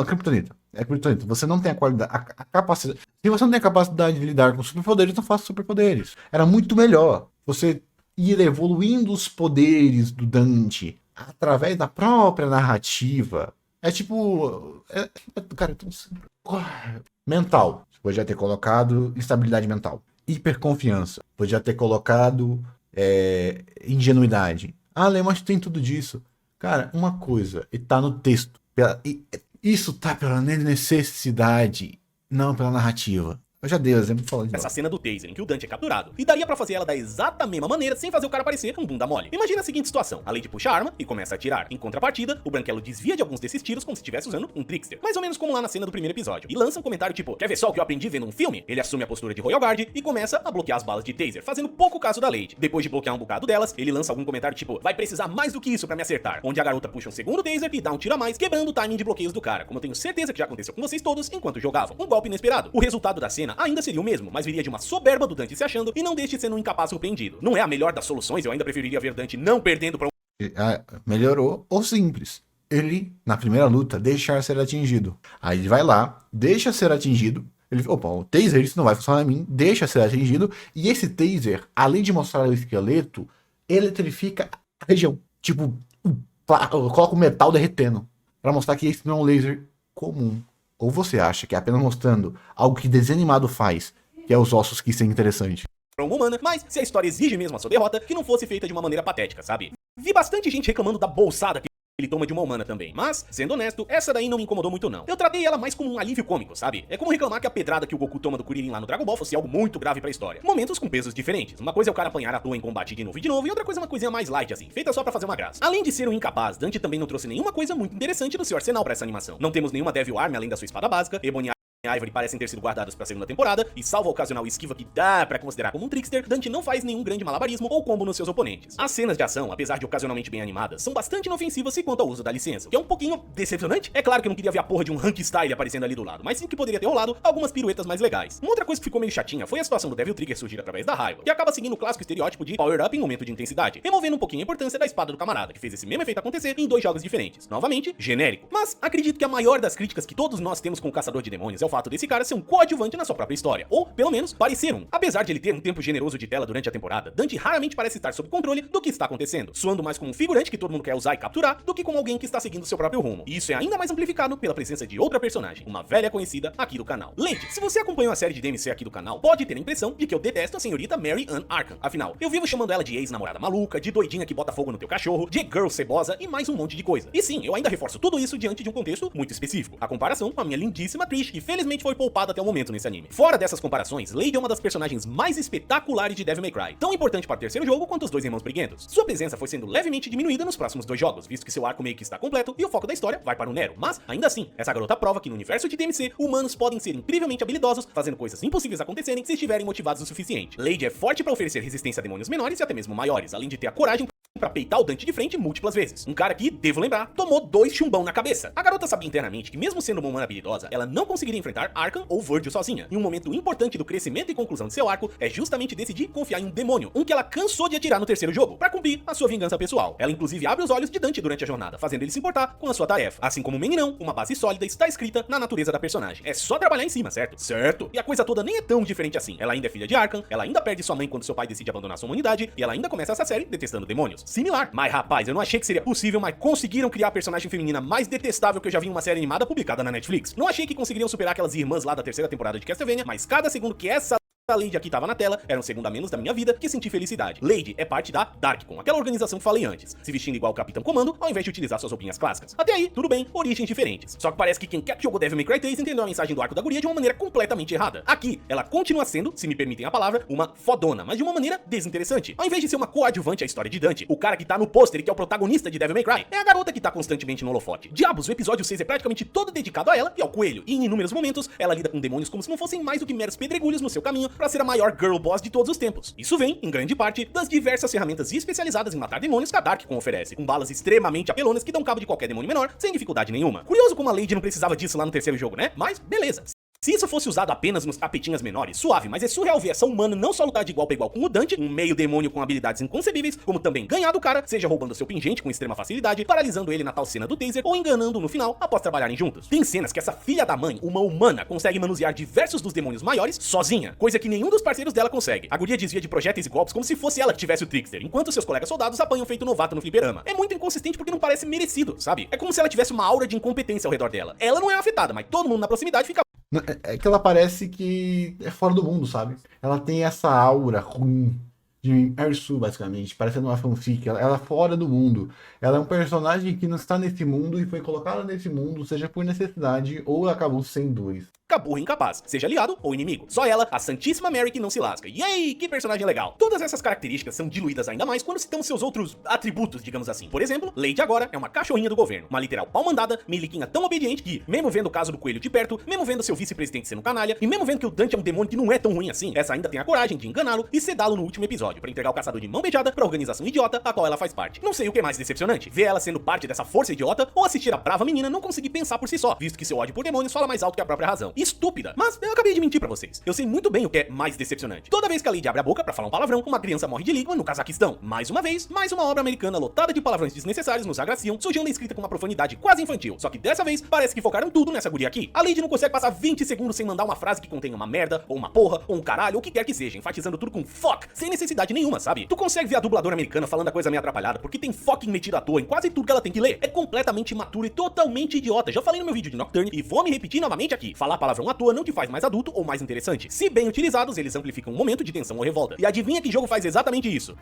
Kryptonita. Kryptonita. Você não tem a qualidade, a capacidade... Se você não tem a capacidade de lidar com superpoderes, não faça superpoderes. Era muito melhor você ir evoluindo os poderes do Dante através da própria narrativa. É tipo... cara, é tão simples. Mental. Você podia ter colocado instabilidade mental. Hiperconfiança. Podia ter colocado ingenuidade. Lê, mas tem tudo disso. Cara, uma coisa, e tá no texto. Isso tá pela necessidade, não pela narrativa. Eu já dei o exemplo falando de essa cena do taser em que o Dante é capturado. E daria pra fazer ela da exata mesma maneira sem fazer o cara parecer um bunda mole. Imagina a seguinte situação. A Lady puxa a arma e começa a atirar. Em contrapartida, o Branquelo desvia de alguns desses tiros como se estivesse usando um trickster. Mais ou menos como lá na cena do primeiro episódio. E lança um comentário tipo, quer ver só o que eu aprendi vendo um filme? Ele assume a postura de Royal Guard e começa a bloquear as balas de taser, fazendo pouco caso da Lady. Depois de bloquear um bocado delas, ele lança algum comentário tipo, vai precisar mais do que isso pra me acertar. Onde a garota puxa um segundo taser e dá um tiro a mais, quebrando o timing de bloqueios do cara. Como eu tenho certeza que já aconteceu com vocês todos enquanto jogavam. Um golpe inesperado. O resultado da cena ainda seria o mesmo, mas viria de uma soberba do Dante se achando e não deste sendo um incapaz surpreendido. Não é a melhor das soluções, eu ainda preferiria ver Dante não perdendo pra melhorou ou simples. Ele, na primeira luta, deixar ser atingido. Aí ele vai lá, deixa ser atingido. Ele, o taser, isso não vai funcionar em mim, deixa ser atingido. E esse taser, além de mostrar o esqueleto, eletrifica a região. Tipo, coloca o metal derretendo. Pra mostrar que esse não é um laser comum. Ou você acha que é apenas mostrando algo que desenho animado faz, que é os ossos que isso é interessante? Pra uma humana, mas se a história exige mesmo a sua derrota, que não fosse feita de uma maneira patética, sabe? Vi bastante gente reclamando da bolsada que ele toma de uma humana também, mas, sendo honesto, essa daí não me incomodou muito não. Eu tratei ela mais como um alívio cômico, sabe? É como reclamar que a pedrada que o Goku toma do Kuririn lá no Dragon Ball fosse algo muito grave pra história. Momentos com pesos diferentes. Uma coisa é o cara apanhar à toa em combate de novo, e outra coisa é uma coisinha mais light assim, feita só pra fazer uma graça. Além de ser um incapaz, Dante também não trouxe nenhuma coisa muito interessante do seu arsenal pra essa animação. Não temos nenhuma Devil Arm além da sua espada básica, Ebony e Ivory parecem ter sido guardados pra segunda temporada, e salvo a ocasional esquiva que dá pra considerar como um trickster, Dante não faz nenhum grande malabarismo ou combo nos seus oponentes. As cenas de ação, apesar de ocasionalmente bem animadas, são bastante inofensivas se quanto ao uso da licença, que é um pouquinho decepcionante. É claro que eu não queria ver a porra de um Rank Style aparecendo ali do lado, mas sim que poderia ter rolado algumas piruetas mais legais. Uma outra coisa que ficou meio chatinha foi a situação do Devil Trigger surgir através da raiva, que acaba seguindo o clássico estereótipo de power up em momento de intensidade, removendo um pouquinho a importância da espada do camarada, que fez esse mesmo efeito acontecer em 2 jogos diferentes. Novamente, genérico. Mas acredito que a maior das críticas que todos nós temos com o Caçador de Demônios é o fato desse cara ser um coadjuvante na sua própria história, ou pelo menos parecer um. Apesar de ele ter um tempo generoso de tela durante a temporada, Dante raramente parece estar sob controle do que está acontecendo, soando mais como um figurante que todo mundo quer usar e capturar do que como alguém que está seguindo seu próprio rumo. E isso é ainda mais amplificado pela presença de outra personagem, uma velha conhecida aqui do canal. Lady, se você acompanhou a série de DMC aqui do canal, pode ter a impressão de que eu detesto a senhorita Mary Ann Arkham. Afinal, eu vivo chamando ela de ex-namorada maluca, de doidinha que bota fogo no teu cachorro, de girl cebosa e mais um monte de coisa. E sim, eu ainda reforço tudo isso diante de um contexto muito específico, a comparação com a minha lindíssima Trish, que felizmente foi poupada até o momento nesse anime. Fora dessas comparações, Lady é uma das personagens mais espetaculares de Devil May Cry, tão importante para o terceiro jogo quanto os 2 irmãos briguentos. Sua presença foi sendo levemente diminuída nos próximos 2 jogos, visto que seu arco meio que está completo e o foco da história vai para o Nero. Mas, ainda assim, essa garota prova que no universo de DMC, humanos podem ser incrivelmente habilidosos, fazendo coisas impossíveis acontecerem se estiverem motivados o suficiente. Lady é forte para oferecer resistência a demônios menores e até mesmo maiores, além de ter a coragem pra peitar o Dante de frente múltiplas vezes. Um cara que, devo lembrar, tomou 2 chumbão na cabeça. A garota sabia internamente que mesmo sendo uma humana habilidosa, ela não conseguiria enfrentar Arkham ou Virgil sozinha. E um momento importante do crescimento e conclusão de seu arco é justamente decidir confiar em um demônio, um que ela cansou de atirar no terceiro jogo, pra cumprir a sua vingança pessoal. Ela inclusive abre os olhos de Dante durante a jornada, fazendo ele se importar com a sua tarefa. Assim como o Meninão, uma base sólida está escrita na natureza da personagem. É só trabalhar em cima, certo? Certo. E a coisa toda nem é tão diferente assim. Ela ainda é filha de Arkham, ela ainda perde sua mãe quando seu pai decide abandonar sua humanidade, e ela ainda começa essa série detestando demônios. Similar. Mas rapaz, eu não achei que seria possível, mas conseguiram criar a personagem feminina mais detestável que eu já vi em uma série animada publicada na Netflix. Não achei que conseguiriam superar aquelas irmãs lá da terceira temporada de Castlevania, mas cada segundo que essa Lady aqui tava na tela, era um segundo a menos da minha vida que senti felicidade. Lady é parte da Darkcon, aquela organização que falei antes, se vestindo igual o Capitão Comando, ao invés de utilizar suas roupinhas clássicas. Até aí, tudo bem, origens diferentes. Só que parece que quem quer que jogou Devil May Cry 3 entendeu a mensagem do arco da guria de uma maneira completamente errada. Aqui, ela continua sendo, se me permitem a palavra, uma fodona, mas de uma maneira desinteressante. Ao invés de ser uma coadjuvante à história de Dante, o cara que tá no pôster e que é o protagonista de Devil May Cry, é a garota que tá constantemente no holofote. Diabos, o episódio 6 é praticamente todo dedicado a ela e ao coelho, e em inúmeros momentos, ela lida com demônios como se não fossem mais do que meros pedregulhos no seu caminho pra ser a maior girl boss de todos os tempos. Isso vem, em grande parte, das diversas ferramentas especializadas em matar demônios que a Darkcon oferece, com balas extremamente apelonas que dão cabo de qualquer demônio menor, sem dificuldade nenhuma. Curioso como a Lady não precisava disso lá no terceiro jogo, né? Mas, beleza. Se isso fosse usado apenas nos capetinhas menores, suave, mas é surreal ver essa humana não só lutar de igual pra igual com o Dante, um meio demônio com habilidades inconcebíveis, como também ganhar do cara, seja roubando seu pingente com extrema facilidade, paralisando ele na tal cena do taser, ou enganando no final após trabalharem juntos. Tem cenas que essa filha da mãe, uma humana, consegue manusear diversos dos demônios maiores sozinha, coisa que nenhum dos parceiros dela consegue. A guria desvia de projéteis e golpes como se fosse ela que tivesse o trickster, enquanto seus colegas soldados apanham feito novato no fliperama. É muito inconsistente porque não parece merecido, sabe? É como se ela tivesse uma aura de incompetência ao redor dela. Ela não é afetada, mas todo mundo na proximidade fica... É que ela parece que é fora do mundo, sabe? Ela tem essa aura ruim de Ersu, basicamente, parecendo uma fanfic. Ela é fora do mundo. Ela é um personagem que não está nesse mundo e foi colocada nesse mundo, seja por necessidade ou acabou sendo dois. Burra incapaz, seja aliado ou inimigo. Só ela, a Santíssima Mary, que não se lasca. E aí, que personagem legal. Todas essas características são diluídas ainda mais quando citamos seus outros atributos, digamos assim. Por exemplo, Lady agora é uma cachorrinha do governo, uma literal pau mandada, miliquinha tão obediente que, mesmo vendo o caso do coelho de perto, mesmo vendo seu vice-presidente sendo canalha, e mesmo vendo que o Dante é um demônio que não é tão ruim assim, essa ainda tem a coragem de enganá-lo e sedá-lo no último episódio, pra entregar o caçador de mão beijada pra organização idiota a qual ela faz parte. Não sei o que é mais decepcionante, ver ela sendo parte dessa força idiota ou assistir a brava menina não conseguir pensar por si só, visto que seu ódio por demônios fala mais alto que a própria razão. Estúpida, mas eu acabei de mentir pra vocês. Eu sei muito bem o que é mais decepcionante. Toda vez que a Lady abre a boca pra falar um palavrão, uma criança morre de língua no Cazaquistão. Mais uma vez, mais uma obra americana lotada de palavrões desnecessários nos agraciam, sujando a escrita com uma profundidade quase infantil. Só que dessa vez, parece que focaram tudo nessa guria aqui. A Lady não consegue passar 20 segundos sem mandar uma frase que contenha uma merda, ou uma porra, ou um caralho, ou o que quer que seja, enfatizando tudo com fuck, sem necessidade nenhuma, sabe? Tu consegue ver a dubladora americana falando a coisa meio atrapalhada, porque tem fucking metido à toa em quase tudo que ela tem que ler. É completamente imaturo e totalmente idiota. Já falei no meu vídeo de Nocturne e vou me repetir novamente aqui. Falar palavrão à toa não te faz mais adulto ou mais interessante. Se bem utilizados, eles amplificam um momento de tensão ou revolta. E adivinha que jogo faz exatamente isso?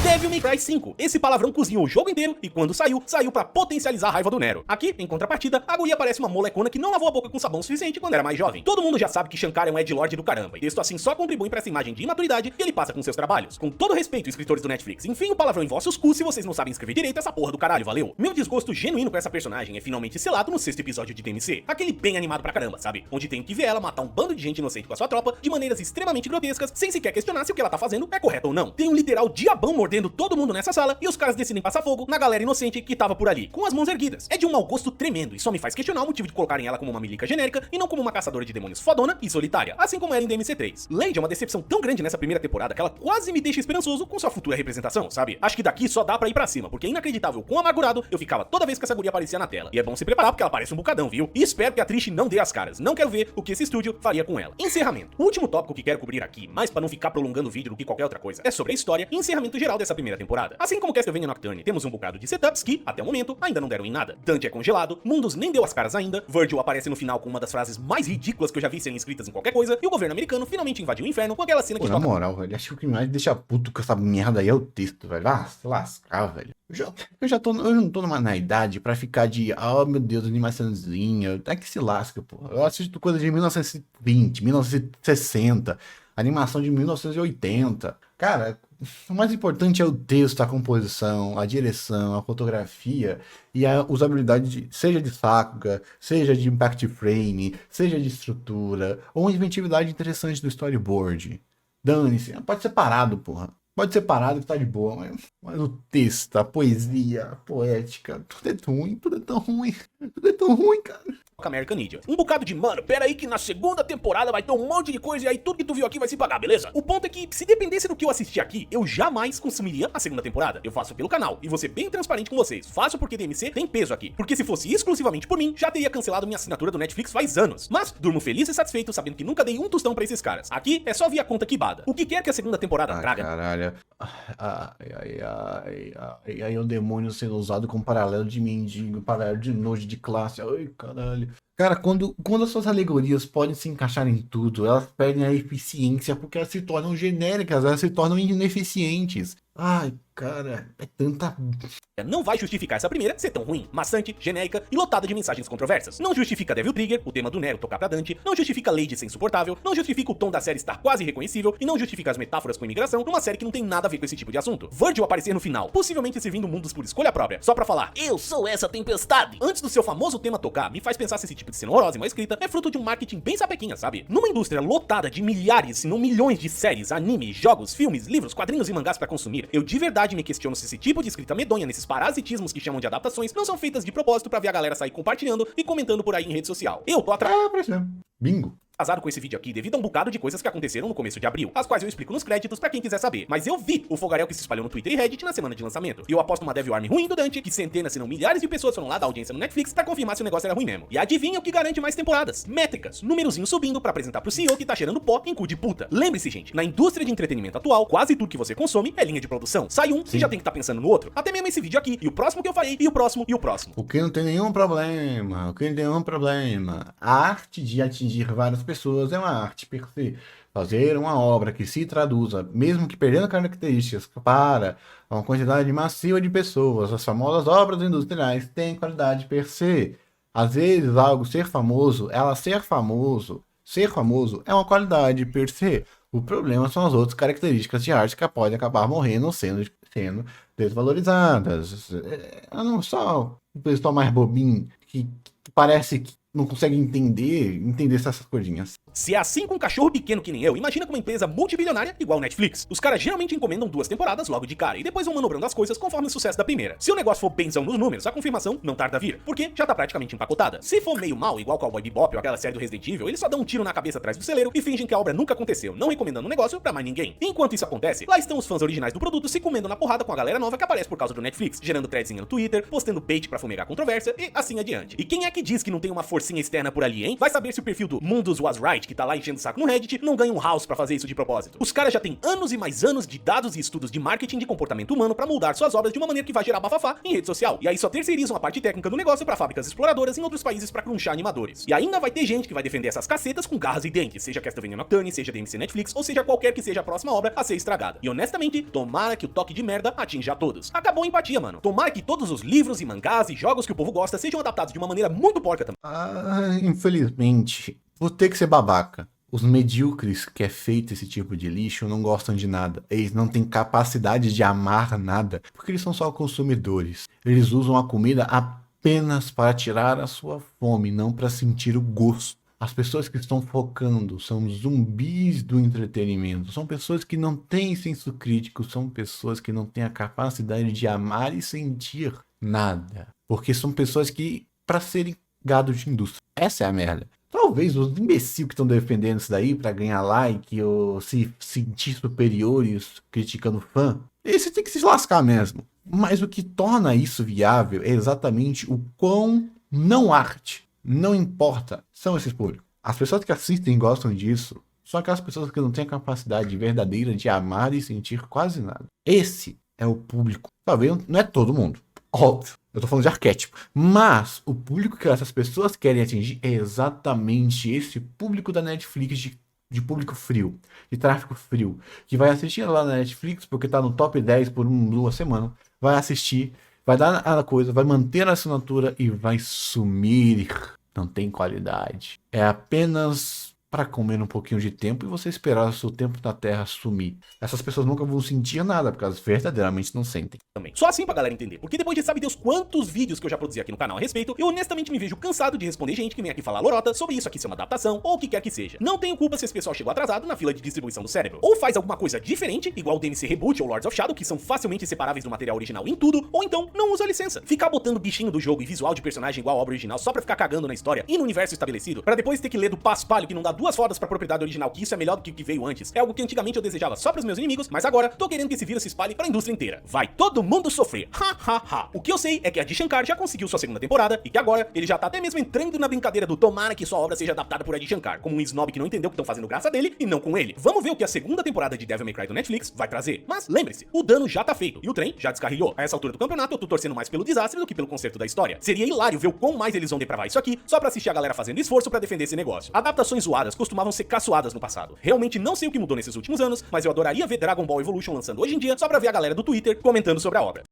Devil May Cry 5. Esse palavrão cozinhou o jogo inteiro e quando saiu, saiu pra potencializar a raiva do Nero. Aqui, em contrapartida, a guria parece uma molecona que não lavou a boca com sabão o suficiente quando era mais jovem. Todo mundo já sabe que Shankar é um edgelord do caramba, e texto assim só contribui pra essa imagem de imaturidade que ele passa com seus trabalhos. Com todo respeito, escritores do Netflix, enfim o palavrão em vossos cus se vocês não sabem escrever direito essa porra do caralho, valeu? Meu desgosto genuíno com essa personagem é finalmente selado no 6º episódio de DMC. Aquele bem animado pra caramba, sabe? Onde tem que ver ela matar um bando de gente inocente com a sua tropa de maneiras extremamente grotescas, sem sequer questionar se o que ela tá fazendo é correto ou não. Tem um literal diabão mordendo todo mundo nessa sala e os caras decidem passar fogo na galera inocente que tava por ali, com as mãos erguidas. É de um mau gosto tremendo e só me faz questionar o motivo de colocarem ela como uma milica genérica e não como uma caçadora de demônios fodona e solitária, assim como era em DMC3. Lady é uma decepção tão grande nessa primeira temporada que ela quase me deixa esperançoso com sua futura representação, sabe? Acho que daqui só dá pra ir pra cima, porque é inacreditável quão amargurado eu ficava toda vez que essa guria aparecia na tela. E é bom se preparar porque ela parece um bocadão, viu? E espero que a Trish não dê as caras. Não quero ver o que esse estúdio faria com ela. Encerramento. O último tópico que quero cobrir aqui, mais pra não ficar prolongando o vídeo do que qualquer outra coisa, é sobre a história e encerramento geral dessa primeira temporada. Assim como Castlevania Nocturne, temos um bocado de setups que, até o momento, ainda não deram em nada. Dante é congelado, Mundus nem deu as caras ainda, Virgil aparece no final com uma das frases mais ridículas que eu já vi serem escritas em qualquer coisa, e o governo americano finalmente invadiu o inferno com aquela cena que na moral, velho, acho que o que mais deixa puto com essa merda aí é o texto, velho. Ah, se lascar, velho. Eu não tô na idade pra ficar de, oh meu Deus, animaçãozinha, até que se lasca, pô. Eu assisto coisa de 1920, 1960, animação de 1980. Cara, o mais importante é o texto, a composição, a direção, a fotografia e a usabilidade, seja de Sakuga, seja de impact frame, seja de estrutura, ou inventividade interessante do storyboard. Dane-se. Pode ser parado, porra. Pode ser parado que tá de boa, mas o texto, a poesia, a poética, tudo é ruim, tudo é tão ruim. Tudo é tão ruim, cara. American Ninja. Um bocado de, mano, pera aí que na segunda temporada vai ter um monte de coisa e aí tudo que tu viu aqui vai se pagar, beleza? O ponto é que, se dependesse do que eu assisti aqui, eu jamais consumiria a segunda temporada. Eu faço pelo canal e vou ser bem transparente com vocês. Faço porque DMC tem peso aqui. Porque se fosse exclusivamente por mim, já teria cancelado minha assinatura do Netflix faz anos. Mas durmo feliz e satisfeito sabendo que nunca dei um tostão pra esses caras. Aqui é só via conta quibada. O que quer que a segunda temporada traga? Caralho. Ai, o demônio sendo usado como paralelo de mendigo, paralelo de nojo de classe. Ai, caralho. Cara, quando as suas alegorias podem se encaixar em tudo, elas perdem a eficiência porque elas se tornam genéricas, elas se tornam ineficientes. Ai, cara, é tanta... Não vai justificar essa primeira ser tão ruim, maçante, genérica e lotada de mensagens controversas. Não justifica Devil Trigger, o tema do Nero tocar pra Dante, não justifica Lady ser insuportável, não justifica o tom da série estar quase irreconhecível e não justifica as metáforas com imigração numa série que não tem nada a ver com esse tipo de assunto. Virgil aparecer no final, possivelmente servindo mundos por escolha própria, só pra falar, eu sou essa tempestade, antes do seu famoso tema tocar, me faz pensar se esse tipo de cena horrorosa e mal escrita é fruto de um marketing bem sapequinha, sabe? Numa indústria lotada de milhares, se não milhões de séries, animes, jogos, filmes, livros, quadrinhos e mangás pra consumir, eu de verdade me questiono se esse tipo de escrita medonha nesses parasitismos que chamam de adaptações não são feitas de propósito pra ver a galera sair compartilhando e comentando por aí em rede social. Eu tô atrás. Por exemplo, bingo. Azado com esse vídeo aqui devido a um bocado de coisas que aconteceram no começo de abril, as quais eu explico nos créditos pra quem quiser saber. Mas eu vi o fogaréu que se espalhou no Twitter e Reddit na semana de lançamento. E eu aposto uma Devil Army ruim do Dante, que centenas se não milhares de pessoas foram lá dar audiência no Netflix pra confirmar se o negócio era ruim mesmo. E adivinha o que garante mais temporadas? Métricas, númerozinho subindo pra apresentar pro CEO que tá cheirando pó em cu de puta. Lembre-se, gente, na indústria de entretenimento atual, quase tudo que você consome é linha de produção. Sai um, você já tem que estar pensando no outro. Até mesmo esse vídeo aqui, e o próximo que eu falei, e o próximo, e o próximo. O que não tem nenhum problema, A arte de atingir várias pessoas é uma arte per se. Fazer uma obra que se traduza, mesmo que perdendo características, para uma quantidade massiva de pessoas. As famosas obras industriais têm qualidade per se. Às vezes, algo ser famoso é uma qualidade per se. O problema são as outras características de arte que podem acabar morrendo sendo desvalorizadas. Não só o pessoal mais bobinho que parece que não consegue entender essas coisinhas. Se é assim com um cachorro pequeno que nem eu, imagina com uma empresa multibilionária igual Netflix. Os caras geralmente encomendam 2 temporadas logo de cara e depois vão manobrando as coisas conforme o sucesso da primeira. Se o negócio for benzão nos números, a confirmação não tarda a vir, porque já tá praticamente empacotada. Se for meio mal, igual Cowboy Bebop ou aquela série do Resident Evil, eles só dão um tiro na cabeça atrás do celeiro e fingem que a obra nunca aconteceu, não recomendando o negócio pra mais ninguém. Enquanto isso acontece, lá estão os fãs originais do produto se comendo na porrada com a galera nova que aparece por causa do Netflix, gerando threadzinha no Twitter, postando bait pra fumegar controvérsia e assim adiante. E quem é que diz que não tem uma forcinha externa por ali, hein? Vai saber se o perfil do Mundus Was Right, que tá lá enchendo o saco no Reddit, não ganha um house pra fazer isso de propósito. Os caras já têm anos e mais anos de dados e estudos de marketing de comportamento humano pra moldar suas obras de uma maneira que vai gerar bafafá em rede social. E aí só terceirizam a parte técnica do negócio pra fábricas exploradoras em outros países pra crunchar animadores. E ainda vai ter gente que vai defender essas cacetas com garras e dentes, seja Castlevania Nocturne, seja DMC Netflix, ou seja qualquer que seja a próxima obra a ser estragada. E honestamente, tomara que o toque de merda atinja a todos. Acabou a empatia, mano. Tomara que todos os livros e mangás e jogos que o povo gosta sejam adaptados de uma maneira muito porca também. Infelizmente, vou ter que ser babaca. Os medíocres que é feito esse tipo de lixo não gostam de nada. Eles não têm capacidade de amar nada, porque eles são só consumidores. Eles usam a comida apenas para tirar a sua fome, não para sentir o gosto. As pessoas que estão focando são zumbis do entretenimento. São pessoas que não têm senso crítico, são pessoas que não têm a capacidade de amar e sentir nada. Porque são pessoas que, para serem gado de indústria. Essa é a merda. Talvez os imbecil que estão defendendo isso daí pra ganhar like ou se sentir superiores criticando fã, esse tem que se lascar mesmo. Mas o que torna isso viável é exatamente o quão não arte, não importa, são esses públicos. As pessoas que assistem e gostam disso são aquelas pessoas que não têm a capacidade verdadeira de amar e sentir quase nada. Esse é o público. Talvez não é todo mundo, óbvio. Eu tô falando de arquétipo. Mas o público que essas pessoas querem atingir é exatamente esse público da Netflix de público frio, de tráfego frio, que vai assistir lá na Netflix porque tá no top 10 por 2 semanas, vai assistir, vai dar a coisa, vai manter a assinatura e vai sumir. Não tem qualidade. É apenas para comer um pouquinho de tempo e você esperar o seu tempo na Terra sumir. Essas pessoas nunca vão sentir nada, porque elas verdadeiramente não sentem. Também. Só assim pra galera entender. Porque depois de sabe Deus quantos vídeos que eu já produzi aqui no canal a respeito, eu honestamente me vejo cansado de responder gente que vem aqui falar lorota sobre isso aqui ser uma adaptação ou o que quer que seja. Não tenho culpa se esse pessoal chegou atrasado na fila de distribuição do cérebro. Ou faz alguma coisa diferente, igual o DMC Reboot ou Lords of Shadow, que são facilmente separáveis do material original em tudo, ou então não usa a licença. Ficar botando bichinho do jogo e visual de personagem igual à obra original só pra ficar cagando na história e no universo estabelecido, pra depois ter que ler do paspalho que não dá duas fodas pra propriedade original, que isso é melhor do que o que veio antes, é algo que antigamente eu desejava só pros meus inimigos, mas agora tô querendo que esse vírus se espalhe pra indústria inteira. Vai todo mundo sofrer. Ha, ha, ha. O que eu sei é que a Adi Shankar já conseguiu sua segunda temporada e que agora ele já tá até mesmo entrando na brincadeira do tomara que sua obra seja adaptada por Adi Shankar, como um snob que não entendeu que estão fazendo graça dele e não com ele. Vamos ver o que a segunda temporada de Devil May Cry do Netflix vai trazer. Mas lembre-se, o dano já tá feito e o trem já descarrilhou. A essa altura do campeonato eu tô torcendo mais pelo desastre do que pelo conserto da história. Seria hilário ver o quão mais eles vão depravar isso aqui só pra assistir a galera fazendo esforço pra defender esse negócio. Adaptações zoadas costumavam ser caçoadas no passado. Realmente não sei o que mudou nesses últimos anos, mas eu adoraria ver Dragon Ball Evolution lançando hoje em dia só pra ver a galera do Twitter comentando sobre a obra.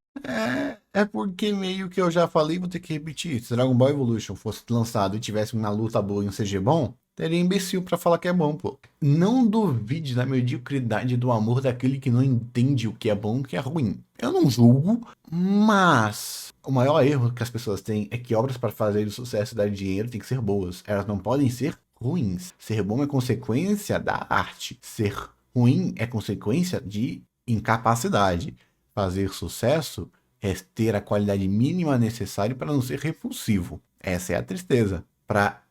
É porque meio que eu já falei, vou ter que repetir. Se Dragon Ball Evolution fosse lançado e tivesse uma luta boa e um CG bom, teria imbecil pra falar que é bom, pô. Não duvide da mediocridade do amor daquele que não entende o que é bom e o que é ruim. Eu não julgo, mas o maior erro que as pessoas têm é que obras para fazer sucesso e dar dinheiro têm que ser boas. Elas não podem ser ruins. Ser bom é consequência da arte. Ser ruim é consequência de incapacidade. Fazer sucesso é ter a qualidade mínima necessária para não ser repulsivo. Essa é a tristeza. Para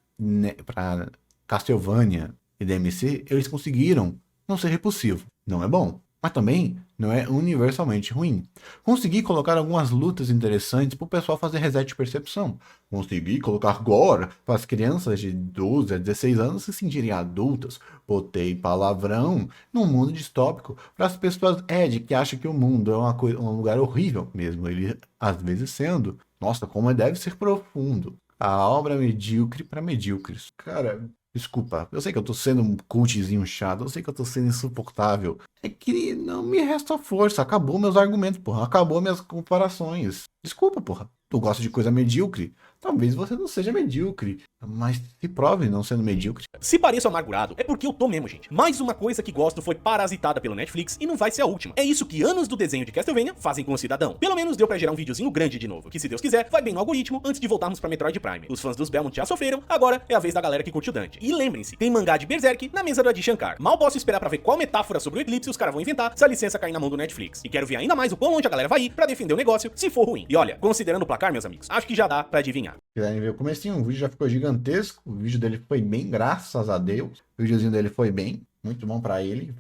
Castlevania e DMC, eles conseguiram não ser repulsivo. Não é bom, mas também não é universalmente ruim. Consegui colocar algumas lutas interessantes para o pessoal fazer reset de percepção. Consegui colocar gore para as crianças de 12 a 16 anos se sentirem adultas. Botei palavrão num mundo distópico para as pessoas que acham que o mundo é um lugar horrível, mesmo ele às vezes sendo. Nossa, como deve ser profundo. A obra é medíocre para medíocres. Cara, desculpa, eu sei que eu tô sendo um cultzinho chato, eu sei que eu tô sendo insuportável. É que não me resta força, acabou meus argumentos, porra, acabou minhas comparações. Desculpa, porra. Tu gosta de coisa medíocre? Talvez você não seja medíocre, mas se prove não sendo medíocre. Se pareço amargurado, é porque eu tô mesmo, gente. Mais uma coisa que gosto foi parasitada pelo Netflix e não vai ser a última. É isso que anos do desenho de Castlevania fazem com o cidadão. Pelo menos deu pra gerar um videozinho grande de novo, que se Deus quiser, vai bem no algoritmo antes de voltarmos pra Metroid Prime. Os fãs dos Belmont já sofreram, agora é a vez da galera que curtiu Dante. E lembrem-se, tem mangá de Berserk na mesa do Adi Shankar. Mal posso esperar pra ver qual metáfora sobre o eclipse os caras vão inventar se a licença cair na mão do Netflix. E quero ver ainda mais o quão longe a galera vai ir pra defender o negócio se for ruim. E olha, considerando o placar, meus amigos, acho que já dá pra adivinhar. Quiserem ver o comecinho, o vídeo já ficou gigantesco, o vídeo dele foi bem, graças a Deus. O videozinho dele foi bem, muito bom pra ele.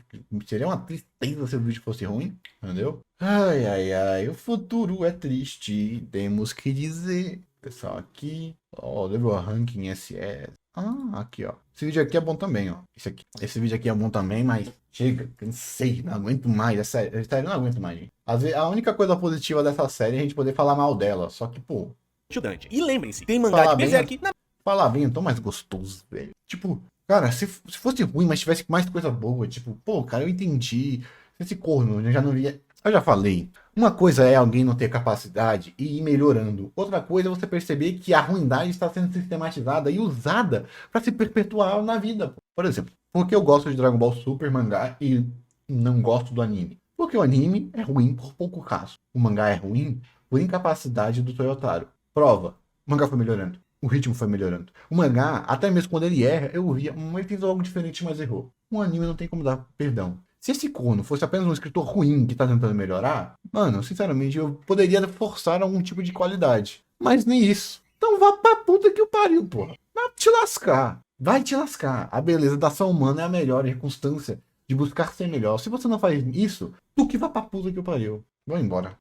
Seria uma tristeza se o vídeo fosse ruim, entendeu? Ai, ai, ai, o futuro é triste, temos que dizer. Pessoal, aqui, ó, level ranking SS. Ah, aqui, ó. Esse vídeo aqui é bom também, ó. Esse vídeo aqui é bom também, mas chega, cansei, não aguento mais. É sério, não aguento mais, gente. Às vezes, a única coisa positiva dessa série é a gente poder falar mal dela, só que, pô... Dante. E lembrem-se, tem mangá de Berserk na... Falar bem é tão mais gostoso, velho. Tipo, cara, se fosse ruim, mas tivesse mais coisa boa, tipo, pô, cara, eu entendi. Esse corno, eu já não via... Eu já falei. Uma coisa é alguém não ter capacidade e ir melhorando. Outra coisa é você perceber que a ruindade está sendo sistematizada e usada para se perpetuar na vida. Por exemplo, por que eu gosto de Dragon Ball Super mangá e não gosto do anime? Porque o anime é ruim por pouco caso. O mangá é ruim por incapacidade do Toyotaro. Prova, o mangá foi melhorando. O ritmo foi melhorando. O mangá, até mesmo quando ele erra, eu via, ele fez algo diferente, mas errou. O anime não tem como dar perdão. Se esse corno fosse apenas um escritor ruim que tá tentando melhorar, mano, sinceramente, eu poderia forçar algum tipo de qualidade. Mas nem isso. Então vá pra puta que o pariu, porra. Vai te lascar. Vai te lascar. A beleza da ação humana é a melhor circunstância de buscar ser melhor. Se você não faz isso, tu que vá pra puta que o pariu. Vou embora.